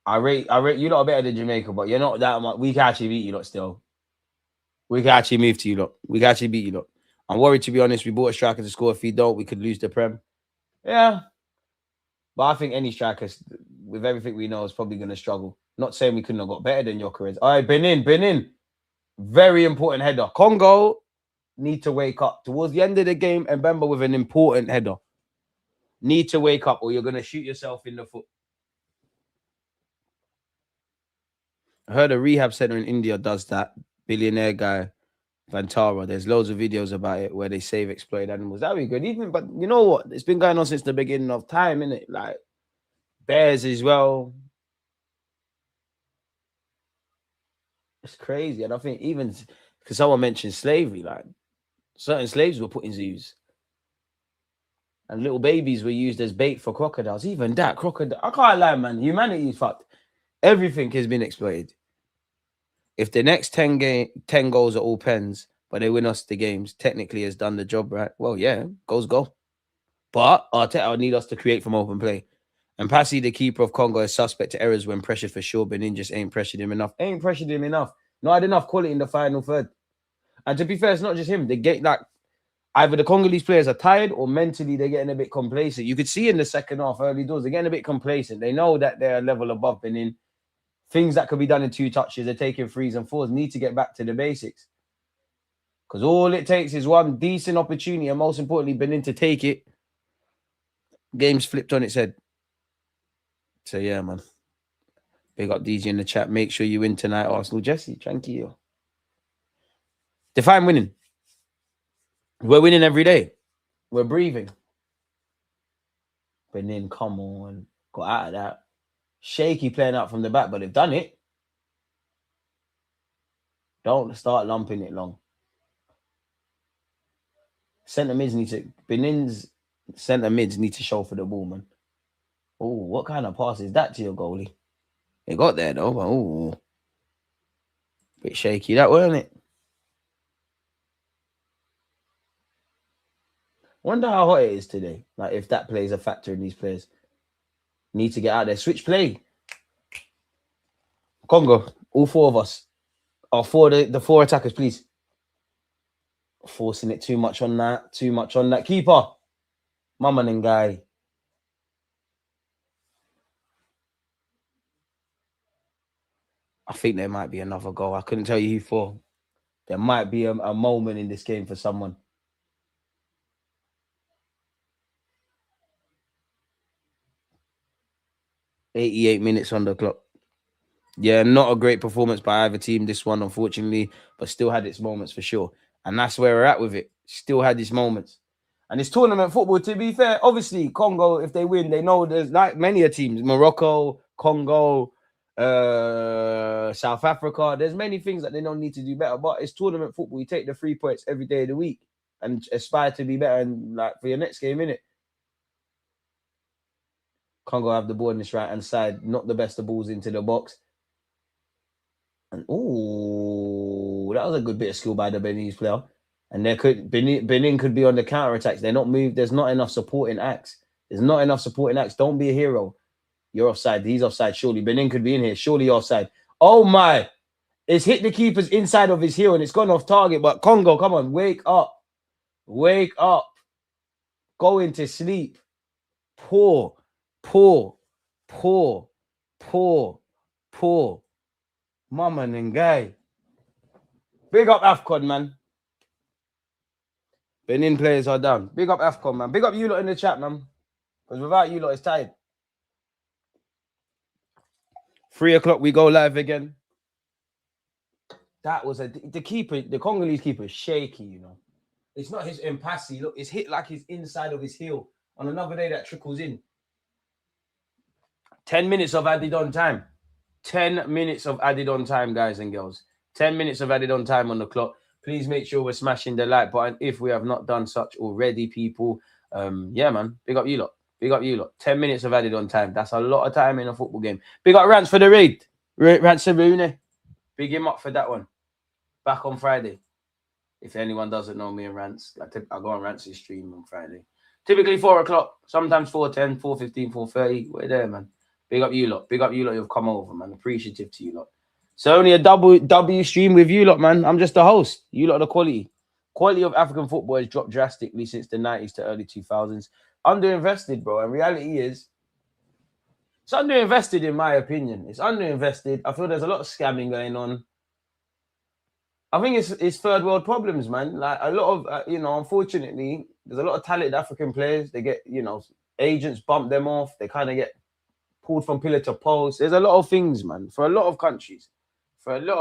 I rate you lot are better than Jamaica, but you're not that much. We can actually beat you lot still. We can actually move to you lot. We can actually beat you lot. I'm worried, to be honest. We bought a striker to score. If we don't, we could lose the Prem. Yeah. But I think any striker, with everything we know, is probably going to struggle. Not saying we couldn't have got better than Gyökeres. All right, Benin. Very important header. Congo need to wake up. Towards the end of the game, and Mbemba with an important header. Need to wake up or you're going to shoot yourself in the foot. I heard a rehab center in India does that. Billionaire guy, Banter. There's loads of videos about it where they save exploited animals. That'd be good. But you know what? It's been going on since the beginning of time, innit? Like bears as well. It's crazy. And I think even because someone mentioned slavery, like certain slaves were put in zoos. And little babies were used as bait for crocodiles. Even that, crocodile. I can't lie, man. Humanity is fucked. Everything has been exploited. If the next 10 goals are all pens, but they win us the games, technically has done the job, right? Well, yeah, goals go. But Arteta need us to create from open play. And Passy, the keeper of Congo, is suspect to errors when pressured for sure. Benin just ain't pressured him enough. Not had enough quality in the final third. And to be fair, it's not just him. They get like Either the Congolese players are tired or mentally they're getting a bit complacent. You could see in the second half, early doors, they're getting a bit complacent. They know that they're a level above Benin. Things that could be done in 2 touches, they're taking 3s and 4s, need to get back to the basics. Because all it takes is one decent opportunity, and most importantly, Benin to take it. Game's flipped on its head. So, yeah, man. Big up DG in the chat. Make sure you win tonight, Arsenal. Jesse, tranquilo. Define winning. We're winning every day. We're breathing. Benin, come on. Got out of that. Shaky playing out from the back, but they've done it. Don't start lumping it long. Benin's centre mids need to show for the ball, man. Oh, what kind of pass is that to your goalie? It got there though, but oh, bit shaky that, wasn't it? Wonder how hot it is today. Like if that plays a factor in these players. Need to get out there. Switch play. Congo, all 4 of us. The 4 attackers, please. Forcing it too much on that. Too much on that. Keeper. Mama Ngai. I think there might be another goal. I couldn't tell you who for. There might be a moment in this game for someone. $88 minutes on the clock. Yeah, not a great performance by either team, this one, unfortunately, but still had its moments for sure. And that's where we're at with it. Still had its moments. And it's tournament football, to be fair. Obviously, Congo, if they win, they know there's like many teams. Morocco, Congo, South Africa. There's many things that they don't need to do better. But it's tournament football. You take the 3 points every day of the week and aspire to be better and like for your next game, innit? Congo have the ball on this right-hand side. Not the best of balls into the box. And oh, that was a good bit of skill by the Beninese player. And Benin could be on the counter attacks. They're not moved. There's not enough supporting acts. Don't be a hero. You're offside. He's offside. Surely Benin could be in here. Surely you're offside. Oh my! It's hit the keeper's inside of his heel and it's gone off target. But Congo, come on, wake up, wake up, go into sleep. Poor. Mama Ngai. Big up Afcon, man. Benin players are down. Big up Afcon, man. Big up you lot in the chat, man. Because without you lot, it's tired. 3 o'clock, we go live again. That was the keeper, the Congolese keeper is shaky, you know. It's not his impasse. Look, it's hit like his inside of his heel. On another day, that trickles in. 10 minutes of added on time. 10 minutes of added on time, guys and girls. 10 minutes of added on time on the clock. Please make sure we're smashing the like button if we have not done such already, people. Yeah, man. Big up you lot. Big up you lot. 10 minutes of added on time. That's a lot of time in a football game. Big up Rance for the raid. Rance Sabune. Big him up for that one. Back on Friday. If anyone doesn't know me and Rance, I go on Rance's stream on Friday. Typically 4 o'clock. Sometimes 4:10, 4:15, 4:30. We're there, man. Big up you lot. Big up you lot who've come over, man. Appreciative to you lot. So only a W stream with you lot, man. I'm just a host. You lot are the quality. Quality of African football has dropped drastically since the 90s to early 2000s. Underinvested, bro. And reality is, it's underinvested in my opinion. It's underinvested. I feel there's a lot of scamming going on. I think it's third world problems, man. Like a lot of, unfortunately, there's a lot of talented African players. They get, agents bump them off. They kind of get pulled from pillar to post. There's a lot of things, man, for a lot of countries. A lot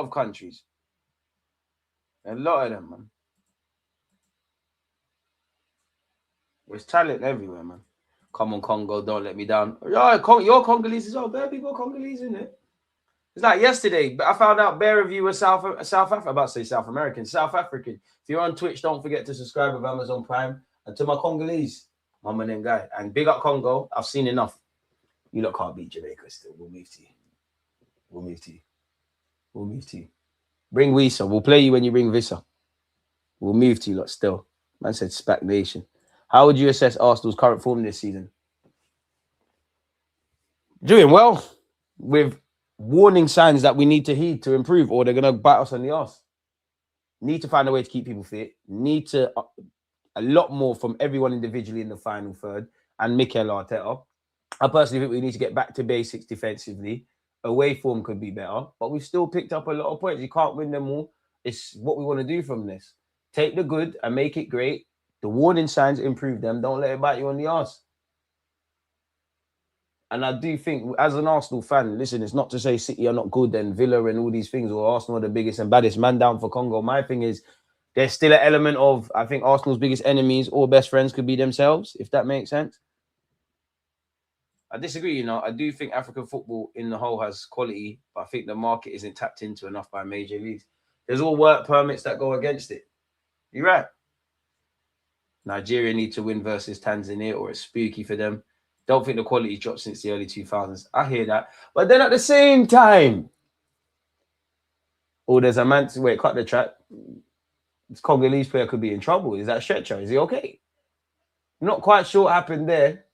of them, man. There's talent everywhere, man. Come on, Congo, don't let me down. You're Congolese as well. Bare people Congolese, isn't it? It's like yesterday, but I found out bare of you were South African. About to say South American, South African. If you're on Twitch, don't forget to subscribe with Amazon Prime. And to my Congolese, Mama Ngai. And big up Congo. I've seen enough. You lot can't beat Jamaica still. We'll move to you. Bring Wisa. We'll play you when you bring Visa. We'll move to you lot still. Man said SPAC Nation. How would you assess Arsenal's current form this season? Doing well, with warning signs that we need to heed to improve, or they're going to bite us on the arse. Need to find a way to keep people fit. Need to a lot more from everyone individually in the final third and Mikel Arteta. I personally think we need to get back to basics defensively. Away form could be better, but we've still picked up a lot of points. You can't win them all. It's what we want to do from this. Take the good and make it great. The warning signs, improve them. Don't let it bite you on the arse. And I do think, as an Arsenal fan, listen, it's not to say City are not good and Villa and all these things, or Arsenal are the biggest and baddest man down for Congo. My thing is, there's still an element of, I think Arsenal's biggest enemies or best friends could be themselves, if that makes sense. I disagree, you know. I do think African football in the whole has quality, but I think the market isn't tapped into enough by major leagues. There's all work permits that go against it. You're right. Nigeria need to win versus Tanzania, or it's spooky for them. Don't think the quality dropped since the early 2000s. I hear that. But then at the same time, there's a man... Wait, cut the track. This Congolese player could be in trouble. Is that Stretcher? Is he okay? Not quite sure what happened there.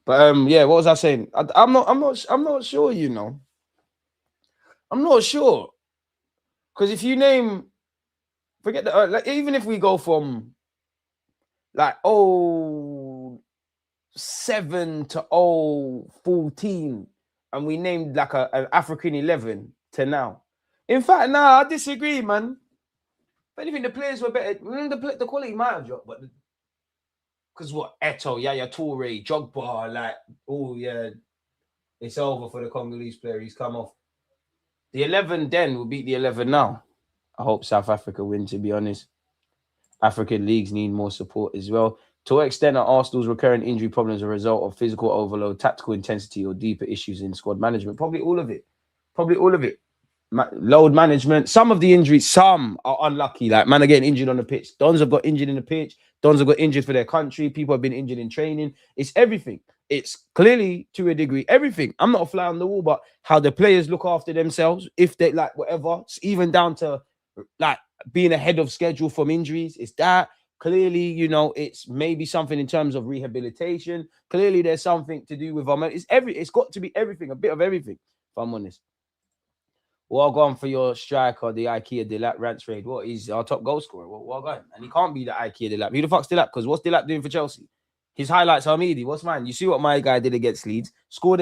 But yeah, what was I saying? I'm not sure, you know. I'm not sure. Because if you name... Forget that. Like, even if we go from... like 07 to 014, and we named like an African 11 to now. In fact, I disagree, man. If anything, the players were better. The quality might have dropped, but because what? Eto'o, Yaya Toure, Drogba, like, oh yeah, it's over for the Congolese player. He's come off. The 11 then will beat the 11 now. I hope South Africa win, to be honest. African leagues need more support as well. To what extent are Arsenal's recurrent injury problems a result of physical overload, tactical intensity, or deeper issues in squad management? Probably all of it. Load management. Some of the injuries, some are unlucky. Like, man are getting injured on the pitch. Dons have got injured in the pitch. Dons have got injured for their country. People have been injured in training. It's everything. It's clearly, to a degree, everything. I'm not a fly on the wall, but how the players look after themselves, if they like whatever, even down to like being ahead of schedule from injuries. It's that. Clearly, you know, it's maybe something in terms of rehabilitation. Clearly, there's something to do with it's got to be everything, a bit of everything, if I'm honest. Well gone for your striker, the IKEA Delap rant trade. What, he's our top goal scorer? Well gone. And he can't be the IKEA Delap. Who the fuck's Delap? Because what's Delap doing for Chelsea? His highlights are meaty. What's mine? You see what my guy did against Leeds? Scored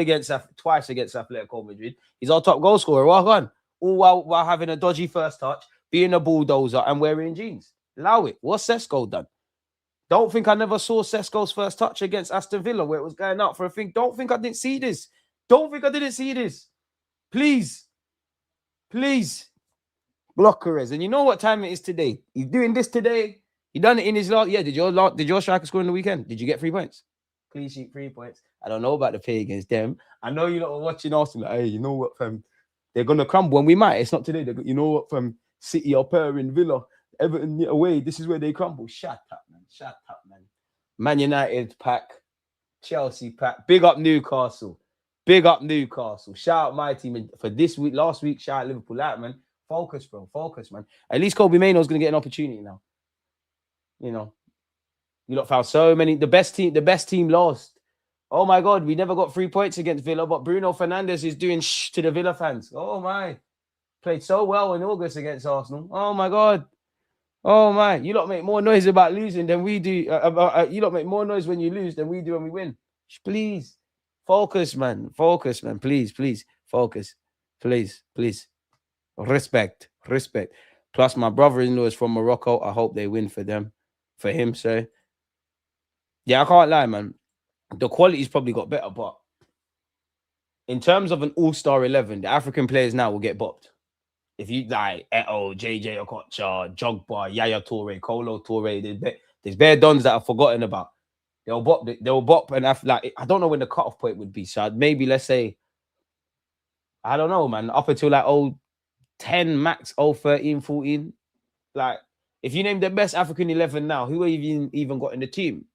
twice against Atletico Madrid. He's our top goal scorer. Well gone. All while having a dodgy first touch, being a bulldozer and wearing jeans. Allow it. What's Sesko done? Don't think I never saw Sesko's first touch against Aston Villa where it was going out for a thing. Don't think I didn't see this. Please. Block Perez. And you know what time it is today? He's doing this today. He done it in his last... Yeah, did your striker score in the weekend? Did you get 3 points? Clean sheet, 3 points. I don't know about the pay against them. I know you're not watching Arsenal. Like, hey, you know what, fam? They're going to crumble, and we might. It's not today. You know what, fam? City are pairing Villa. Everton away. This is where they crumble. Shut up, man. Man United pack. Chelsea pack. Big up Newcastle. Shout out my team for this week. Last week, shout out Liverpool out, man. Focus, bro. Focus, man. At least Kobe Mainoo's going to get an opportunity now. You know. You lot found so many. The best team lost. Oh, my God. We never got 3 points against Villa, but Bruno Fernandes is doing shh to the Villa fans. Oh, my. Played so well in August against Arsenal. Oh, my God. Oh, my. You lot make more noise about losing than we do. You lot make more noise when you lose than we do when we win. Please. Focus, man. Please. Focus. Please. Respect. Plus, my brother-in-law is from Morocco. I hope they win for him. So, yeah, I can't lie, man. The quality's probably got better, but in terms of an all-star 11, the African players now will get bopped. If you like Eto'o, JJ Okocha, Drogba, Yaya Toure, Kolo Toure, there's bare dons that I've forgotten about. They'll bop, and I don't know when the cutoff point would be. So maybe let's say, I don't know, man, up until like 10 max, 13, 14. Like, if you name the best African 11 now, who have you even got in the team?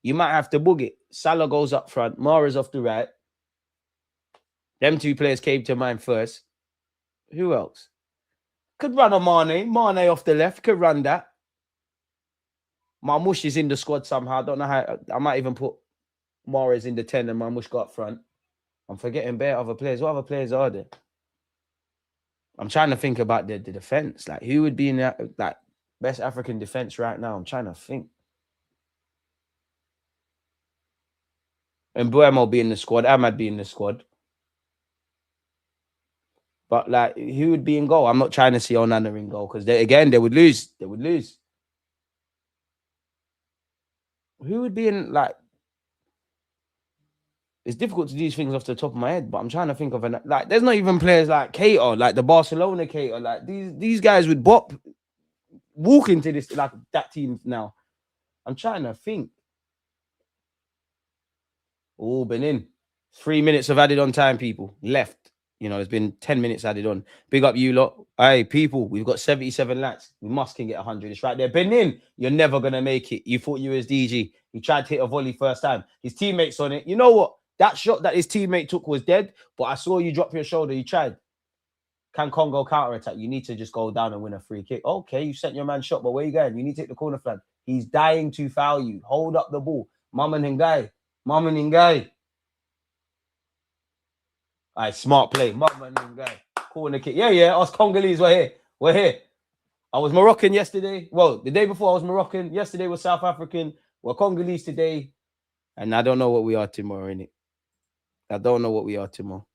You might have to book it. Salah goes up front, Mara's off the right. Them two players came to mind first. Who else? Could run a Mane off the left, could run that. Marmoush is in the squad somehow. I don't know how. I might even put Mahrez in the 10 and Marmoush got up front. I'm forgetting bare other players. What other players are there? I'm trying to think about the defense. Like, who would be in that like best African defense right now? I'm trying to think. And Buemo be in the squad. Ahmad be in the squad. But like, who would be in goal? I'm not trying to see Onana in goal because they would lose. They would lose. Who would be in like? It's difficult to do these things off the top of my head, but I'm trying to think of an like. There's not even players like Cater, like the Barcelona Cater. Like these guys would walk into this like that team now. I'm trying to think. Oh, Benin. 3 minutes of added on time, people. Left. You know, there's been 10 minutes added on. Big up you lot. Hey, people, we've got 77 lakhs. We can get 100. It's right there. Benin, you're never going to make it. You thought you was DG. He tried to hit a volley first time. His teammates on it. You know what? That shot that his teammate took was dead, but I saw you drop your shoulder. You tried. Can Congo counter-attack? You need to just go down and win a free kick. Okay, you sent your man shot, but where you going? You need to take the corner flag. He's dying to foul you. Hold up the ball. Mama Ngai. Mama Ngai. All right, smart play. Mama Ngai. Corner kick. Yeah. Us Congolese were here. We're here. I was Moroccan yesterday. Well, the day before I was Moroccan. Yesterday was South African. We're Congolese today. And I don't know what we are tomorrow, innit? I don't know what we are tomorrow.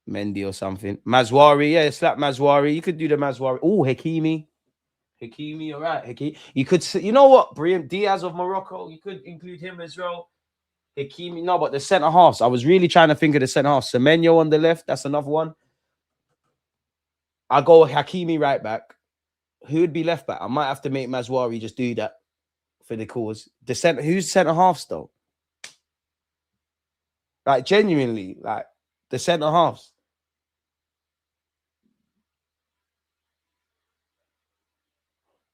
Mendy or something. Mazwari, yeah, slap Mazwari. You could do the Mazwari. Oh, Hakimi, all right, Hakimi. You could, you know what, Brahim Diaz of Morocco. You could include him as well. Hakimi, no, but the centre halves. I was really trying to think of the centre halves. Semenyo on the left. That's another one. I'll go Hakimi right back. Who would be left back? I might have to make Mazwari just do that for the cause. The centre, who's centre halves though? Like genuinely, like the centre halves.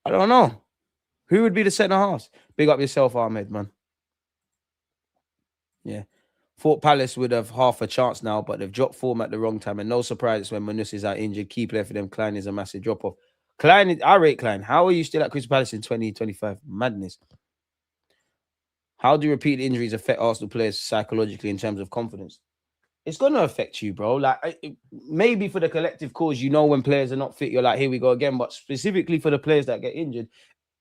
I don't know. Who would be the centre halves? Big up yourself, Ahmed, man. Yeah. Thought Palace would have half a chance now, but they've dropped form at the wrong time. And no surprise when Manus is out injured. Key player for them. Klein is a massive drop-off. Klein, I rate Klein. How are you still at Crystal Palace in 2025? Madness. How do repeated injuries affect Arsenal players psychologically in terms of confidence? It's going to affect you, bro. Like, maybe for the collective cause, you know, when players are not fit, you're like, here we go again. But specifically for the players that get injured,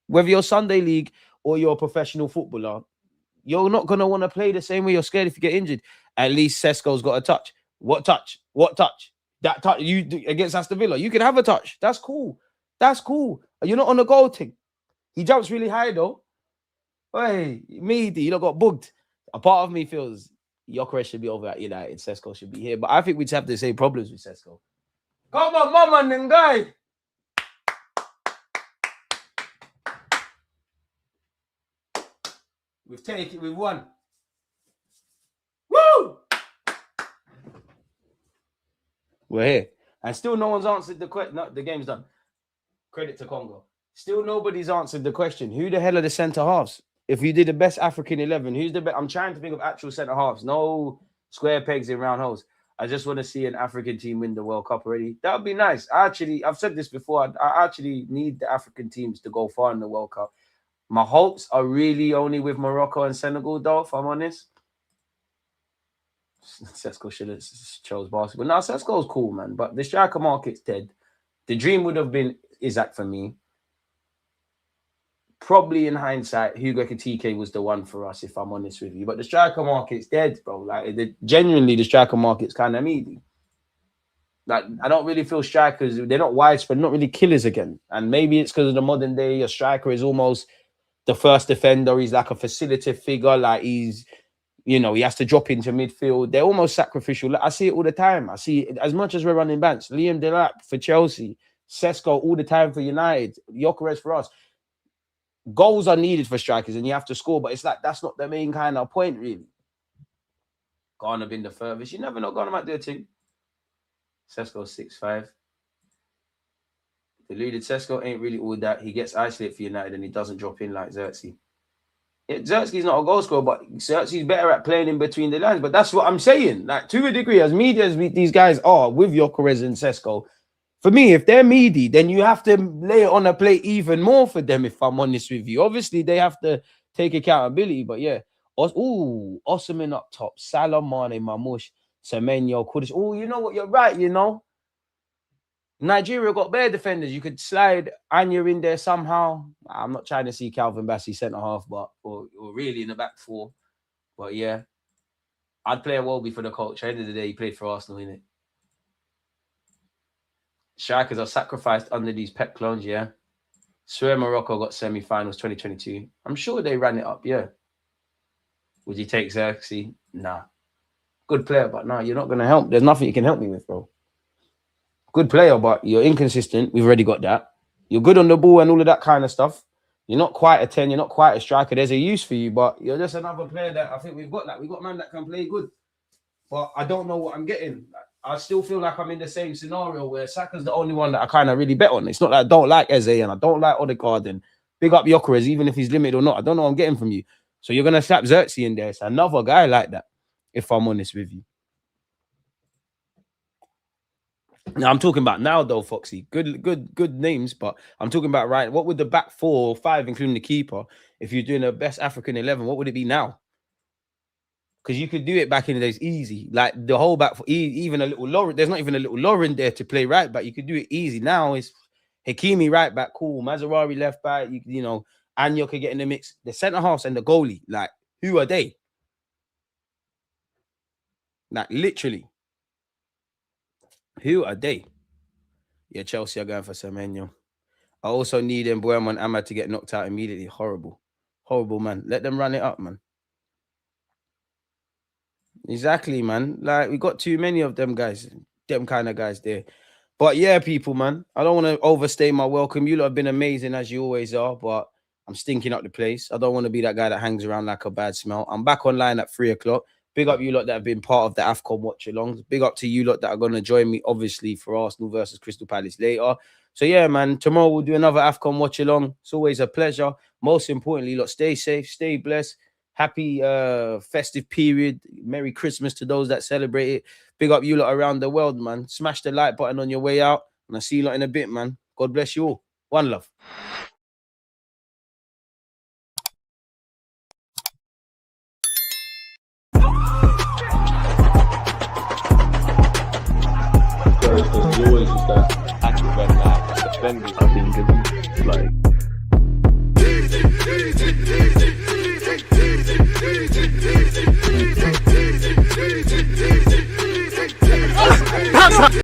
whether you're Sunday League or you're a professional footballer, you're not going to want to play the same way. You're scared if you get injured. At least Sesko's got a touch. What touch? What touch? That touch you do against Aston Villa. You can have a touch. That's cool. That's cool. You're not on the goal thing. He jumps really high, though. Hey, Meady, you don't got bugged. A part of me feels Gyökeres should be over at United. Sesko should be here. But I think we'd have the same problems with Sesko. Come on, mama, Ngai. We've taken it. We've won. Woo! We're here. And still no one's answered the question. No, the game's done. Credit to Congo. Still nobody's answered the question. Who the hell are the centre halves? If you did the best African 11, who's the best? I'm trying to think of actual centre halves. No square pegs in round holes. I just want to see an African team win the World Cup already. That would be nice. I've said this before. I actually need the African teams to go far in the World Cup. My hopes are really only with Morocco and Senegal, though, if I'm honest. Sesko should have chose basketball. No, Sesko's cool, man. But the striker market's dead. The dream would have been Isaac for me. Probably in hindsight, Hugo Ekitike was the one for us, if I'm honest with you. But the striker market's dead, bro. Like, genuinely, the striker market's kind of meaty. Like, I don't really feel strikers, they're not widespread, not really killers again. And maybe it's because of the modern day, a striker is almost the first defender. He's like a facilitative figure. Like, he's, you know, he has to drop into midfield. They're almost sacrificial. I see it all the time. I see it as much as we're running backs. Liam Delap for Chelsea. Sesko all the time for United. Gyökeres for us. Goals are needed for strikers and you have to score, but it's like that's not the main kind of point, really. Ghana been the furthest. You never know. Ghana might do a thing. Sesko 6'5". Deluded. Sesko ain't really all that. He gets isolated for United and he doesn't drop in like Xerxes. Yeah, Xerxes not a goal scorer, but Xerxes better at playing in between the lines. But that's what I'm saying. Like, to a degree, as media as these guys are with Gyökeres and Sesko, for me, if they're meaty, then you have to lay it on a plate even more for them, if I'm honest with you. Obviously, they have to take accountability, but yeah. Osimhen up top. Salah, Mane, Mamush, Semenyo, Kudus. Oh, you know what? You're right, you know. Nigeria got better defenders. You could slide Anya in there somehow. I'm not trying to see Calvin Bassey centre half, but or really in the back four. But yeah, I'd play a Iwobi for the coach. At the end of the day, he played for Arsenal, innit? Strikers are sacrificed under these Pep clones, yeah. Swear Morocco got semi-finals 2022. I'm sure they ran it up, yeah. Would you take Xerxes? Nah. Good player, but nah, you're not going to help. There's nothing you can help me with, bro. Good player, but you're inconsistent. We've already got that. You're good on the ball and all of that kind of stuff. You're not quite a 10. You're not quite a striker. There's a use for you, but you're just another player that I think we've got that. We've got man that can play good. But I don't know what I'm getting. I still feel like I'm in the same scenario where Saka's the only one that I kind of really bet on. It's not that I don't like Eze and I don't like Odegaard and big up Gyökeres, even if he's limited or not. I don't know what I'm getting from you. So you're going to slap Xerxes in there. It's another guy like that, if I'm honest with you. Now I'm talking about now though, Foxy. Good names, but I'm talking about right. What would the back 4 or 5, including the keeper, if you're doing the best African 11, what would it be now? Because you could do it back in the days easy. Like the whole back, even a little Lauren. There's not even a little Lauren there to play right back. You could do it easy. Now it's Hakimi right back, cool. Mazarari left back. You know, Anyo could get in the mix. The centre halves and the goalie, like who are they? Like literally, who are they? Yeah, Chelsea are going for Semenyo. I also need Mbuemo and Ahmad to get knocked out immediately. Horrible, man. Let them run it up, man. Exactly, man. Like we got too many of them guys, them kind of guys there. But yeah, people, man, I don't want to overstay my welcome. You lot have been amazing as you always are, but I'm stinking up the place. I don't want to be that guy that hangs around like a bad smell. I'm back online at 3 o'clock. Big up you lot that have been part of the Afcon watch-alongs. Big up to you lot that are going to join me, obviously, for Arsenal versus Crystal Palace later. So yeah, man, tomorrow we'll do another Afcon watch-along. It's always a pleasure. Most importantly, lot, stay safe, stay blessed. Happy festive period. Merry Christmas to those that celebrate it. Big up you lot around the world, man. Smash the like button on your way out. And I'll see you lot in a bit, man. God bless you all. One love. You always use that active red light defenders. I think it's like